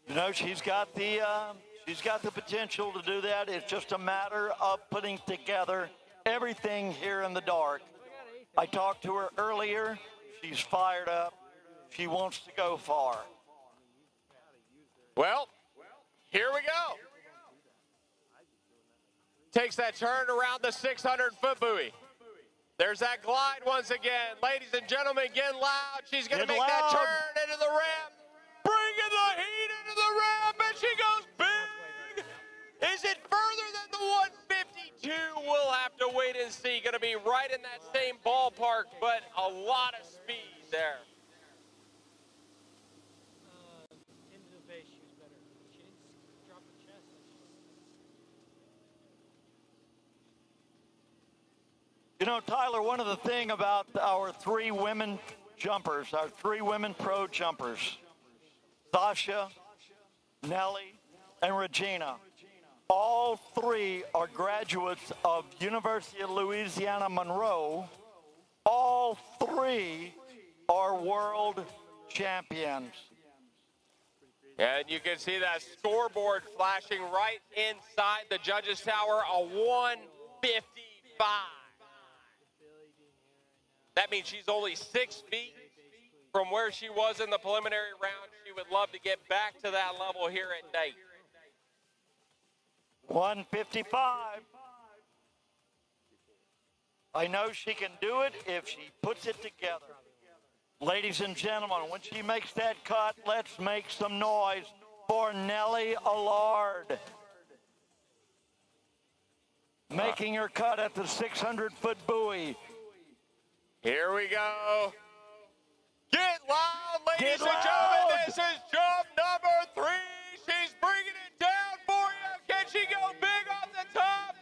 You know, she's got the potential to do that. It's just a matter of putting together everything here in the dark. I talked to her earlier. She's fired up. She wants to go far. Well, here we go. Takes that turn around the 600-foot buoy. There's that glide once again. Ladies and gentlemen, get loud. She's going to make that turn into the ramp. Bringing the heat into the ramp, and she goes big. Is it further than the 152? We'll have to wait and see. Going to be right in that same ballpark, but a lot of speed there. Into the base, she was better. She didn't drop her chest. You know, Tyler, one of the things about our three women jumpers, our three women pro jumpers, Sasha, Nelly, and Regina, all three are graduates of University of Louisiana Monroe. All three are world champions. And you can see that scoreboard flashing right inside the judges' tower, a 155. That means she's only 6 feet from where she was in the preliminary round. She would love to get back to that level here at night. 155. I know she can do it if she puts it together. Ladies and gentlemen, when she makes that cut, let's make some noise for Nellie Allard. Making her cut at the 600-foot buoy. Here we go. Get loud, ladies Get and gentlemen. loud. This is jump number 3. She's bringing it down for you. Can she go big off the top?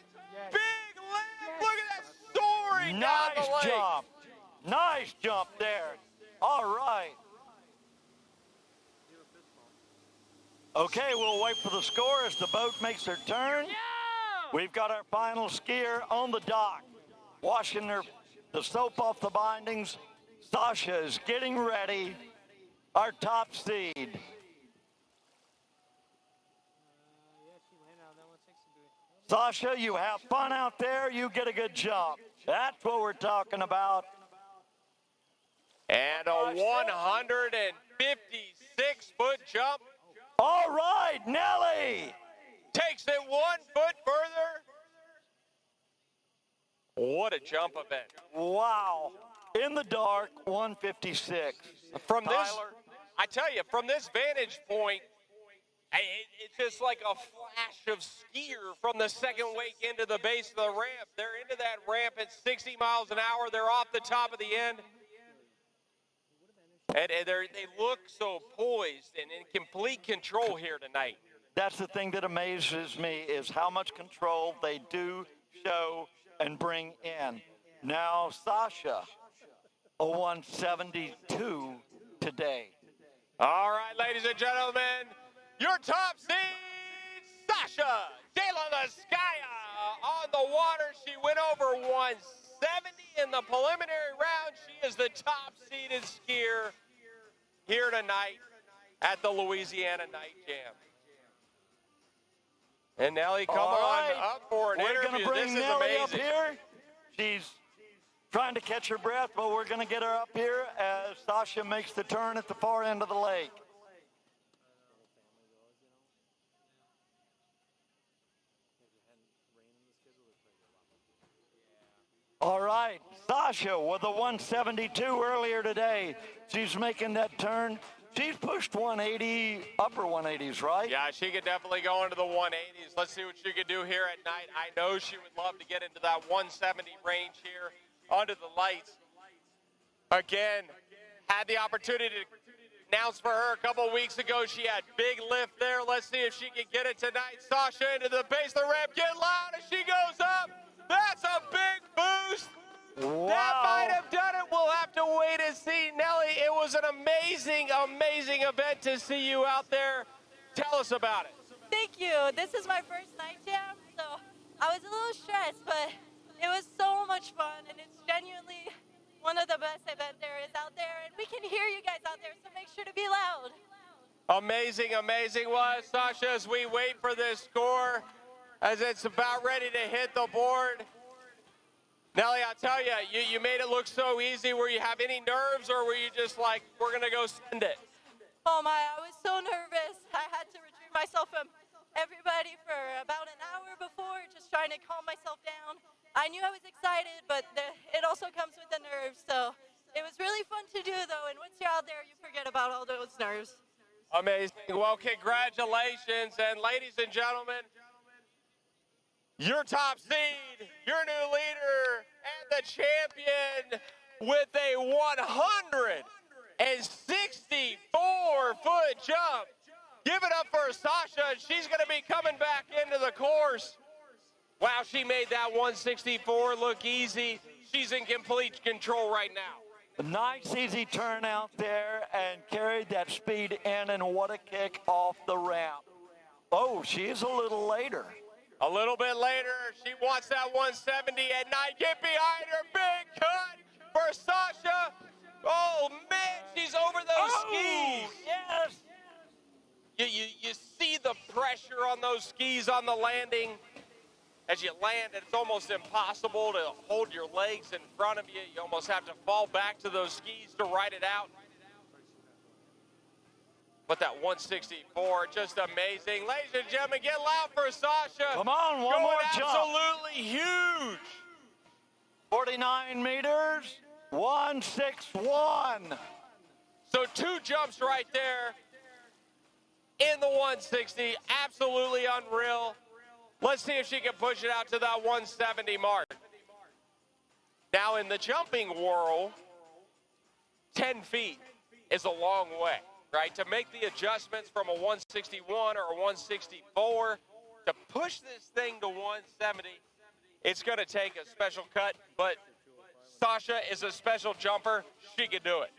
Big lift. Look at that soaring down the Nice lake. jump. Nice jump there. All right. Okay, we'll wait for the score as the boat makes her turn. We've got our final skier on the dock, washing the soap off the bindings. Sasha is getting ready, our top seed. Sasha, you have fun out there. You get a good jump. That's what we're talking about. And a 156-foot jump. All right, Nelly. Takes it 1 foot further. What a jump event. Wow. In the dark, 156. From this, Tyler. I tell you, from this vantage point, it's just like a flash of skier from the second wake into the base of the ramp. They're into that ramp at 60 miles an hour. They're off the top of the end. And they look so poised and in complete control here tonight. That's the thing that amazes me is how much control they do show and bring in. Now, Sasha, a 172 today. All right, ladies and gentlemen, your top seed, Sasha De La Vizcaya on the water. She went over 170 in the preliminary round. She is the top seeded skier here tonight at the Louisiana Night Jam. And Nelly, come on up for an interview. We're going to bring This is Nelly amazing. up here. She's trying to catch her breath, but we're going to get her up here as Sasha makes the turn at the far end of the lake. All right, Sasha with a 172 earlier today. She's making that turn. She's pushed 180, upper 180s, right? Yeah, she could definitely go into the 180s. Let's see what she could do here at night. I know she would love to get into that 170 range here under the lights. Again, had the opportunity to Announced for her a couple weeks ago. She had big lift there. Let's see if she can get it tonight. Sasha into the base of the ramp. Get loud as she goes up. That's a big boost. Wow. That might have done it. We'll have to wait and see. Nelly, it was an amazing, amazing event to see you out there. Tell us about it. Thank you. This is my first night jam, so I was a little stressed, but it was so much fun, and it's genuinely one of the best events there is out there, and we can hear you guys out there, so make sure to be loud. Amazing, amazing. Well, Sasha, as we wait for this score, as it's about ready to hit the board, Nelly, I'll tell you, you made it look so easy. Were you have any nerves, or were you just like, we're going to go send it? Oh my, I was so nervous. I had to retrieve myself from everybody for about an hour before, just trying to calm myself down. I knew I was excited, but it also comes with the nerves, so it was really fun to do, though, and once you're out there, you forget about all those nerves. Amazing. Well, congratulations, and ladies and gentlemen, your top seed, your new leader, and the champion with a 164-foot jump. Give it up for Sasha. She's going to be coming back into the course. Wow, she made that 164 look easy. She's in complete control right now. A nice, easy turn out there and carried that speed in, and what a kick off the ramp. Oh, she's a little later. A little bit later, she wants that 170 at night. Get behind her. Big cut for Sasha. Oh, man, she's over those skis. Yes. You see the pressure on those skis on the landing. As you land, it's almost impossible to hold your legs in front of you. You almost have to fall back to those skis to ride it out. But that 164, just amazing. Ladies and gentlemen, get loud for Sasha. Come on, one more jump. Absolutely huge. 49 meters, 161. So 2 jumps right there in the 160. Absolutely unreal. Let's see if she can push it out to that 170 mark. Now in the jumping world, 10 feet is a long way, right? To make the adjustments from a 161 or a 164, to push this thing to 170, it's going to take a special cut, but Sasha is a special jumper. She can do it.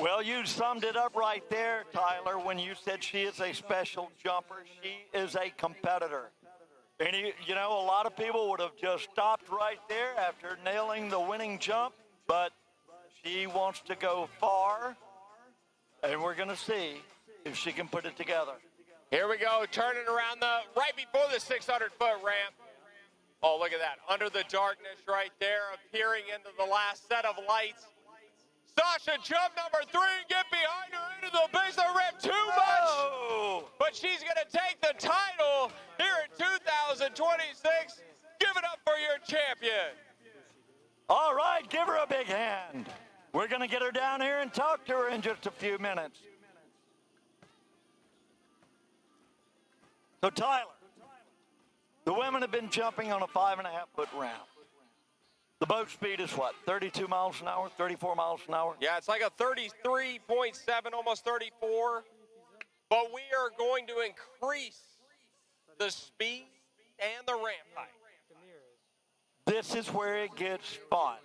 Well, you summed it up right there, Tyler, when you said she is a special jumper. She is a competitor. And, you know, a lot of people would have just stopped right there after nailing the winning jump, but she wants to go far, and we're going to see if she can put it together. Here we go, turning around right before the 600-foot ramp. Oh, look at that, under the darkness right there, appearing into the last set of lights. Sasha, jump number 3, get behind her into the base of the ramp, too much. But she's going to take the title here in 2026. Give it up for your champion. All right, give her a big hand. We're going to get her down here and talk to her in just a few minutes. So, Tyler, the women have been jumping on a 5.5-foot ramp. The boat speed is what, 32 miles an hour, 34 miles an hour? Yeah, it's like a 33.7, almost 34. But we are going to increase the speed and the ramp height. This is where it gets fun.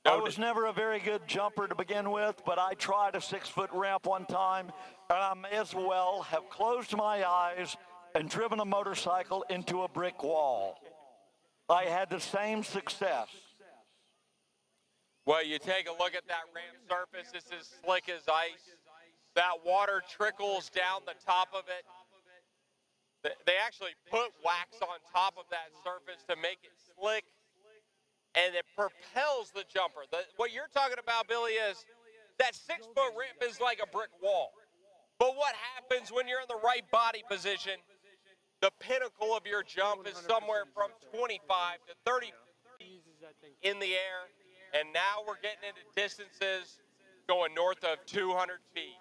I was never a very good jumper to begin with, but I tried a 6-foot ramp one time, and I may as well have closed my eyes and driven a motorcycle into a brick wall. I had the same success. Well, you take a look at that ramp surface. It's as slick as ice. That water trickles down the top of it. They actually put wax on top of that surface to make it slick, and it propels the jumper. What you're talking about, Billy, is that 6-foot ramp is like a brick wall. But what happens when you're in the right body position? The pinnacle of your jump is somewhere from 25 to 30 feet in the air, and now we're getting into distances going north of 200 feet.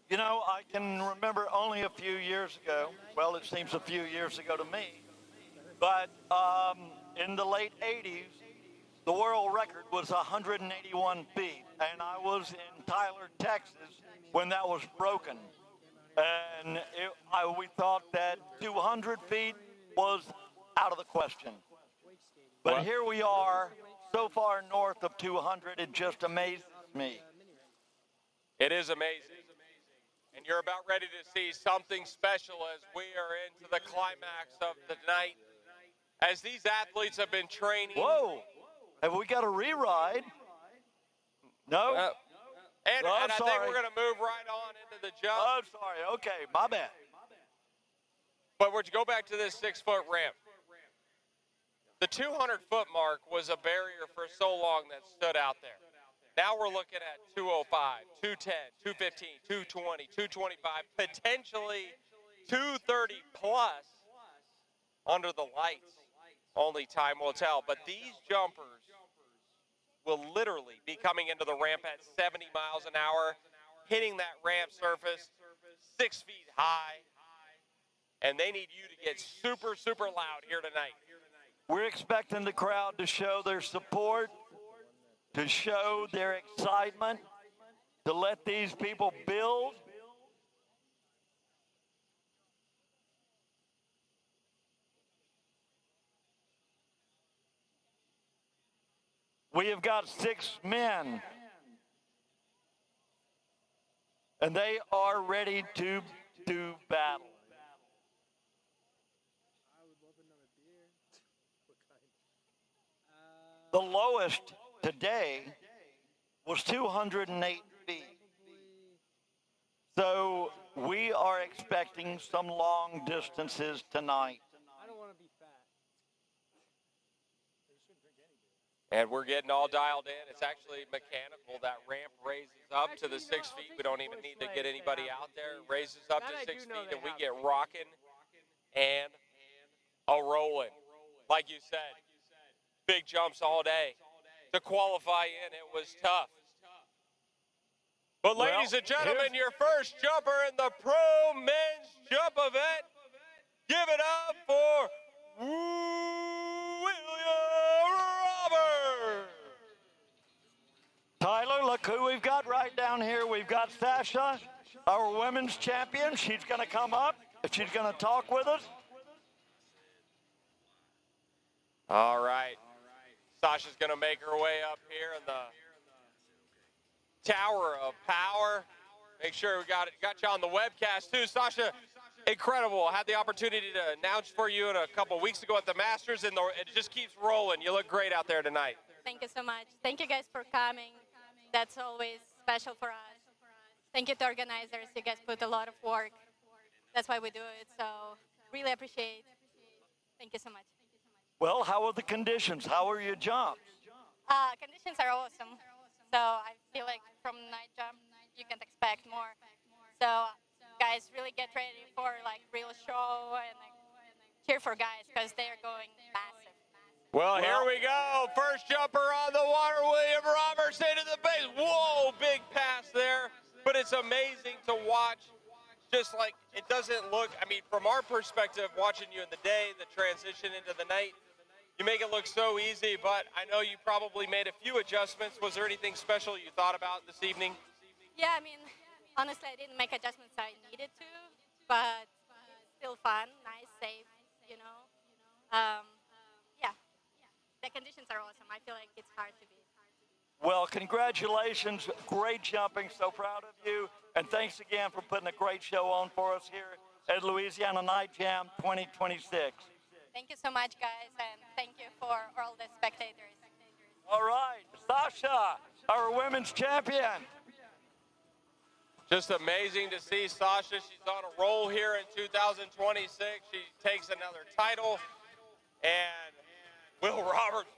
You know, I can remember only a few years ago, well, it seems a few years ago to me, but in the late 80s, the world record was 181 feet, and I was in Tyler, Texas, when that was broken. And we thought that 200 feet was out of the question. But Well- here we are, so far north of 200, it just amazes me. It is amazing. And you're about ready to see something special as we are into the climax of the night. As these athletes have been training. Whoa! Have we got a re-ride? No? And Oh, I think we're going to move right on into the jump. Oh, sorry. Okay, my bad. But we're to go back to this 6-foot ramp. The 200-foot mark was a barrier for so long that stood out there. Now we're looking at 205, 210, 215, 220, 225, potentially 230 plus under the lights. Only time will tell. But these jumpers will literally be coming into the ramp at 70 miles an hour, hitting that ramp surface 6 feet high. And they need you to get super, super loud here tonight. We're expecting the crowd to show their support, to show their excitement, to let these people build. We have got 6 men, and they are ready to do battle. The lowest today was 208 feet. So we are expecting some long distances tonight. I don't want to be fat. And we're getting all dialed in. It's actually mechanical. That ramp raises up to the 6 feet. We don't even need to get anybody out there. It raises up to 6 feet, and we get rocking and a rolling. Like you said, big jumps all day. To qualify in, it was tough. But ladies and gentlemen, your first jumper in the pro men's jump event. Give it up for William Roberts. Tyler, look who we've got right down here. We've got Sasha, our women's champion. She's going to come up. She's going to talk with us. All right. Sasha's going to make her way up here in the Tower of Power. Make sure we got you on the webcast too. Sasha, incredible. I had the opportunity to announce for you a couple weeks ago at the Masters, and it just keeps rolling. You look great out there tonight. Thank you so much. Thank you guys for coming. That's always special for us. Thank you to organizers. You guys put a lot of work. That's why we do it. So really appreciate. Thank you so much. Well, how are the conditions? How are your jumps? Conditions are awesome. So I feel like from night jump, you can expect more. So guys, really get ready for like real show and like, cheer for guys because they are going massive. Well, here we go. First jumper on the water, William Roberts into the base. Whoa, big pass there. But it's amazing to watch. Just like it doesn't look, I mean, from our perspective, watching you in the day, the transition into the night, you make it look so easy, but I know you probably made a few adjustments. Was there anything special you thought about this evening? Yeah, I mean, honestly, I didn't make adjustments I needed to, but it's still fun, nice, safe, you know. Yeah, the conditions are awesome. I feel like it's hard to beat. Well, congratulations. Great jumping. So proud of you. And thanks again for putting a great show on for us here at Louisiana Night Jam 2026. Thank you so much, guys, and thank you for all the spectators. All right, Sasha, our women's champion. Just amazing to see Sasha. She's on a roll here in 2026. She takes another title. And Will Roberts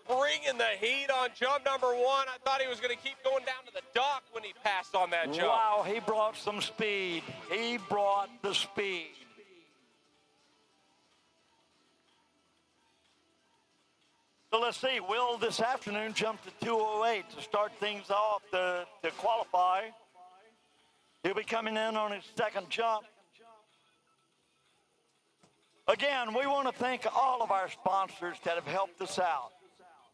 bringing the heat on jump number 1. I thought he was going to keep going down to the dock when he passed on that jump. Wow, he brought some speed. He brought the speed. So let's see, Will this afternoon jumped to 208 to start things off to qualify. He'll be coming in on his second jump. Again, we want to thank all of our sponsors that have helped us out.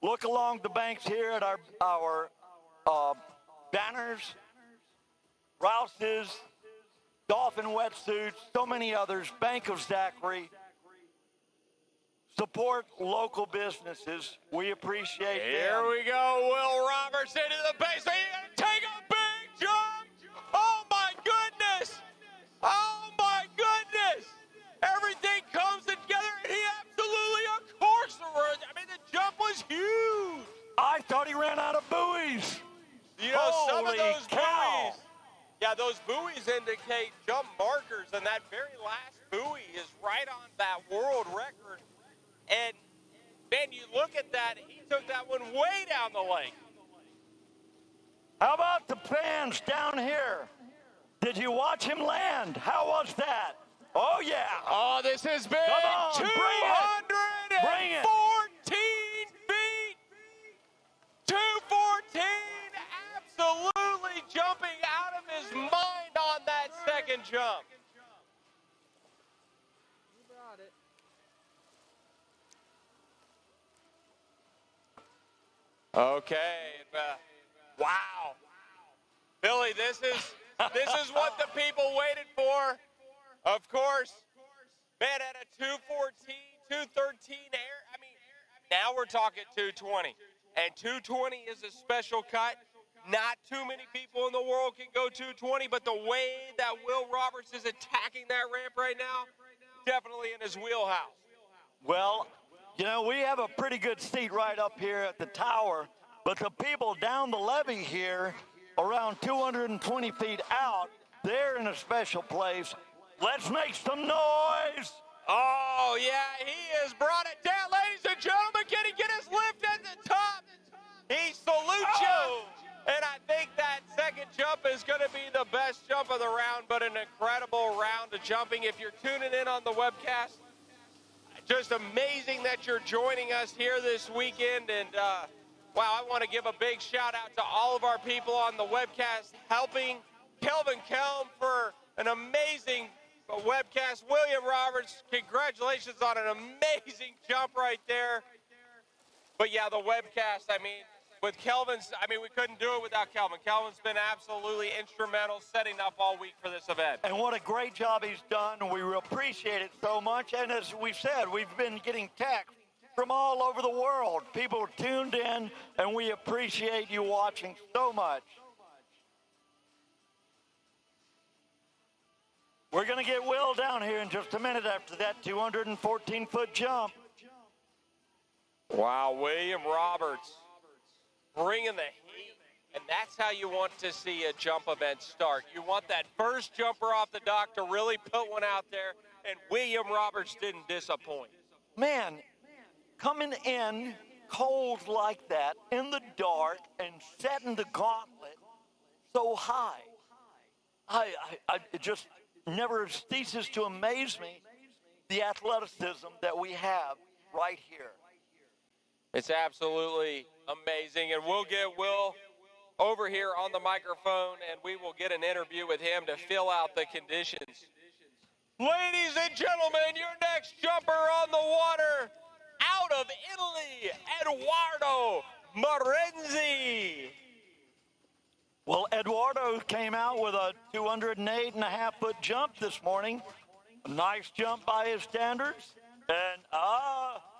Look along the banks here at our banners, Rouse's, Dolphin Wetsuits, so many others, Bank of Zachary. Support local businesses. We appreciate Here them. we go. Will Roberts into the base. He's going to take a big jump. Oh, my goodness. Oh, my goodness. Everything comes together, and he absolutely, of course, I mean, the jump was huge. I thought he ran out of buoys. You know, some of Holy those cow. buoys, yeah, those buoys indicate jump markers, and that very last buoy is right on that world record. And, man, you look at that, he took that one way down the lake. How about the fans down here? Did you watch him land? How was that? Oh, yeah. Oh, this has been Come on, 214 feet. 214, absolutely jumping out of his mind on that second jump. You brought it. Okay. Wow. Billy, this is what the people waited for. Of course, man, at a 214, 213 air, I mean, now we're talking 220. And 220 is a special cut. Not too many people in the world can go 220, but the way that Will Roberts is attacking that ramp right now, definitely in his wheelhouse. Well, you know, we have a pretty good seat right up here at the tower, but the people down the levee here, around 220 feet out, they're in a special place. Let's make some noise. Oh, yeah, he has brought it down. Ladies and gentlemen, can he get his lift at the top? He salutes you. And I think that second jump is going to be the best jump of the round, but an incredible round of jumping. If you're tuning in on the webcast, just amazing that you're joining us here this weekend. And, wow, I want to give a big shout out to all of our people on the webcast helping. Kelvin Kelm for an amazing webcast. William Roberts, congratulations on an amazing jump right there. But, yeah, the webcast, I mean, with Kelvin's, I mean, we couldn't do it without Kelvin. Kelvin's been absolutely instrumental setting up all week for this event. And what a great job he's done. We appreciate it so much. And as we said, we've been getting texts from all over the world. People tuned in, and we appreciate you watching so much. We're going to get Will down here in just a minute after that 214-foot jump. Wow, William Roberts bringing the heat, and that's how you want to see a jump event start. You want that first jumper off the dock to really put one out there, and William Roberts didn't disappoint. Man, coming in cold like that, in the dark, and setting the gauntlet so high, it just never ceases to amaze me, the athleticism that we have right here. It's absolutely amazing, and we'll get Will over here on the microphone, and we will get an interview with him to fill out the conditions. Ladies and gentlemen, your next jumper on the water, out of Italy, Eduardo Marenzi. Well, Eduardo came out with a 208.5-foot jump this morning. A nice jump by his standards. And,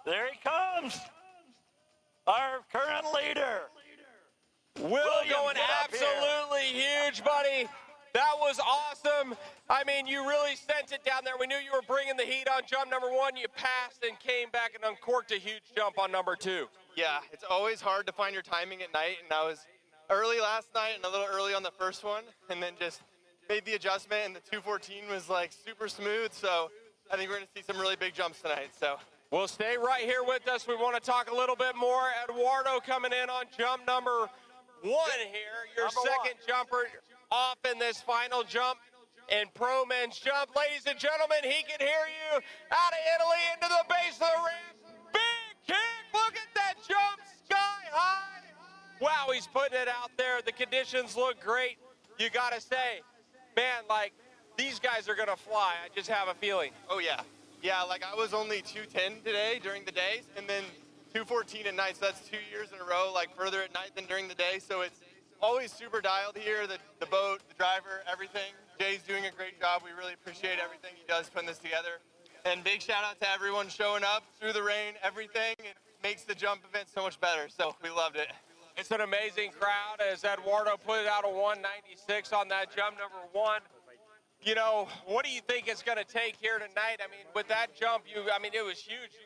there he comes. Our current leader. Will going absolutely huge, buddy. That was awesome. I mean, you really sent it down there. We knew you were bringing the heat on jump number one. You passed and came back and uncorked a huge jump on number two. Yeah, it's always hard to find your timing at night, and I was early last night and a little early on the first one, and then just made the adjustment, and the 214 was like super smooth, so I think we're going to see some really big jumps tonight. So well, stay right here with us. We want to talk a little bit more. Eduardo coming in on jump number one here. Your second jumper off in this final jump in pro men's jump. Ladies and gentlemen, he can hear you out of Italy into the base of the ramp. Big kick. Look at that jump sky high. Wow, he's putting it out there. The conditions look great. You got to say, man, like, these guys are going to fly. I just have a feeling. Oh, yeah. Yeah, like I was only 210 today during the days, and then 214 at night, so that's 2 years in a row, like further at night than during the day. So it's always super dialed here, the boat, the driver, everything. Jay's doing a great job. We really appreciate everything he does putting this together. And big shout out to everyone showing up through the rain, everything. It makes the jump event so much better. So we loved it. It's an amazing crowd as Eduardo put it out a 196 on that jump number 1. You know, what do you think it's going to take here tonight? I mean, with that jump, it was huge.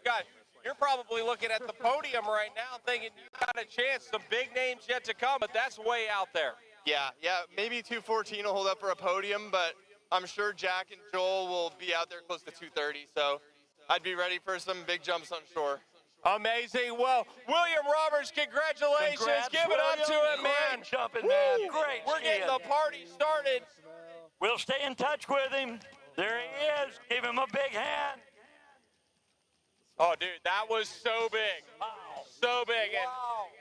You're probably looking at the podium right now thinking you got a chance. Some big names yet to come, but that's way out there. Yeah, maybe 214 will hold up for a podium, but I'm sure Jack and Joel will be out there close to 230. So I'd be ready for some big jumps on shore. Amazing. Well, William Roberts, congratulations. Congrats, Give it up to William. him, man. Great jumping, man. Great We're getting skiing. the party started. We'll stay in touch with him. There he is. Give him a big hand. Oh, dude, that was so big. So big.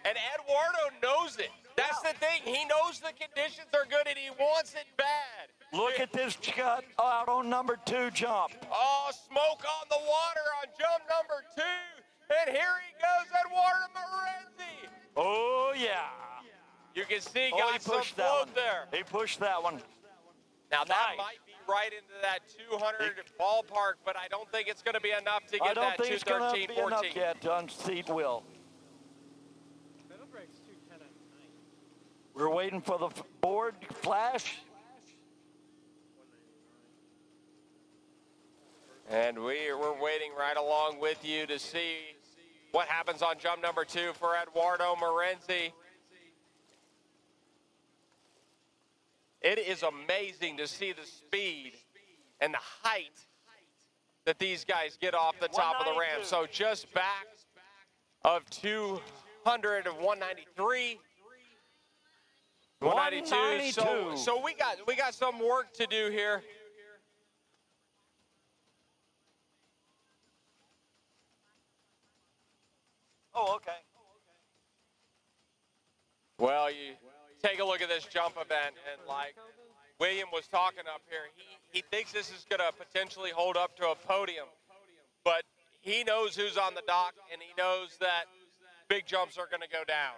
And Eduardo knows it. That's the thing. He knows the conditions are good, and he wants it bad. Look at this cut out on number 2 jump. Oh, smoke on the water on jump number 2. And here he goes, Eduardo Morenzi. Oh, yeah. You can see he Oh, got he some pushed that float one. there. He pushed that one. Now, that might be right into that 200 ballpark, but I don't think it's going to be enough to I get don't that think it's going to 213, be enough 14. yet to unseat Will. Middlebrook's 210 at night. We're waiting for the board flash. And we're waiting right along with you to see what happens on jump number 2 for Eduardo Morenzi. It is amazing to see the speed and the height that these guys get off the top of the ramp. So just back of 200 of 193. 192. So we got some work to do here. Oh, okay. Well, you take a look at this jump event, and like William was talking up here, he thinks this is going to potentially hold up to a podium, but he knows who's on the dock, and he knows that big jumps are going to go down.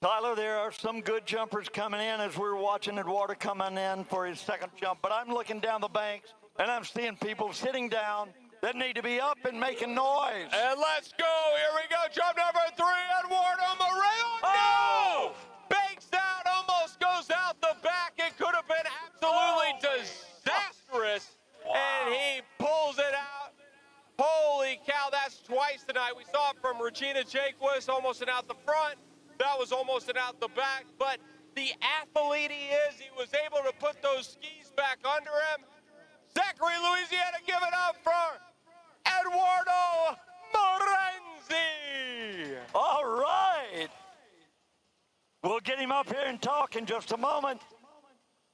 Tyler, there are some good jumpers coming in as we're watching Eduardo coming in for his second jump, but I'm looking down the banks, and I'm seeing people sitting down that need to be up and making noise. And let's go. Here we go. Jump number 3, Eduardo Morenzi. Oh, no! Banks out, almost goes out the back. It could have been absolutely disastrous. And he pulls it out. Holy cow, that's twice tonight. We saw it from Regina Jaquist, almost an out the front. That was almost an out the back. But the athlete he is, he was able to put those skis back under him. Zachary, Louisiana, give it up for Eduardo Morenzi. All right. We'll get him up here and talk in just a moment.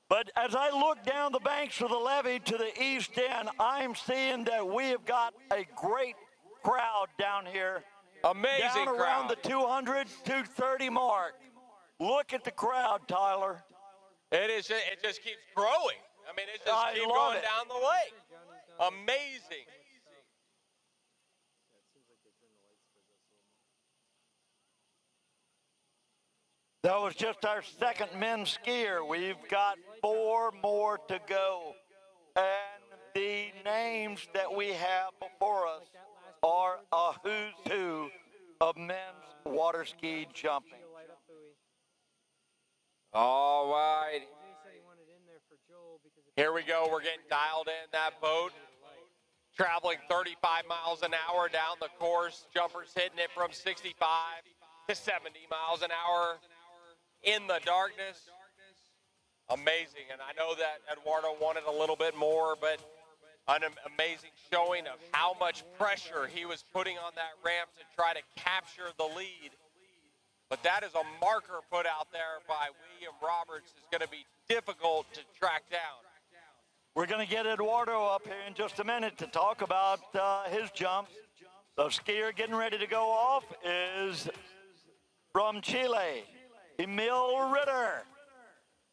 But as I look down the banks of the levee to the east end, I'm seeing that we have got a great crowd down here. Amazing down around crowd. the 200, 230 mark. Look at the crowd, Tyler. It just keeps growing. I mean, it just keeps going down the lake. Amazing. That was just our second men's skier. We've got 4 more to go. And the names that we have before us are a who's who of men's water ski jumping. All right. Here we go. We're getting dialed in that boat. Traveling 35 miles an hour down the course. Jumpers hitting it from 65 to 70 miles an hour in the darkness. Amazing. And I know that Eduardo wanted a little bit more, but an amazing showing of how much pressure he was putting on that ramp to try to capture the lead. But that is a marker put out there by William Roberts. It's going to be difficult to track down. We're going to get Eduardo up here in just a minute to talk about his jumps. The skier getting ready to go off is from Chile, Emil Ritter,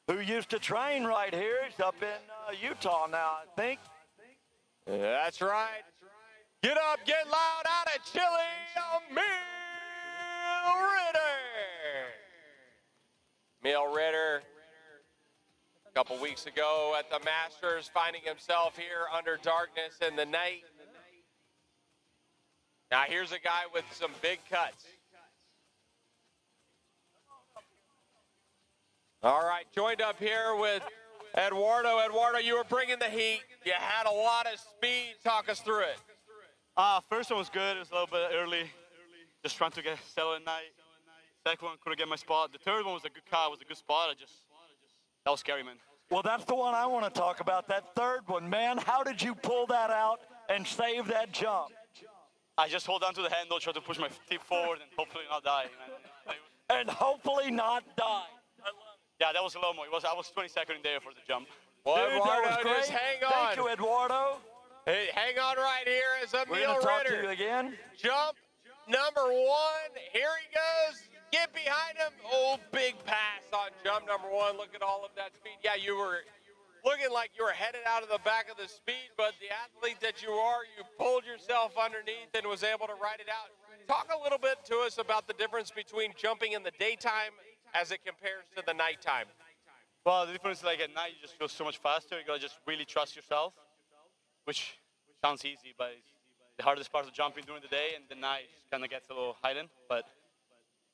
who used to train right here. He's up in Utah now, I think. That's right. Get up, get loud, out of Chile, Emil Ritter. Emil Ritter, a couple weeks ago at the Masters, finding himself here under darkness in the night. Now here's a guy with some big cuts. All right, joined up here with Eduardo. Eduardo, you were bringing the heat. You had a lot of speed. Talk us through it. First one was good. It was a little bit early. Just trying to get settled at night. Second one, couldn't get my spot. The third one was a good car. It was a good spot. That was scary, man. Well, that's the one I want to talk about, that third one. Man, how did you pull that out and save that jump? I just hold on to the handle, try to push my feet forward, and hopefully not die. And hopefully not die. Yeah, that was a low-mo. I was 22nd there for the jump. Well, Dude, Eduardo, that was just great. hang on. Thank you, Eduardo. Hey, hang on right here as Emil We're going to talk to Ritter. you again. Jump number one. Here he goes. Get behind him. Oh, big pass on jump number one. Look at all of that speed. Yeah, you were looking like you were headed out of the back of the speed, but the athlete that you are, you pulled yourself underneath and was able to ride it out. Talk a little bit to us about the difference between jumping in the daytime as it compares to the nighttime. Well, the difference is like at night, you just feel so much faster. You gotta just really trust yourself, which sounds easy, but it's the hardest part of jumping during the day, and the night just kind of gets a little heightened. But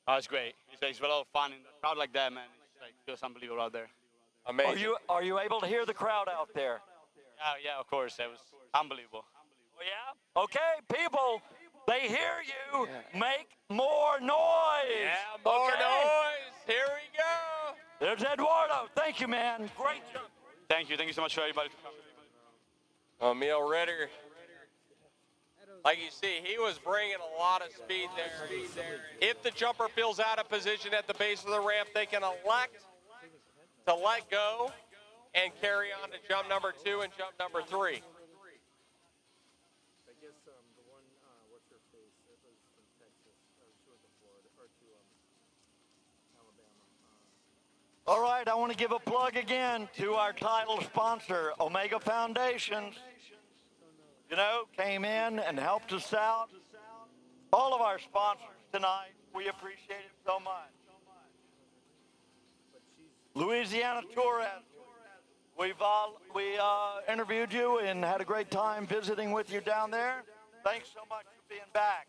it's great. It's a lot of fun in a crowd like that, man. It just feels unbelievable out there. Amazing. Are you able to hear the crowd out there? Yeah, of course. It was unbelievable. Oh, yeah? Okay, people, they hear you. Make more noise. Yeah, more noise. Here we go. There's Eduardo. Thank you, man. Great job. Thank you so much for everybody for coming. Emil Ritter. Like you see, he was bringing a lot of speed there. If the jumper feels out of position at the base of the ramp, they can elect to let go and carry on to jump number 2 and jump number 3. All right, I want to give a plug again to our title sponsor, Omega Foundations. You know, came in and helped us out. All of our sponsors tonight, we appreciate it so much. Louisiana Torres, we interviewed you and had a great time visiting with you down there. Thanks so much for being back.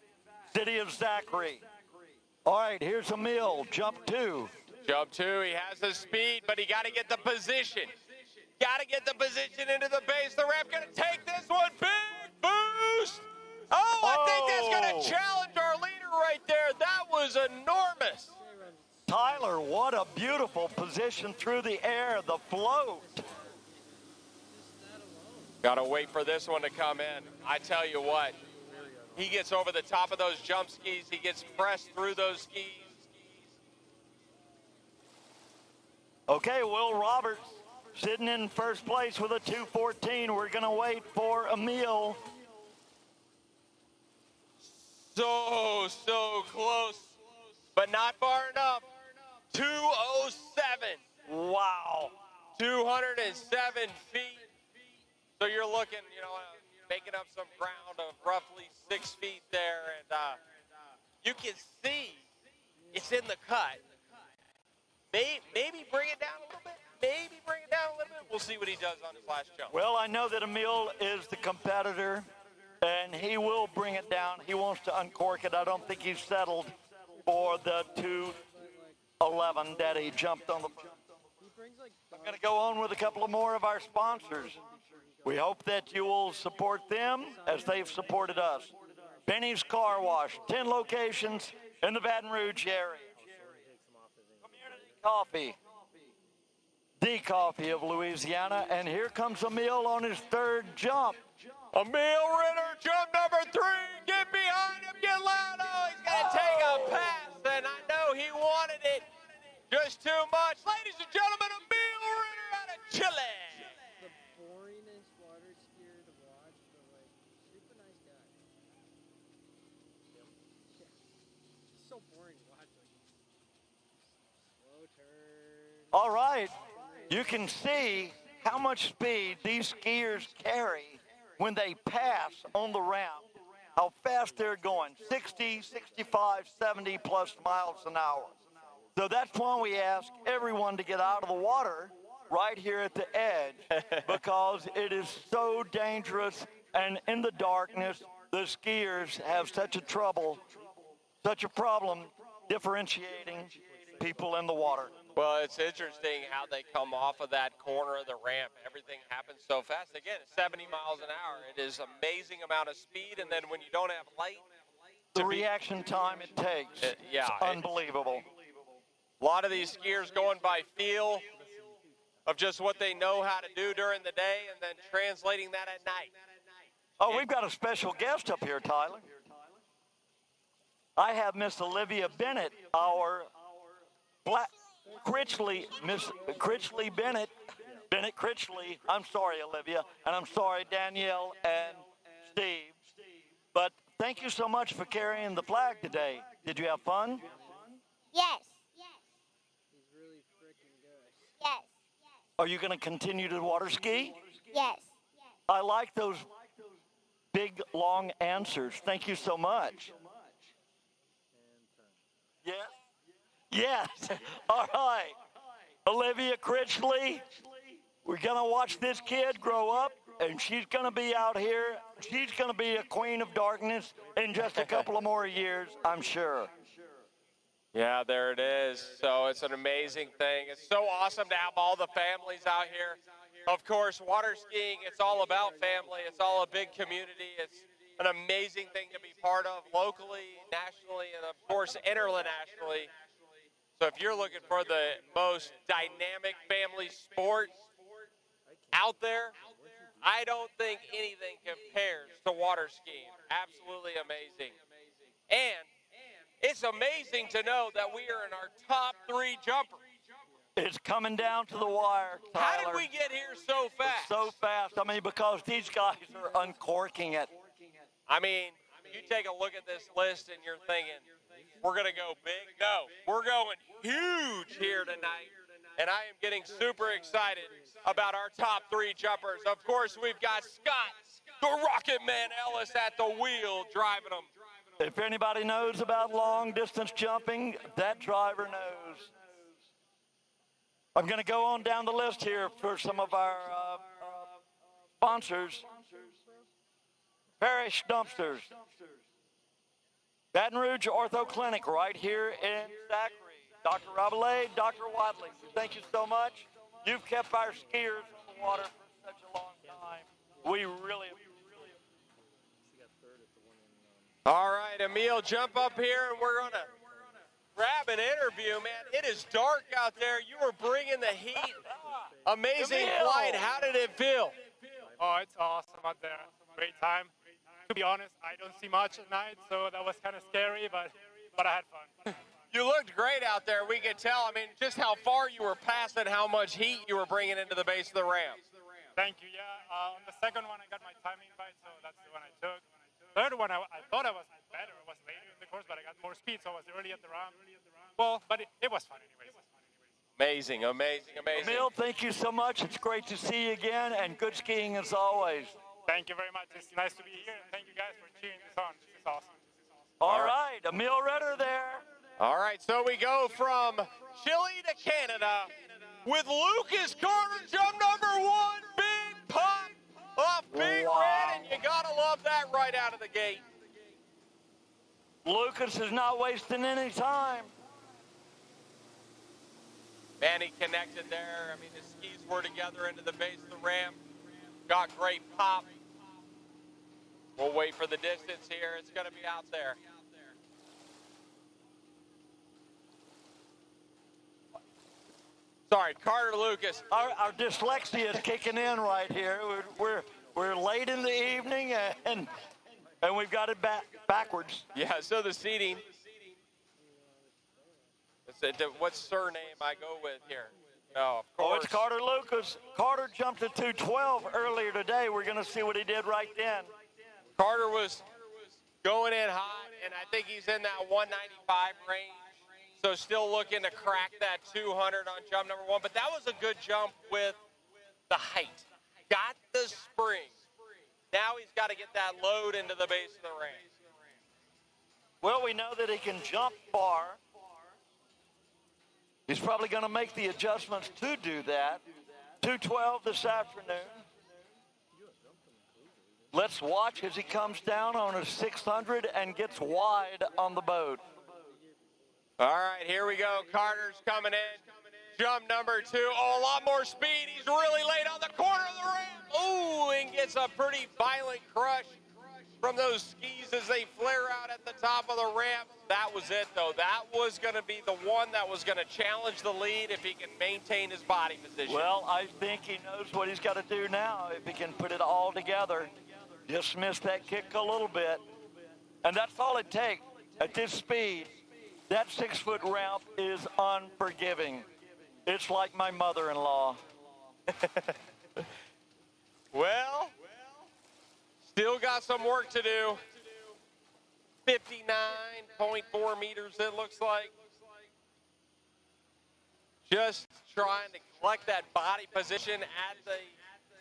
City of Zachary. All right, here's Emil, jump 2. Jump 2, he has the speed, but he got to get the position. Got to get the position into the base. The ramp going to take this one. Big boost. Oh, I think that's going to challenge our leader right there. That was enormous. Tyler, what a beautiful position through the air, the float. Got to wait for this one to come in. I tell you what, he gets over the top of those jump skis. He gets pressed through those skis. Okay, Will Roberts sitting in first place with a 2:14. We're going to wait for Emil. So close, but not far enough. 207. Wow. 207 feet. So you're looking, making up some ground of roughly 6 feet there. And you can see it's in the cut. Maybe bring it down a little bit. Maybe bring it down a little bit. We'll see what he does on his last jump. Well, I know that Emil is the competitor, and he will bring it down. He wants to uncork it. I don't think he's settled for the 211 that he jumped on the. I'm going to go on with a couple of more of our sponsors. We hope that you will support them as they've supported us. Benny's Car Wash, 10 locations in the Baton Rouge area. Coffee, the coffee of Louisiana, and here comes Emil on his third jump. Emil Ritter, jump number 3, get behind him, get loud. Oh, he's going to take a pass, and I know he wanted it just too much. Ladies and gentlemen, Emil Ritter out of Chile. The boringest water skier to watch, but like, super nice guy. Yeah. So boring to watch. All right, you can see how much speed these skiers carry when they pass on the ramp. how fast they're going, 60, 65, 70 plus miles an hour. So that's why we ask everyone to get out of the water right here at the edge because it is so dangerous, and in the darkness, the skiers have such a problem differentiating people in the water. Well, it's interesting how they come off of that corner of the ramp. Everything happens so fast. Again, it's 70 miles an hour. It is amazing amount of speed, and then when you don't have light, the reaction time it takes, yeah, it's unbelievable. A lot of these skiers going by feel of just what they know how to do during the day and then translating that at night. Oh, we've got a special guest up here, Tyler. I have Miss Olivia Bennett, our Miss Critchley Bennett Critchley. I'm sorry, Olivia, and I'm sorry, Danielle and Steve. But thank you so much for carrying the flag today. Did you have fun? Yes. Yes. Are you going to continue to water ski? Yes. I like those big, long answers. Thank you so much. Yes? Yes. All right. Olivia Critchley, we're going to watch this kid grow up, and she's going to be out here. She's going to be a queen of darkness in just a couple of more years, I'm sure. Yeah, there it is. So it's an amazing thing. It's so awesome to have all the families out here. Of course, water skiing, it's all about family. It's all a big community. It's an amazing thing to be part of locally, nationally, and of course, internationally. So if you're looking for the most dynamic family sport out there, I don't think anything compares to water skiing. Absolutely amazing. And it's amazing to know that we are in our top 3 jumpers. It's coming down to the wire, Tyler. How did we get here so fast? So fast. I mean, because these guys are uncorking it. I mean, you take a look at this list and you're thinking, we're going to go big. No, we're going huge here tonight. And I am getting super excited about our top 3 jumpers. Of course, we've got Scott, the Rocket Man Ellis at the wheel driving them. If anybody knows about long-distance jumping, that driver knows. I'm going to go on down the list here for some of our sponsors. Parish Dumpsters. Baton Rouge Ortho Clinic right here in Zachary. Dr. Rabelais, Dr. Wadley, thank you so much. You've kept our skiers in the water for such a long time. We really All right, Emil, jump up here, and we're going to grab an interview, man. It is dark out there. You were bringing the heat. Amazing flight. How did it feel? Oh, it's awesome out there. Great time. To be honest, I don't see much at night, so that was kind of scary, but I had fun. You looked great out there. We could tell, I mean, just how far you were past and how much heat you were bringing into the base of the ramp. Thank you, yeah. On the second one, I got my timing right, so that's the one I took. Third one, I thought I was better. It was later in the course, but I got more speed, so I was early at the ramp. Well, but it was fun anyways. Amazing, amazing, amazing. Emil, thank you so much. It's great to see you again, and good skiing as always. Thank you very much. It's nice to be here, and thank you guys for cheering this on. This is awesome. All right, Emil Ritter there. All right, so we go from Chile to Canada with Lucas Carter, jump number 1, big pop off Big Red, and you gotta love that right out of the gate. Lucas is not wasting any time. Man, he connected there. I mean, his skis were together into the base of the ramp. Got great pop. We'll wait for the distance here. It's gonna be out there. Sorry, Carter Lucas. Our dyslexia is kicking in right here. We're late in the evening, and we've got it backwards. Yeah, so the seating. What surname I go with here? No, of course. Oh, it's Carter Lucas. Carter jumped at 212 earlier today. We're going to see what he did right then. Carter was going in hot, and I think he's in that 195 range. So still looking to crack that 200 on jump number 1. But that was a good jump with the height. Got the spring Now he's got to get that load into the base of the ramp. Well, we know that he can jump far. He's probably going to make the adjustments to do that. 212 this afternoon. Let's watch as he comes down on a 600 and gets wide on the boat. All right, here we go. Carter's coming in. Jump number 2. Oh, a lot more speed. He's really late on the corner of the ramp. Ooh, and gets a pretty violent crush from those skis as they flare out at the top of the ramp. That was it, though. That was going to be the one that was going to challenge the lead if he can maintain his body position. Well, I think he knows what he's got to do now if he can put it all together. Just miss that kick a little bit. And that's all it takes. At this speed, that 6-foot ramp is unforgiving. It's like my mother-in-law. Well, still got some work to do. 59.4 meters, it looks like. Just trying to collect that body position at the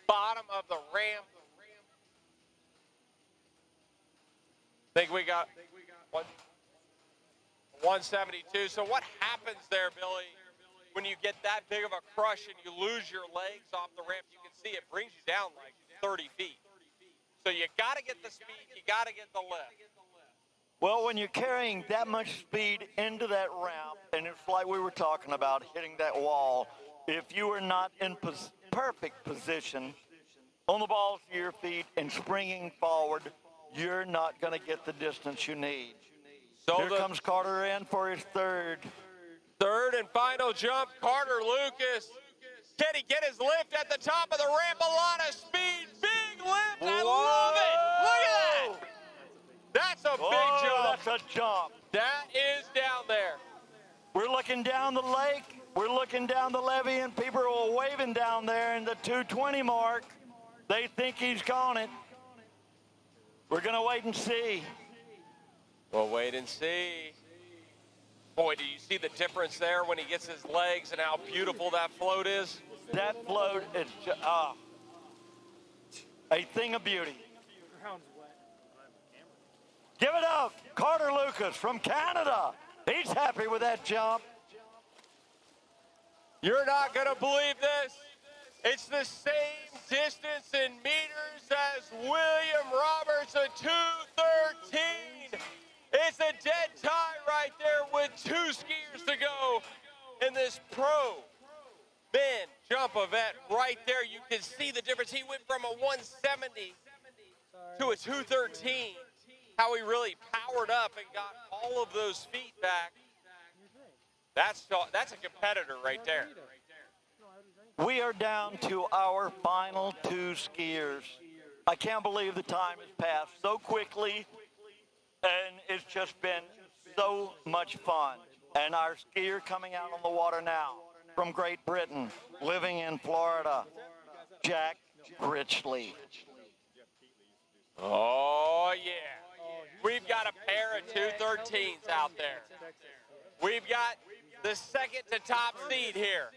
bottom of the ramp. I think we got 172. So what happens there, Billy, when you get that big of a crush and you lose your legs off the ramp? You can see it brings you down like 30 feet. So you got to get the speed, you got to get the lift. Well, when you're carrying that much speed into that ramp, and it's like we were talking about, hitting that wall, if you are not in perfect position on the balls of your feet and springing forward, you're not going to get the distance you need. So Here comes Carter in for his third. Third and final jump, Carter Lucas. Can he get his lift at the top of the ramp? A lot of speed, big lift. I love it. Look at that. That's a big jump. That's a jump. That is down there. We're looking down the lake. We're looking down the levee, and people are waving down there in the 220 mark. They think he's gone it. We're going to wait and see. We'll wait and see. Boy, do you see the difference there when he gets his legs and how beautiful that float is? That float is a thing of beauty. Give it up, Carter Lucas from Canada. He's happy with that jump. You're not going to believe this. It's the same distance in meters as William Roberts at 2:13. It's a dead tie right there with 2 skiers to go in this pro men jump event right there. You can see the difference. He went from a 170 to a 2:13. How he really powered up and got all of those feet back. That's a competitor right there. We are down to our final 2 skiers. I can't believe the time has passed so quickly, and it's just been so much fun. And our skier coming out on the water now from Great Britain, living in Florida, Jack Critchley. Oh, yeah. We've got a pair of 213s out there. We've got the second to top seed here.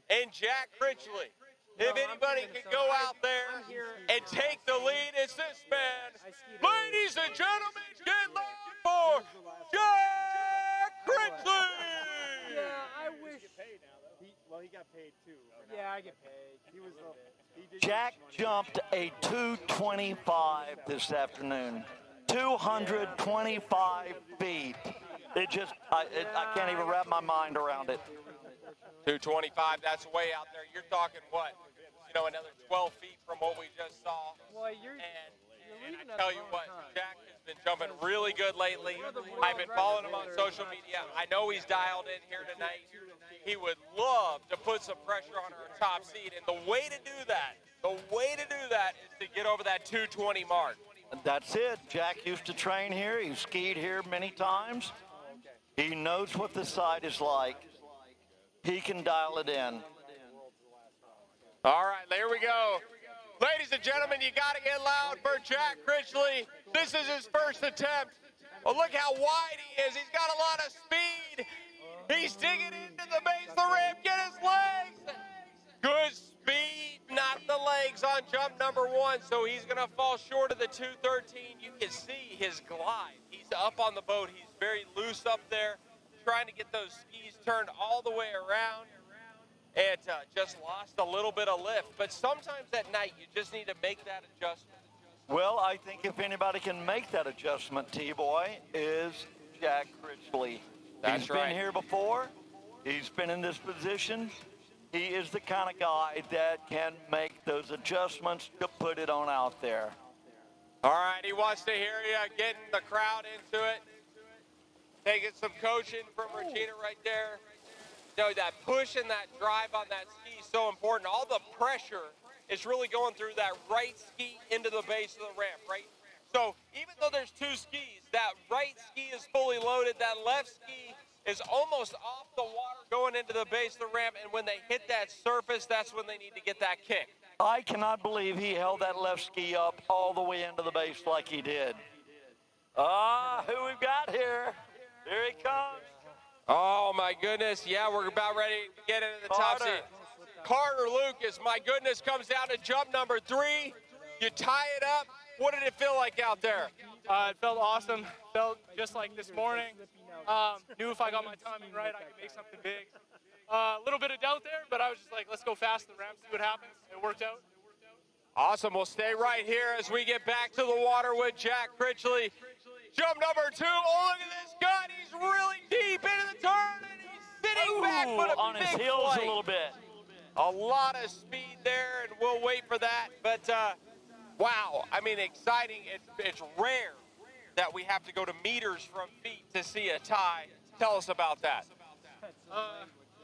And Jack Critchley. If anybody can go out there and take the lead, it's this man. Ladies and gentlemen, get loud for Jack Critchley. Yeah, I wish. He got paid too. Yeah, I get paid. He did Jack jumped a 225 this afternoon. 225 feet. It just, I can't even wrap my mind around it. 225, that's way out there. You're talking what? Another 12 feet from what we just saw. Well, and I tell you what, Jack has been jumping really good lately. I've been following him on social media. I know he's dialed in here tonight. He would love to put some pressure on our top seed, and the way to do that is to get over that 220 mark. That's it. Jack used to train here. He skied here many times. He knows what the side is like. He can dial it in. All right, there we go. Ladies and gentlemen, you got to get loud for Jack Critchley. This is his first attempt. Oh, look how wide he is. He's got a lot of speed. He's digging into the base of the ramp. Get his legs. Good speed, not the legs. legs on jump number 1, so he's going to fall short of the 213. You can see his glide. He's up on the boat. He's very loose up there, trying to get those skis turned all the way around. It just lost a little bit of lift. But sometimes at night, you just need to make that adjustment. Well, I think if anybody can make that adjustment, T-Boy, is Jack Critchley. He's been here before. He's been in this position. He is the kind of guy that can make those adjustments to put it on out there. All right, he wants to hear you, getting the crowd into it. Taking some coaching from Regina right there. You know, that push and that drive on that ski is so important. All the pressure is really going through that right ski into the base of the ramp, right? So even though there's 2 skis, that right ski is fully loaded, that left ski is almost off the water going into the base of the ramp, and when they hit that surface, that's when they need to get that kick. I cannot believe he held that left ski up all the way into the base like he did. Who we've got here? Here he comes. Oh, my goodness. Yeah, we're about ready to get into the top seat. Carter Lucas, my goodness, comes down to jump number 3. You tie it up. What did it feel like out there? It felt awesome. Felt just like this morning. Knew if I got my timing right, I could make something big. A little bit of doubt there, but I was just like, let's go fast in the ramp, see what happens. It worked out. Awesome. We'll stay right here as we get back to the water with Jack Critchley. Jump number 2. Oh, look at this guy. He's really deep into the turn, and he's sitting back with a on big his heels flight. a little bit. A lot of speed there, and we'll wait for that. But, wow, I mean, exciting. It's rare that we have to go to meters from feet to see a tie. Tell us about that.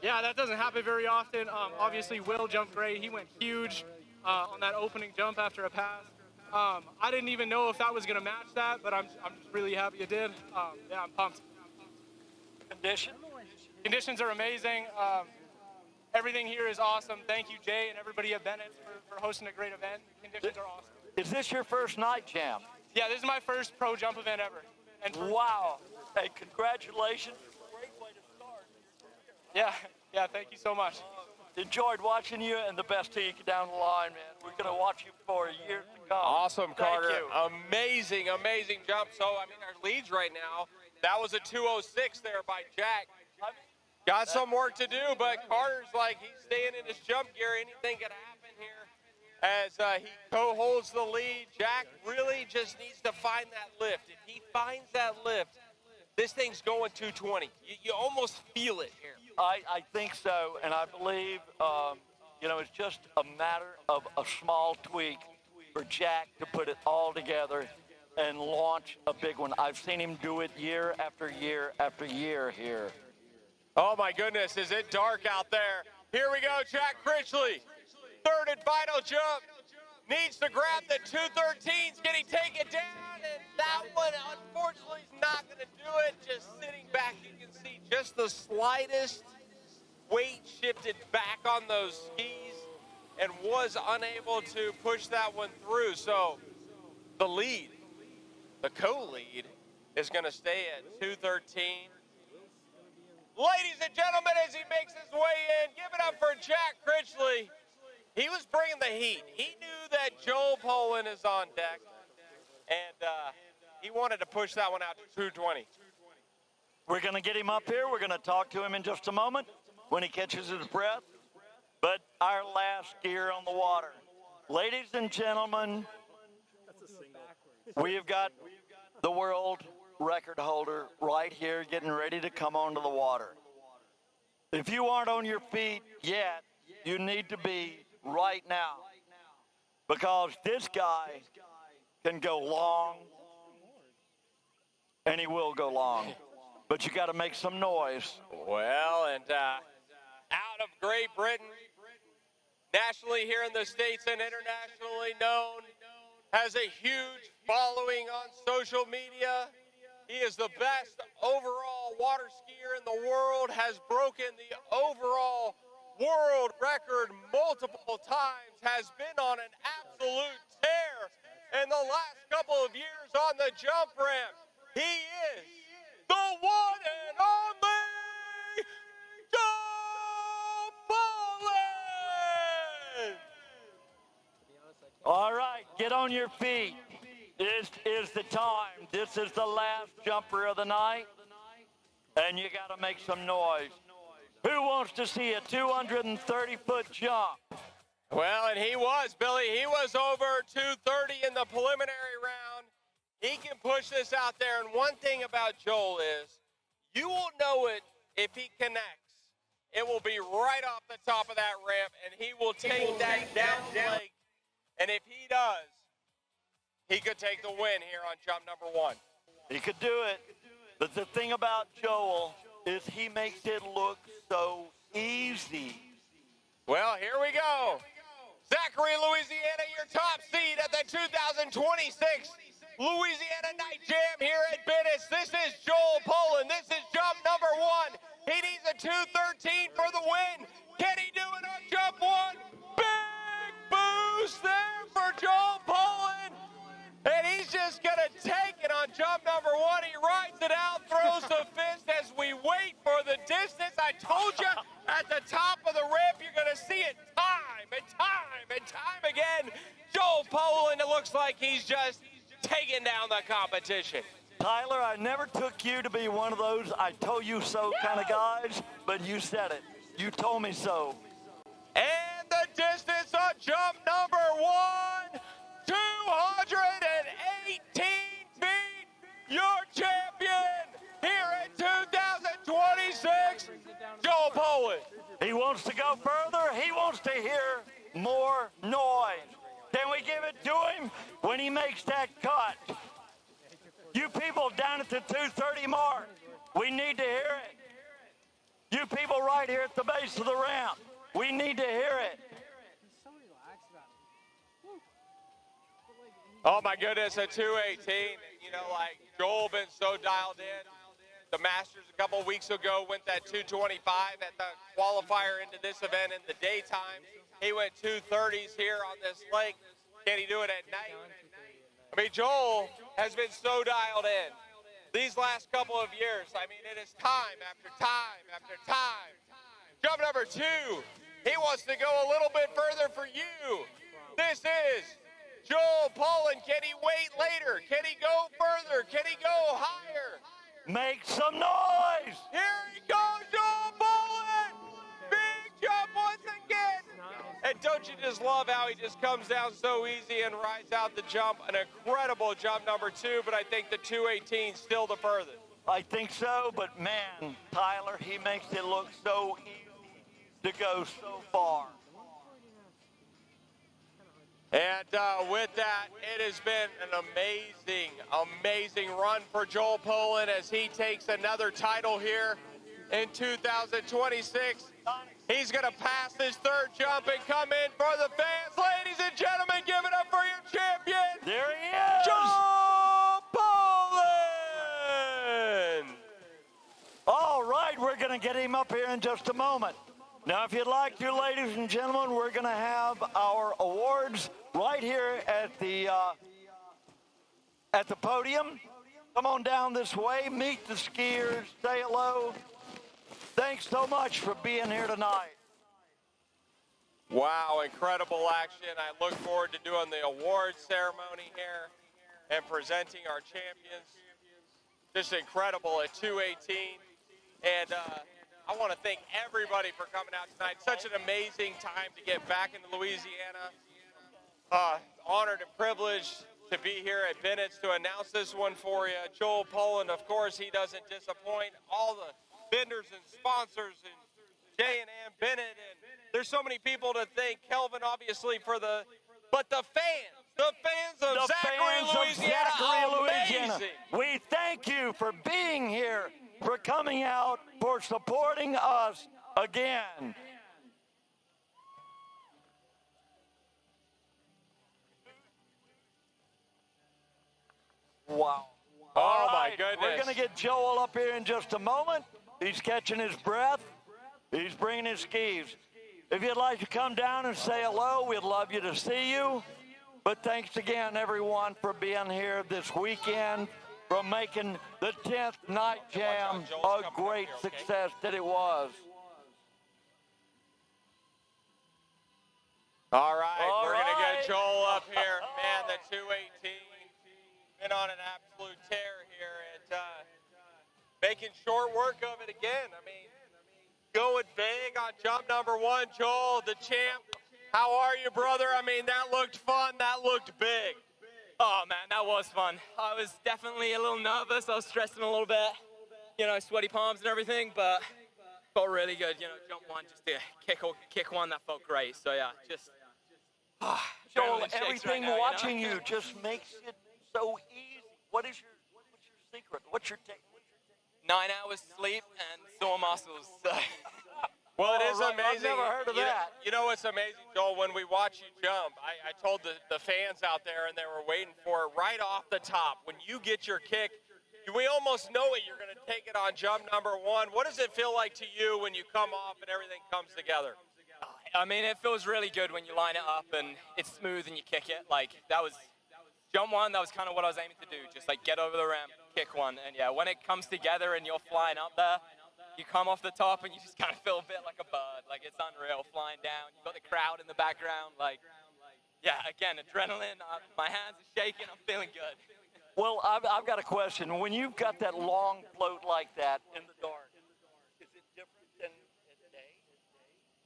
Yeah, that doesn't happen very often. Obviously, Will jumped great. He went huge on that opening jump after a pass. I didn't even know if that was going to match that, but I'm just really happy it did. Yeah, I'm pumped. Conditions are amazing. Everything here is awesome. Thank you, Jay, and everybody at Bennett for hosting a great event. Conditions are awesome. Is this your first night jam? Yeah, this is my first pro jump event ever. And wow. Hey, congratulations. Yeah, thank you so much. Enjoyed watching you, and the best to you down the line, man. We're going to watch you for years to come. Awesome, Carter. Thank you. Amazing, amazing jump. So, I mean, our leads right now, that was a 206 there by Jack. Got some work to do, but Carter's like, he's staying in his jump gear. Anything can happen here as he co-holds the lead. Jack really just needs to find that lift. If he finds that lift, this thing's going 220. You almost feel it here. I think so, and I believe, you know, it's just a matter of a small tweak for Jack to put it all together and launch a big one. I've seen him do it year after year after year here. Oh, my goodness, is it dark out there? Here we go, Jack Critchley. Third and final jump. Needs to grab the 213s. Can he take it down? And that one, unfortunately, is not going to do it. Just sitting back, you can see just the slightest weight shifted back on those skis and was unable to push that one through. So the lead, the co-lead, is going to stay at 213. Ladies and gentlemen, as he makes his way in, give it up for Jack Critchley. He was bringing the heat. He knew that Joel Poland is on deck, and he wanted to push that one out to 220. We're going to get him up here. We're going to talk to him in just a moment when he catches his breath. But our last gear on the water. Ladies and gentlemen, we have got the world record holder right here getting ready to come onto the water. If you aren't on your feet yet, you need to be right now, because this guy can go long, and he will go long, but you got to make some noise. Well, and out of Great Britain, nationally here in the States and internationally known, has a huge following on social media. He is the best overall water skier in the world, has broken the overall world record multiple times, has been on an absolute tear in the last couple of years on the jump ramp. He is the one and only Joel Poland! get on your feet. This is the time. This is the last jumper of the night, and you got to make some noise. Who wants to see a 230-foot jump? Well, and he was, Billy. He was over 230 in the preliminary round. He can push this out there, and one thing about Joel is you will know it if he connects. It will be right off the top of that ramp, and he will take that down leg. And if he does, he could take the win here on jump number 1. He could do it. But the thing about Joel is he makes it look so easy. Well, here we go. Zachary, Louisiana, your top seed at the 2026 Louisiana Night Jam here at Venice. This is Joel Poland. This is jump number 1. He needs a 213 for the win. Can he do it on jump 1? Big boost there for Joel Poland. And he's just going to take it on jump number 1. He rides it out, throws the fist as we wait for the distance. I told you at the top of the ramp, you're going to see it time and time and time again. Joel Poland, it looks like he's just taking down the competition. Tyler, I never took you to be one of those I told you so kind of guys, but you said it. You told me so. And the distance on jump number 1, 218 feet. Your champion here in 2026, Joel Poland. He wants to go further. He wants to hear more noise. Can we give it to him when he makes that cut? You people down at the 230 mark, we need to hear it. You people right here at the base of the ramp, we need to hear it. Oh my goodness, a 218. You know, like Joel been so dialed in. The Masters a couple weeks ago went that 225 at the qualifier into this event in the daytime. He went 230s here on this lake. Can he do it at night? I mean, Joel has been so dialed in these last couple of years. I mean, it is time after time after time. Jump number 2. He wants to go a little bit further for you. This is Joel Poland. Can he wait later? Can he go further? Can he go higher? Make some noise. Here he goes, Joel Poland. Big jump once again. And don't you just love how he just comes down so easy and rides out the jump? An incredible jump number 2, but I think the 218 still the furthest. I think so, but man, Tyler, he makes it look so easy to go so far. And with that, it has been an amazing, amazing run for Joel Poland as he takes another title here in 2026. He's going to pass his 3rd jump and come in for the fans. Ladies and gentlemen, give it up for your champion. There he is. Joel Poland. All right, we're going to get him up here in just a moment. Now, if you'd like to, ladies and gentlemen, we're going to have our awards right here at the podium. Come on down this way, meet the skiers, say hello. Thanks so much for being here tonight. Wow, incredible action. I look forward to doing the awards ceremony here and presenting our champions. Just incredible at 218. And I want to thank everybody for coming out tonight. Such an amazing time to get back into Louisiana. Honored and privileged to be here at Bennett's to announce this one for you. Joel Poland, of course, he doesn't disappoint. All the vendors and sponsors and J&M Bennett, and there's so many people to thank. Kelvin, obviously, but the fans of Zachary, Louisiana, amazing. We thank you for being here, for coming out, for supporting us again. Wow. Oh, my goodness. We're going to get Joel up here in just a moment. He's catching his breath. He's bringing his skis. If you'd like to come down and say hello, we'd love you to see you. But thanks again, everyone, for being here this weekend, for making the 10th Night Jam a great success that it was. All right, we're going to get Joel up here. Man, the been on an absolute tear here and making short work of it again. I mean, going big on jump number 1. Joel, the champ, how are you, brother? I mean, that looked fun. That looked big. Oh, man, that was fun. I was definitely a little nervous. I was stressing a little bit, you know, sweaty palms and everything, but felt really good. You know, jump 1, just to kick 1, that felt great. So, yeah, just Joel, adrenaline shakes everything right now, watching you know? you just makes it so easy. What's your secret? What's your take? 9 hours sleep and sore muscles. Well, it is right. amazing. I've never heard of that. You know what's amazing, Joel? When we watch you jump, I told the fans out there, and they were waiting for it right off the top. When you get your kick, we almost know it. You're going to take it on jump number 1. What does it feel like to you when you come off and everything comes together? I mean, it feels really good when you line it up and it's smooth and you kick it. Like, that was jump 1, that was kind of what I was aiming to do. Just like get over the ramp, kick 1. And yeah, when it comes together and you're flying up there, you come off the top and you just kind of feel a bit like a bird. Like, it's unreal flying down. You've got the crowd in the background. Like, yeah, again, adrenaline. My hands are shaking. I'm feeling good. Well, I've got a question. When you've got that long float like that in the dark, is it different than at day?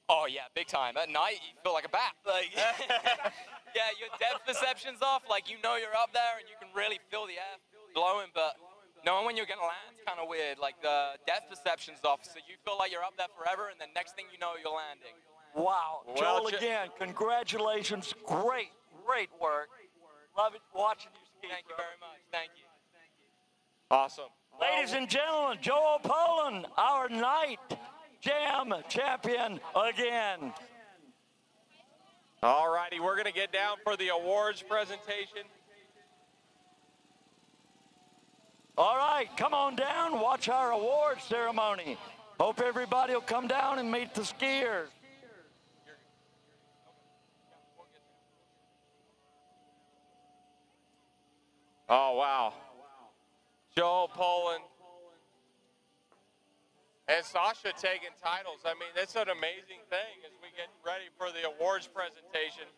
Oh, yeah, big time. At night, you feel like a bat. Like, yeah, your depth perception's off. Like, you know you're up there and you can really feel the air blowing, but knowing when you're going to land is kind of weird. Like, the depth perception's off, so you feel like you're up there forever, and then next thing you know, you're landing. Wow. Well, Joel, again, congratulations. Great work. Love it watching you ski. Thank you very much. Thank you. Awesome. Ladies and gentlemen, Joel Poland, our night jam champion again. All righty, we're going to get down for the awards presentation. All right, come on down, watch our awards ceremony. Hope everybody will come down and meet the skiers. Oh, wow. Joel Poland and Sasha taking titles. I mean, it's an amazing thing as we get ready for the awards presentation.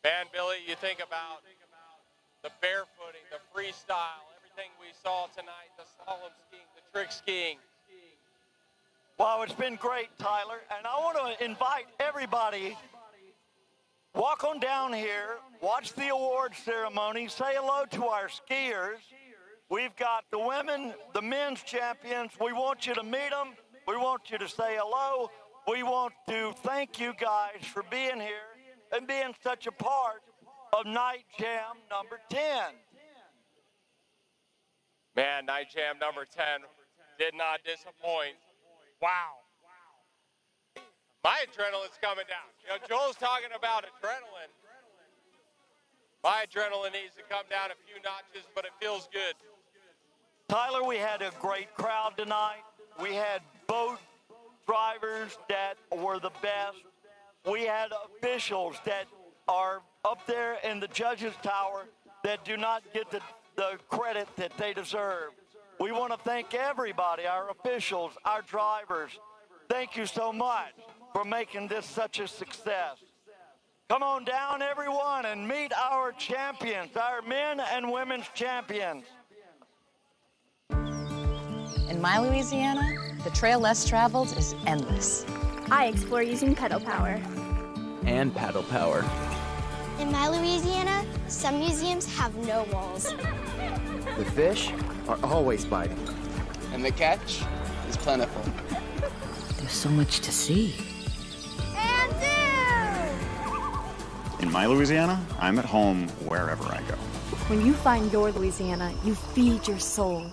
Man, Billy, you think about the barefooting, the freestyle, everything we saw tonight, the slalom skiing, the trick skiing. Wow, it's been great, Tyler. And I want to invite everybody, walk on down here, watch the awards ceremony, say hello to our skiers. We've got the women, the men's champions. We want you to meet them. We want you to say hello. We want to thank you guys for being here and being such a part of Night Jam number 10. Man, Night Jam number 10 did not disappoint. Wow. My adrenaline's coming down. You know, Joel's talking about adrenaline. My adrenaline needs to come down a few notches, but it feels good. Tyler, we had a great crowd tonight. We had boat drivers that were the best. We had officials that are up there in the judges' tower that do not get the credit that they deserve. We want to thank everybody, our officials, our drivers. Thank you so much for making this such a success. Come on down, everyone, and meet our champions, our men and women's champions. In my Louisiana, the trail less traveled is endless. I explore using pedal power. And paddle power. In my Louisiana, some museums have no walls. The fish are always biting. And the catch is plentiful. There's so much to see. And In my Louisiana, I'm at home wherever I go. When you find your Louisiana, you feed your soul.